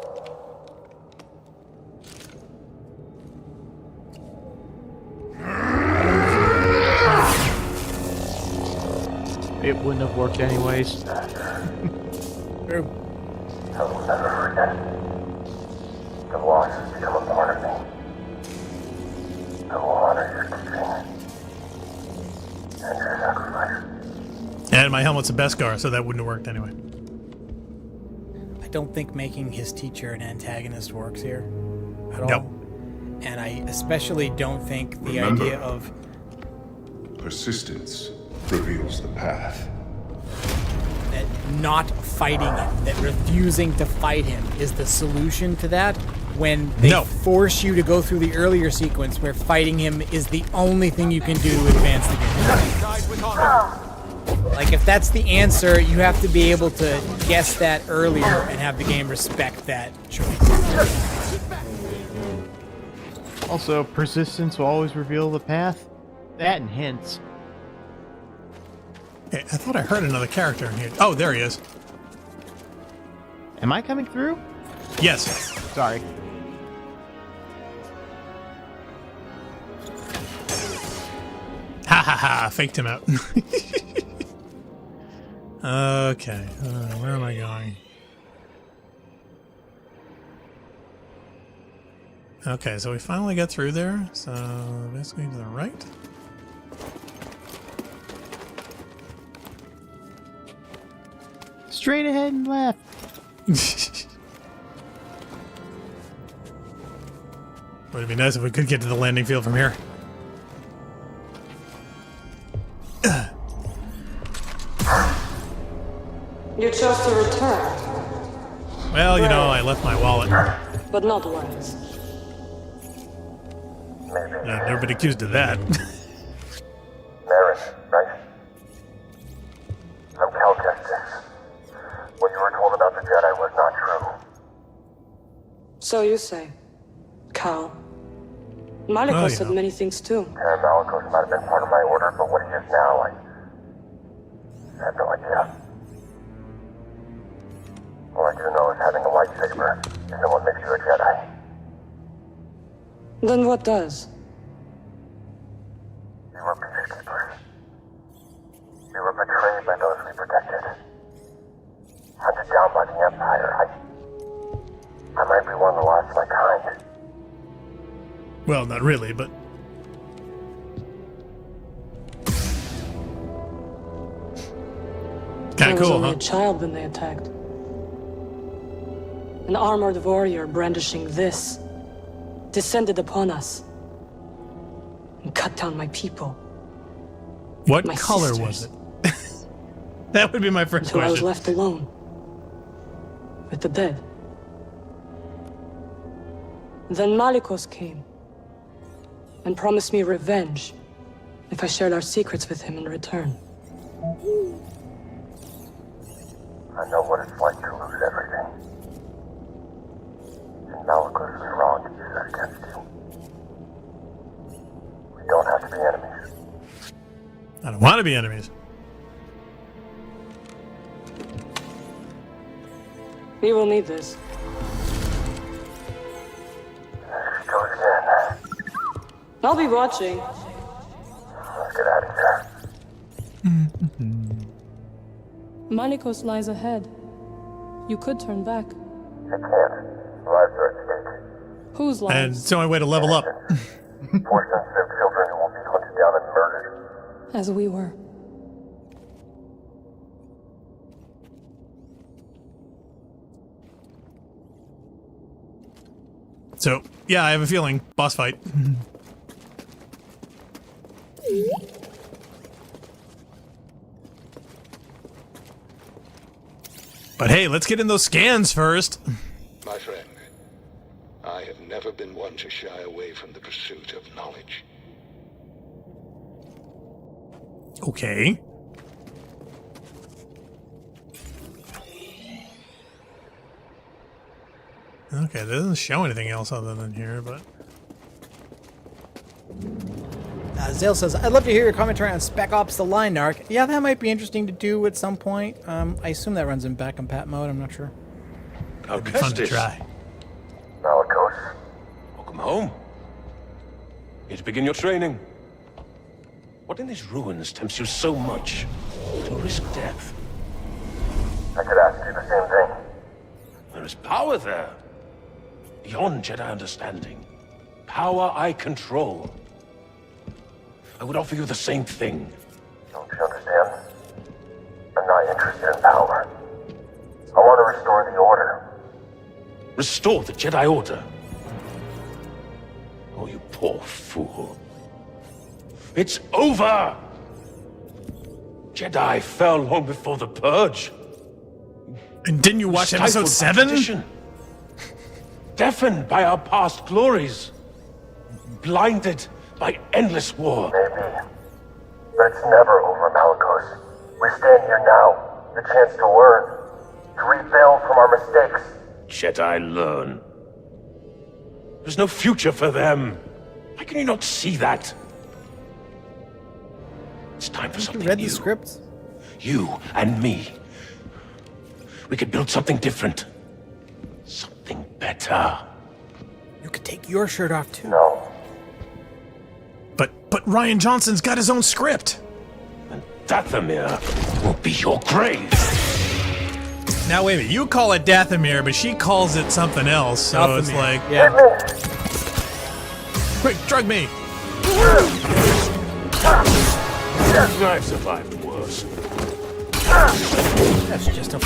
It wouldn't have worked anyways. I will never forget. The loss has become a part of me. I will honor your teaching. hand, my helmet's a Beskar, so that wouldn't have worked anyway. I don't think making his teacher an antagonist works here at all. Nope. And I especially don't think the Remember, idea of persistence reveals the path. that not fighting him, that refusing to fight him is the solution to that, when they force you to go through the earlier sequence where fighting him is the only thing you can do to advance the game. Like, if that's the answer, you have to be able to guess that earlier and have the game respect that choice. Also, persistence will always reveal the path. That and hints. Okay, I thought I heard another character in here. Oh, there he is. Am I coming through? Yes. Sorry. Ha ha ha, faked him out. Okay, where am I going? Okay, so we finally got through there, so basically to the right. Straight ahead and left. Would it be nice if we could get to the landing field from here? You chose to return, Well, you know, I left my wallet. but not once. I've never been accused of that. Marin, right? I'm Cal Justice. What you were told about the Jedi was not true. So you say. Cal. Malikos said many things too. Terran Malikos might have been part of my order, but what he is now, I have no idea. All I do know is having a lightsaber isn't what makes you a Jedi. Then what does? We were peacekeepers. We were betrayed by those we protected. Hunted down by the Empire. I might be one of the last of my kind. Well, not really, but... I was cool, only huh? a child when they attacked. An armored warrior brandishing this descended upon us and cut down my people. What My color sisters. was it? That would be my first Until I was question. left alone with the dead. Then Malikos came and promised me revenge if I shared our secrets with him in return. I know what it's like to lose everything. And Malikos was wrong to use that against you. We don't have to be enemies. I don't want to be enemies. We will need this. There she goes again. I'll be watching. Let's get out of here. Malikos lies ahead. You could turn back. I can't. Lives are at stake. Whose lives? And it's the only way to level up. Force-sensitive children who will be hunted down and murdered. As we were. So, yeah, I have a feeling. Boss fight. But hey, let's get in those scans first. My friend, I have never been one to shy away from the pursuit of knowledge. Okay. Okay, that doesn't show anything else other than here, but... Zale says, I'd love to hear your commentary on Spec Ops The Line Arc. Yeah, that might be interesting to do at some point. I assume that runs in back and pat mode, I'm not sure. It'd be fun to try. Malikos. Welcome home. Here to begin your training. What in these ruins tempts you so much to risk death? I could ask you the same thing. There is power there. Beyond Jedi understanding. Power I control. I would offer you the same thing. Don't you understand? not interested in power. I want to restore the Order. Restore the Jedi Order? Oh, you poor fool. It's over! Jedi fell long before the Purge. And didn't you watch episode 7? Deafened by our past glories. Blinded by endless war. Maybe. But it's never over, Malicos. We stand here now, the chance to learn, to rebuild from our mistakes. Jedi learn. There's no future for them. How can you not see that? It's time for something new. You read the script? You and me. We could build something different. Something better. You could take your shirt off too. No. But Rian Johnson's got his own script. And Dathomir will be your grave. Now wait a minute, you call it Dathomir, but she calls it something else, so Dathomir. it's like... Yeah. Quick, drug me! I've survived worse. That's just a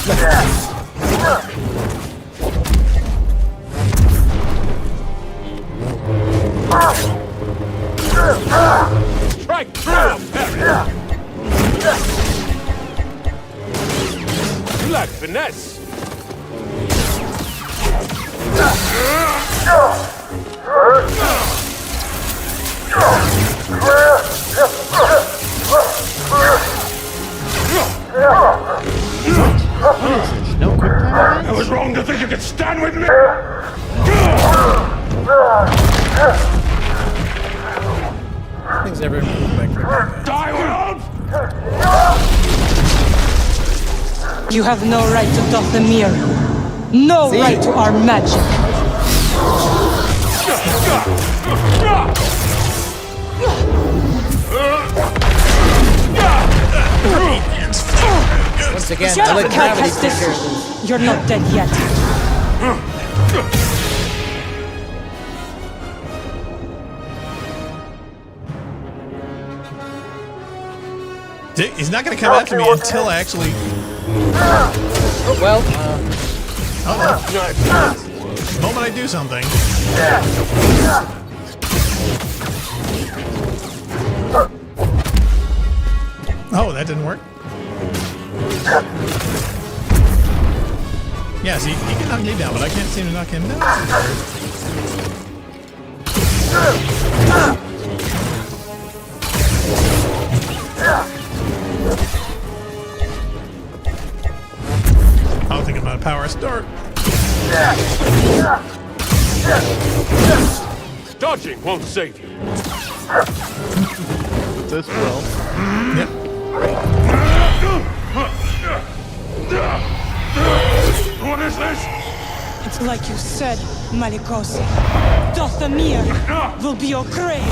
Strike true, parry! You lack finesse. No quick time? I was wrong to think you could stand with me! Things never improve back. Die world! You have no right to Dathomir. No right to our magic. Once again, Shut I up, let gravity take Kestis. care of this. You're not dead yet. He's not going to come after me until I actually... Well, the moment I do something... Oh, that didn't work? Yeah, see, he can knock me down, but I can't seem to knock him down. I don't think I'm out of power. Start. Dodging won't save you. This will. Yep. What is this? It's like you said, Malicos. Dathomir will be your grave.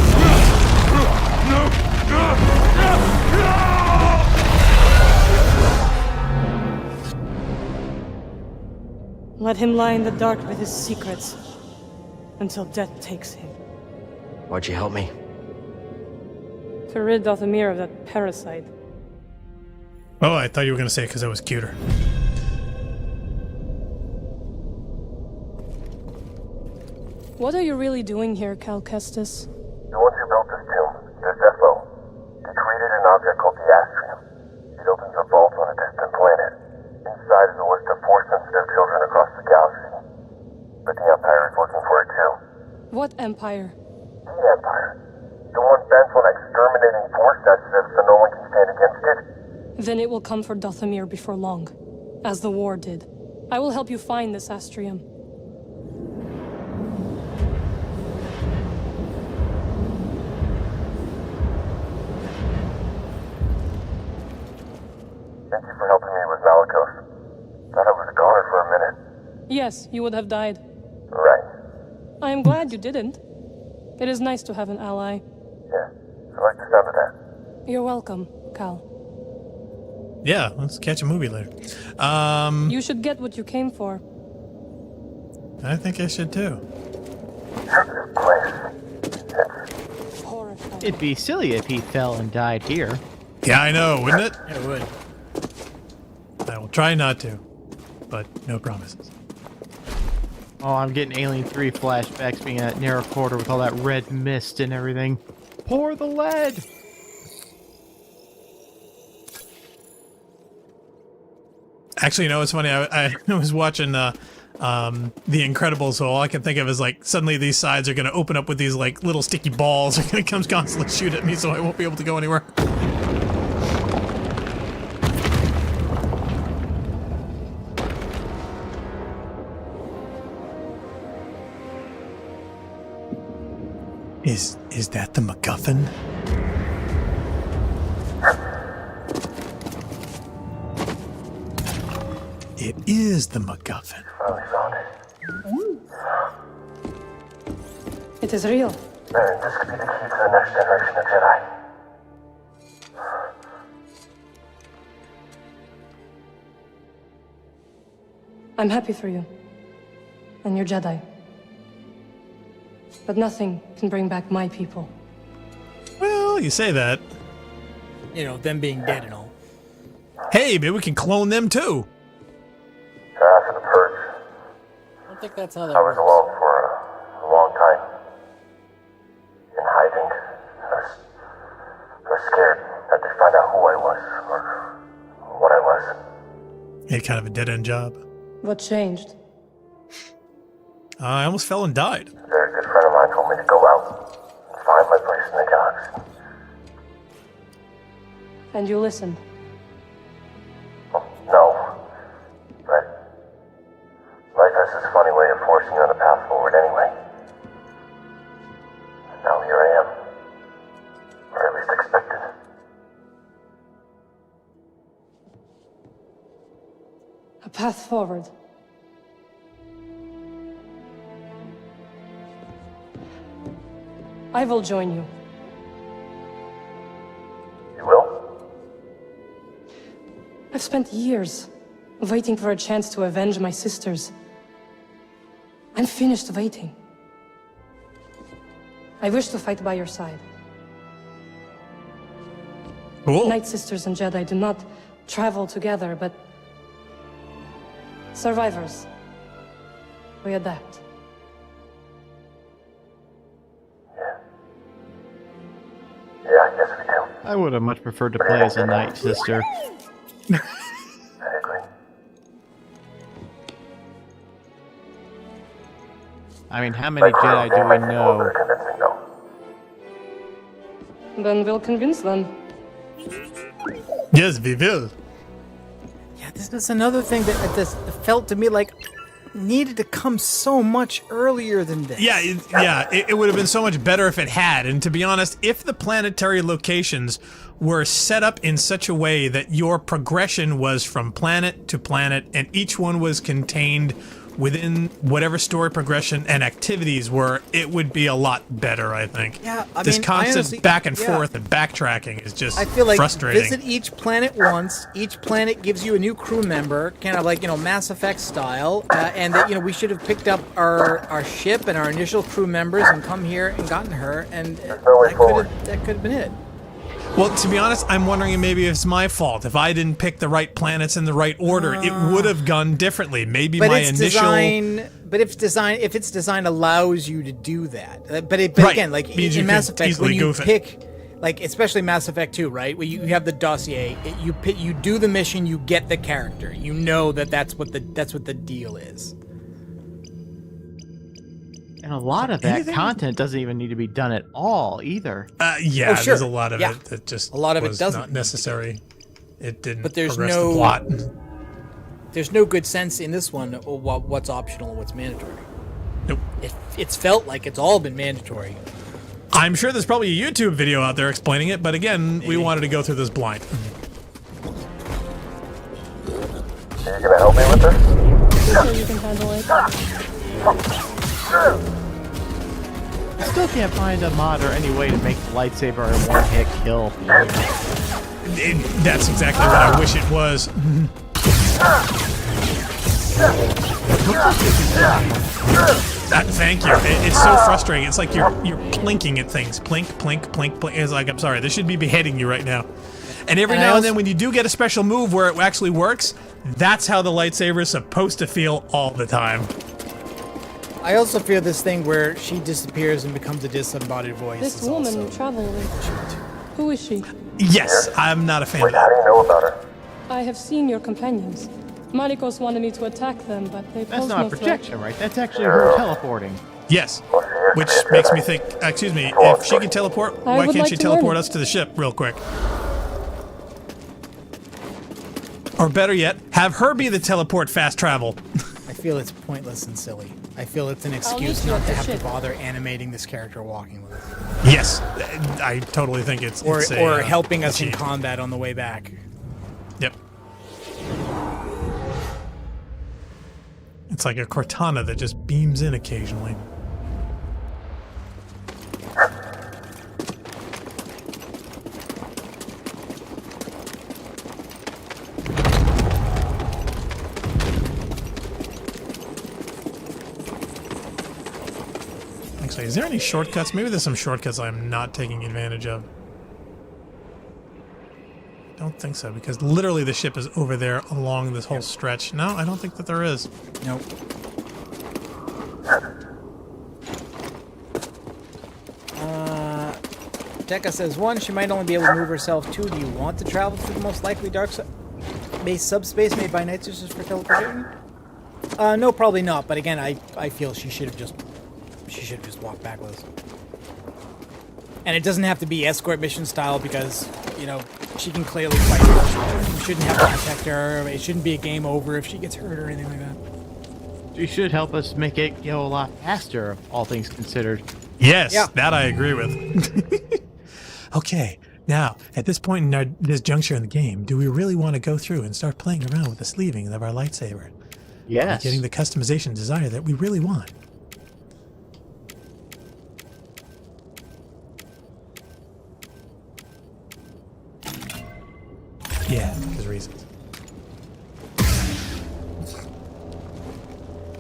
Let him lie in the dark with his secrets until death takes him. Why'd you help me? To rid Dathomir of that parasite. Oh, I thought you were going to say it because I was cuter. What are you really doing here, Cal Kestis? The ones who built this tomb, they're Zepho. They created an object called the Astrium. It opens a vault on a distant planet. Inside is a list of Force-sensitive children across the galaxy. But the Empire is looking for it too. What Empire? The Empire. The one bent on exterminating Force-sensitive so no one can stand against it. Then it will come for Dathomir before long, as the war did. I will help you find this Astrium. Thank you for helping me with Malicos. Thought I was a goner for a minute. Yes, you would have died. Right. I am glad you didn't. It is nice to have an ally. Yeah, I like the sound of that. You're welcome, Cal. Yeah, let's catch a movie later. You should get what you came for. I think I should too. It'd be silly if he fell and died here. Yeah, I know, wouldn't it? Yeah, it would. try not to, but no promises. Oh, I'm getting Alien 3 flashbacks being in that narrow corridor with all that red mist and everything. Pour the lead! Actually, you know, it's funny. I was watching The Incredibles, so all I can think of is like suddenly these sides are going to open up with these like little sticky balls are going to come constantly shoot at me, so I won't be able to go anywhere. Is that the MacGuffin? It is the MacGuffin. Finally found it. It is real. Man, this could be the key to the next generation of Jedi. I'm happy for you. And your Jedi. But nothing can bring back my people. Well, you say that. You know, them being dead and all. Hey, maybe we can clone them too. After the purge, I don't think that's how that I was works. alone for a long time. In hiding. I was scared that they'd find out who I was, or what I was. You had kind of a dead-end job. What changed? I almost fell and died. A very good friend of mine told me to go out and find my place in the galaxy. And you listened. No. But life has this funny way of forcing you on a path forward anyway. And now here I am. Or at least expected. A path forward. I will join you. You will? I've spent years waiting for a chance to avenge my sisters. I'm finished waiting. I wish to fight by your side. Cool. Night Sisters and Jedi do not travel together, but survivors. We adapt. Yeah, I guess we do. I would have much preferred to play as a Night Sister. I agree. I mean, how many Jedi do we know? Convincing, though. Then we'll convince them. Yes, we will. Yeah, this is another thing that this felt to me like needed to come so much earlier than this. Yeah, it would have been so much better if it had. And to be honest, if the planetary locations were set up in such a way that your progression was from planet to planet and each one was contained within whatever story progression and activities were, it would be a lot better, I think. Yeah, I this mean, constant honestly, back and yeah. forth and backtracking is just I feel like frustrating. visit each planet once. Each planet gives you a new crew member, kind of like, you know, Mass Effect style, and that, you know, we should have picked up our ship and our initial crew members and come here and gotten her, and that could have been it. Well, to be honest, I'm wondering maybe it's my fault. If I didn't pick the right planets in the right order, it would have gone differently. Maybe But my its initial... if its design allows you to do that. But Right. again, like Means you in Mass can Effect, easily when you goof it. pick, like especially Mass Effect 2, right? Where you have the dossier, you do the mission, you get the character. You know that's what the deal is. And a lot of that content doesn't even need to be done at all either. Yeah, Oh, sure. there's a lot of Yeah. it that just A lot of it was doesn't not necessary. It didn't But there's progress no the plot. There's no good sense in this one of what's optional and what's mandatory. Nope. It's felt like it's all been mandatory. I'm sure there's probably a YouTube video out there explaining it, but again, we wanted to go through this blind. Are you gonna help me with this? Sure you can handle it. I still can't find a mod or any way to make the lightsaber a one-hit kill. That's exactly what I wish it was. Thank you. It's so frustrating. It's like you're plinking at things. Plink, plink, plink, plink. It's like, I'm sorry, this should be beheading you right now. And every now and then when you do get a special move where it actually works, That's how the lightsaber is supposed to feel all the time. I also feel this thing where she disappears and becomes a disembodied voice. This is woman also you travel with, who is she? Yes, I'm not a fan of How do that. you know about her? I have seen your companions. Marikos wanted me to attack them, but they That's posed not no projection, threat. right? That's actually her teleporting. Yes, which makes me think, excuse me, if she can teleport, I why would can't like she to learn teleport it. us to the ship real quick? Or better yet, have her be the teleport fast travel. I feel it's pointless and silly. I feel it's an meet excuse you not at to the have to ship. bother animating this character walking with us. Yes, I totally think it's Or a, helping a us in cheat. combat on the way back. Yep. It's like a Cortana that just beams in occasionally. Actually, is there any shortcuts? Maybe there's some shortcuts I'm not taking advantage of. Don't think so, because literally the ship is over there along this whole stretch. No, I don't think that there is. Nope. Tekka says, 1, she might only be able to move herself. 2, do you want to travel through the most likely dark base subspace made by Night Sisters for teleportation? No, probably not. But again, I feel she should have just walked back with us. And it doesn't have to be escort mission style because, you know, she can clearly fight. You shouldn't have to protect her. It shouldn't be a game over if she gets hurt or anything like that. She should help us make it go a lot faster, all things considered. Yes, Yeah. that I agree with. Okay, now, at this point in this juncture in the game, do we really want to go through and start playing around with the sleeving of our lightsaber? Are we Yes. getting the customization desire that we really want? Yeah, because reasons.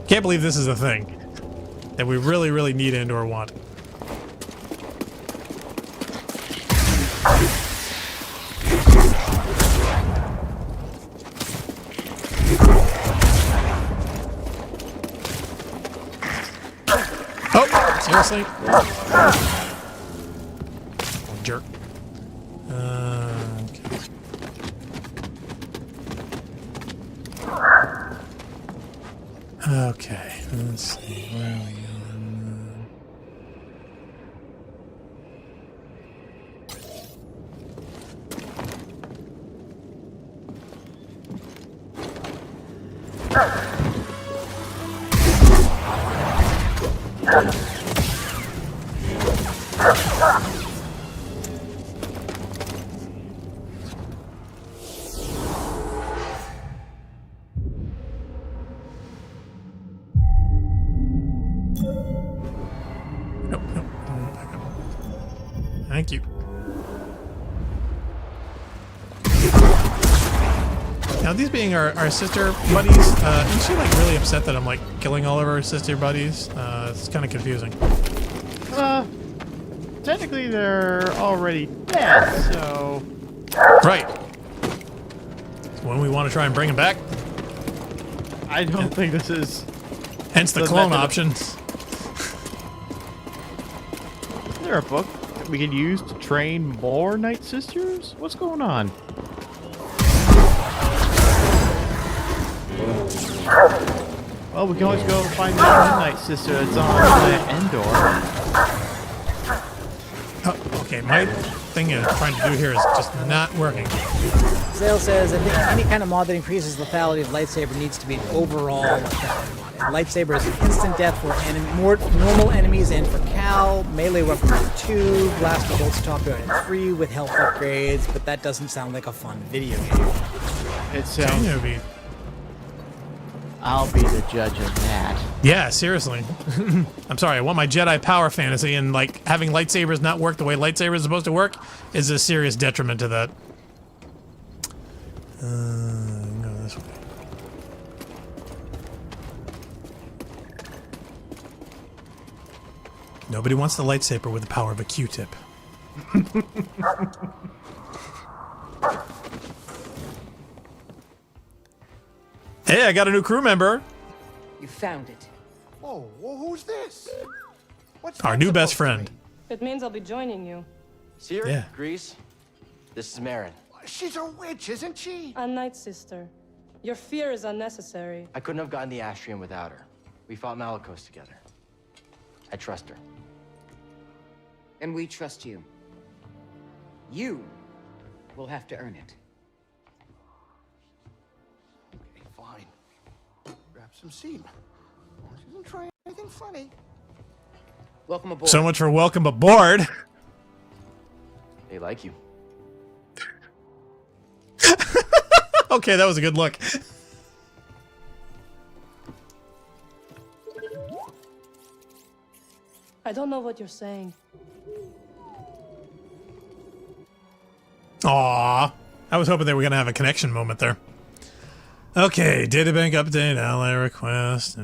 Can't believe this is a thing that we really, really need and or want. Oh, seriously? Jerk. Okay, let's see. Where are we going? Nope, nope. Back up. Thank you. Now, these being our sister buddies, is she like really upset that I'm like killing all of her sister buddies? It's kind of confusing. Technically they're already dead, so... Right. So when we want to try and bring them back, I don't think this is... hence the The clone method of- options. Is there a book that we can use to train more Night Sisters? What's going on? Well, we can always go find the Night Sister that's on planet Endor. Oh, okay, my thing is trying to do here is just not working. Zale says, I think any kind of mod that increases lethality of lightsaber needs to be an overall lethality mod. Lightsaber is an instant death for more normal enemies, and for Cal, melee weapons are 2, blaster bolts top down at 3 with health upgrades, but that doesn't sound like a fun video game. It sounds... Maybe. I'll be the judge of that. Yeah, seriously. I'm sorry, I want my Jedi power fantasy, and like having lightsabers not work the way lightsabers are supposed to work is a serious detriment to that. Go this way. Nobody wants the lightsaber with the power of a Q-tip. Hey, I got a new crew member. You found it. Oh, well, who's this? What's Our that new best supposed to friend. It means I'll be joining you. See her? Yeah. Grease. This is Marin. mean? She's a witch, isn't she? A night sister. Your fear is unnecessary. I couldn't have gotten the Astrium without her. We fought Malicos together. I trust her. And we trust you. You will have to earn it. Okay, fine. Grab some seam. She doesn't try anything funny. Welcome aboard. So much for welcome aboard. They like you. Okay, that was a good look. I don't know what you're saying. Aw. I was hoping they were going to have a connection moment there. Okay, databank update, ally request.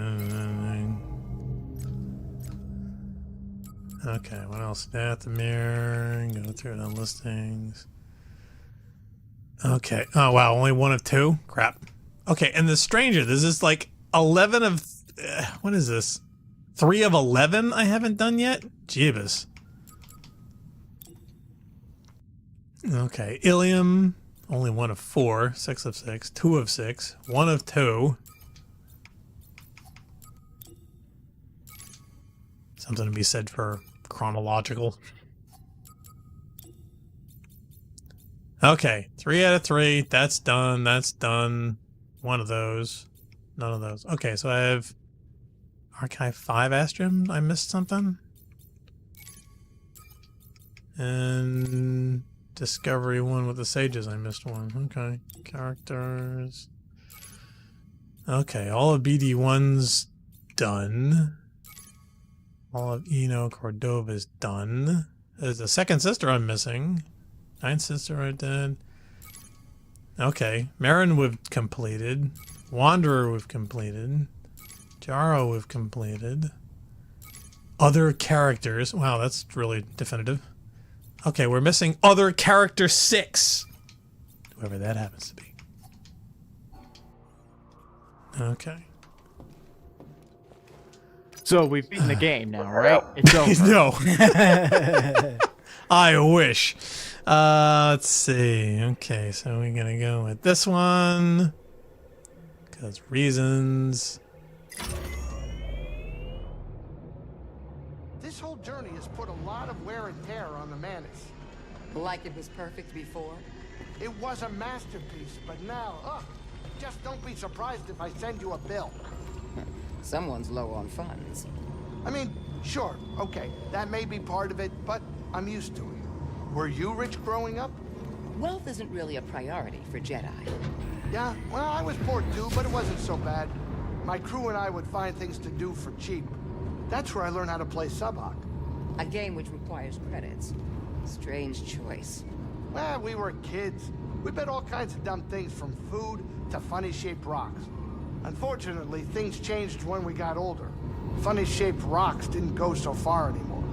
Okay, what else? Dathomir, go through the listings. Okay, oh wow, only one of two? Crap. Okay, and the stranger, this is like 11 of... what is this? 3 of 11 I haven't done yet? Jeebus. Okay, Ilium, only 1 of 4, 6 of 6, 2 of 6, 1 of 2. Something to be said for chronological. Okay, 3 out of 3, that's done, that's done. 1 of those, none of those. Okay, so I have Archive 5 Astrium, I missed something? And... Discovery 1 with the sages, I missed 1. Okay. Characters. Okay, all of BD1's done. All of Eno Cordova's done. There's a second sister I'm missing. 9th sister I did. Okay. Marin we've completed. Wanderer we've completed. Jaro we've completed. Other characters. Wow, that's really definitive. Okay, we're missing other character 6. Whoever that happens to be. Okay. So we've beaten the game now, right? It's over. No. I wish. Let's see. Okay, so we're gonna go with this one. Because reasons. This whole journey has put a lot of wear and tear on the Manus. Like it was perfect before? It was a masterpiece, but now, just don't be surprised if I send you a bill. Someone's low on funds. I mean, sure, okay, that may be part of it, but I'm used to it. Were you rich growing up? Wealth isn't really a priority for Jedi. Yeah, well, I was poor too, but it wasn't so bad. My crew and I would find things to do for cheap. That's where I learned how to play Subhawk. A game which requires credits. Strange choice. Well, we were kids. We bet all kinds of dumb things, from food to funny-shaped rocks. Unfortunately, things changed when we got older. Funny-shaped rocks didn't go so far anymore.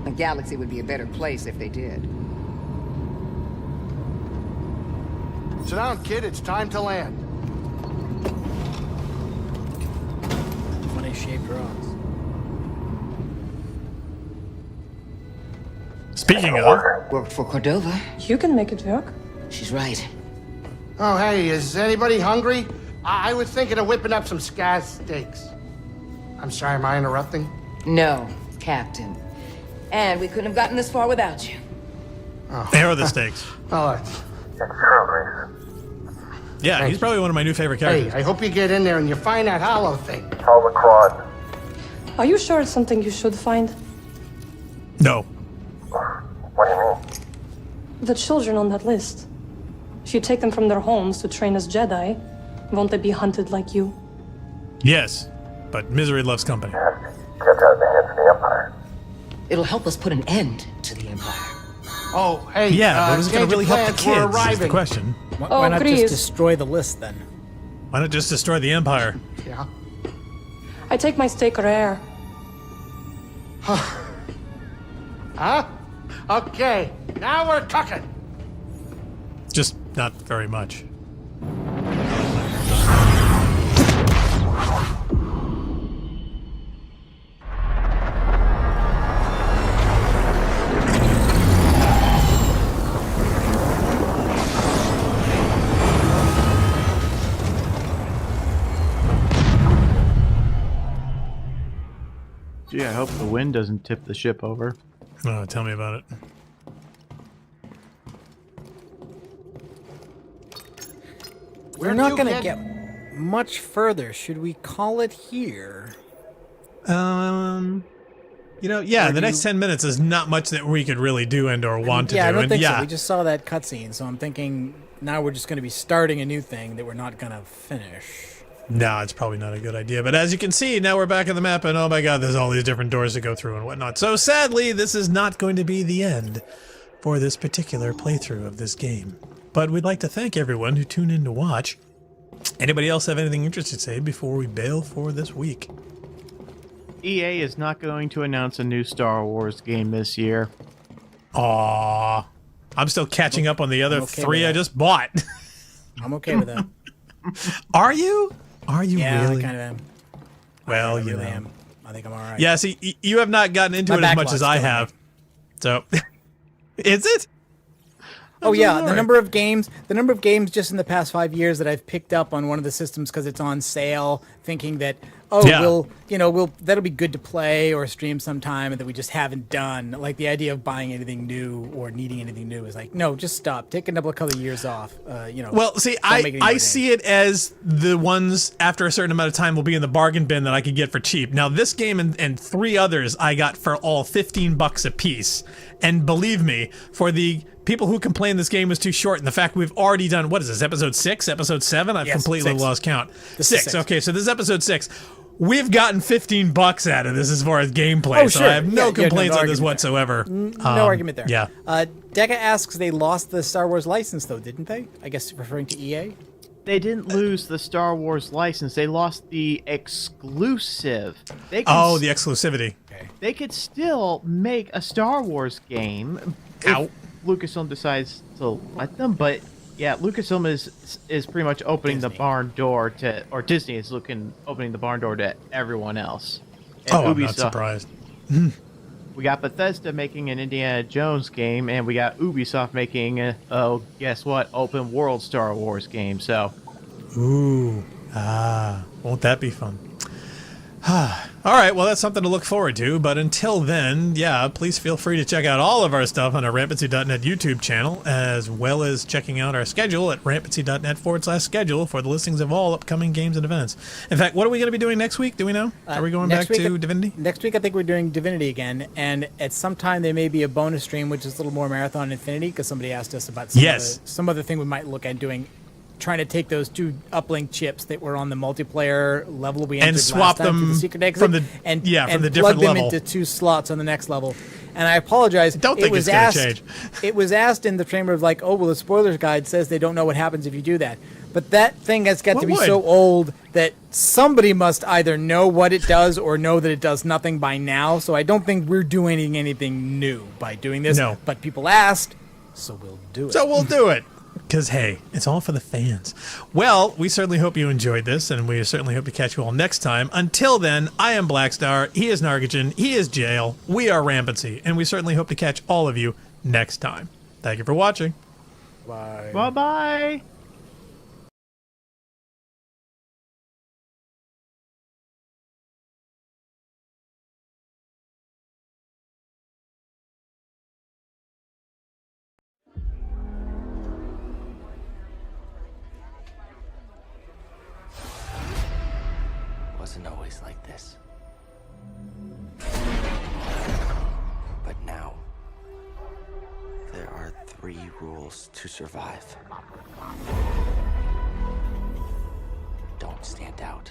The galaxy would be a better place if they did. Sit down, kid. It's time to land. Funny-shaped rocks. Speaking of... Worked for Cordova. You can make it work. She's right. Oh, hey, is anybody hungry? I was thinking of whipping up some scaz steaks. I'm sorry, am I interrupting? No, Captain. And we couldn't have gotten this far without you. Oh. There are the stakes. Oh, it's true, Yeah, he's probably one of my new favorite characters. Hey, I hope you get in there and you find that hollow thing. Holocron. Are you sure it's something you should find? No. What do you mean? The children on that list. If you take them from their homes to train as Jedi, won't they be hunted like you? Yes, but misery loves company. Kept out of the hands of the Empire. It'll help us put an end to the Empire. Oh, hey, Yeah, but is it going to really help the plans, we're kids is the arriving. question. Why not Grease. just destroy the list then? Why not just destroy the Empire? Yeah. I take my steak rare. Huh? Okay, now we're cooking. Just not very much. I hope the wind doesn't tip the ship over. Oh, tell me about it. We're not going to get much further. Should we call it here? Yeah, the next 10 minutes is not much that we could really do and or want to do. Yeah, I don't think so. We just saw that cutscene, so I'm thinking now we're just going to be starting a new thing that we're not going to finish. No, it's probably not a good idea. But as you can see, now we're back on the map, and oh my god, there's all these different doors to go through and whatnot. So sadly, this is not going to be the end for this particular playthrough of this game. But we'd like to thank everyone who tuned in to watch. Anybody else have anything interesting to say before we bail for this week? EA is not going to announce a new Star Wars game this year. Aww. I'm still catching up on the other three I just bought. I'm okay with that. Are you? Are you yeah, really? I kind of am. Well, I you really know. am. I think I'm all right. Yeah, see, you have not gotten into it as much as I have. So, is it? Oh yeah, the number of games just in the past 5 years that I've picked up on one of the systems because it's on sale, thinking that that'll be good to play or stream sometime, and that we just haven't done. Like the idea of buying anything new or needing anything new is like, no, just stop. Take a couple of years off. Well, see, I see it as the ones after a certain amount of time will be in the bargain bin that I could get for cheap. Now, this game and 3 others I got for all $15 a piece, and believe me, for the people who complain this game was too short, and the fact we've already done, what is this, episode 6, episode 7? I've completely lost count. 6. Okay, so this is episode 6. We've gotten $15 out of this as far as gameplay, oh, so sure. I have no complaints on this whatsoever. No argument there. Yeah. Deca asks, they lost the Star Wars license, though, didn't they? I guess referring to EA? They didn't lose the Star Wars license. They lost the exclusive. The exclusivity. Okay. They could still make a Star Wars game if Lucasfilm decides to let them, but yeah, Lucasfilm is pretty much opening the barn door to, or Disney is opening the barn door to everyone else. And I'm not surprised. We got Bethesda making an Indiana Jones game, and we got Ubisoft making guess what? Open world Star Wars game. So, won't that be fun? All right, well, that's something to look forward to. But until then, yeah, please feel free to check out all of our stuff on our Rampancy.net YouTube channel, as well as checking out our schedule at rampancy.net/schedule for the listings of all upcoming games and events. In fact, what are we going to be doing next week? Do we know? Are we going back to Divinity? Next week, I think we're doing Divinity again, and at some time there may be a bonus stream, which is a little more Marathon Infinity, because somebody asked us about some other thing we might look at doing. Trying to take those 2 uplink chips that were on the multiplayer level we entered and swap last time them the secret exit, from the and different plug them level into 2 slots on the next level. And I apologize. Don't think it's going to change. It was asked in the chamber of like, oh well, the spoilers guide says they don't know what happens if you do that. But that thing has got to be so old that somebody must either know what it does or know that it does nothing by now. So I don't think we're doing anything new by doing this. No. But people asked, so we'll do it. So we'll do it. Because, hey, it's all for the fans. Well, we certainly hope you enjoyed this, and we certainly hope to catch you all next time. Until then, I am Blackstar, he is Nargajan, he is Jail, we are Rampancy, and we certainly hope to catch all of you next time. Thank you for watching. Bye. Bye-bye. Wasn't always like this. But now, there are 3 rules to survive. Don't stand out.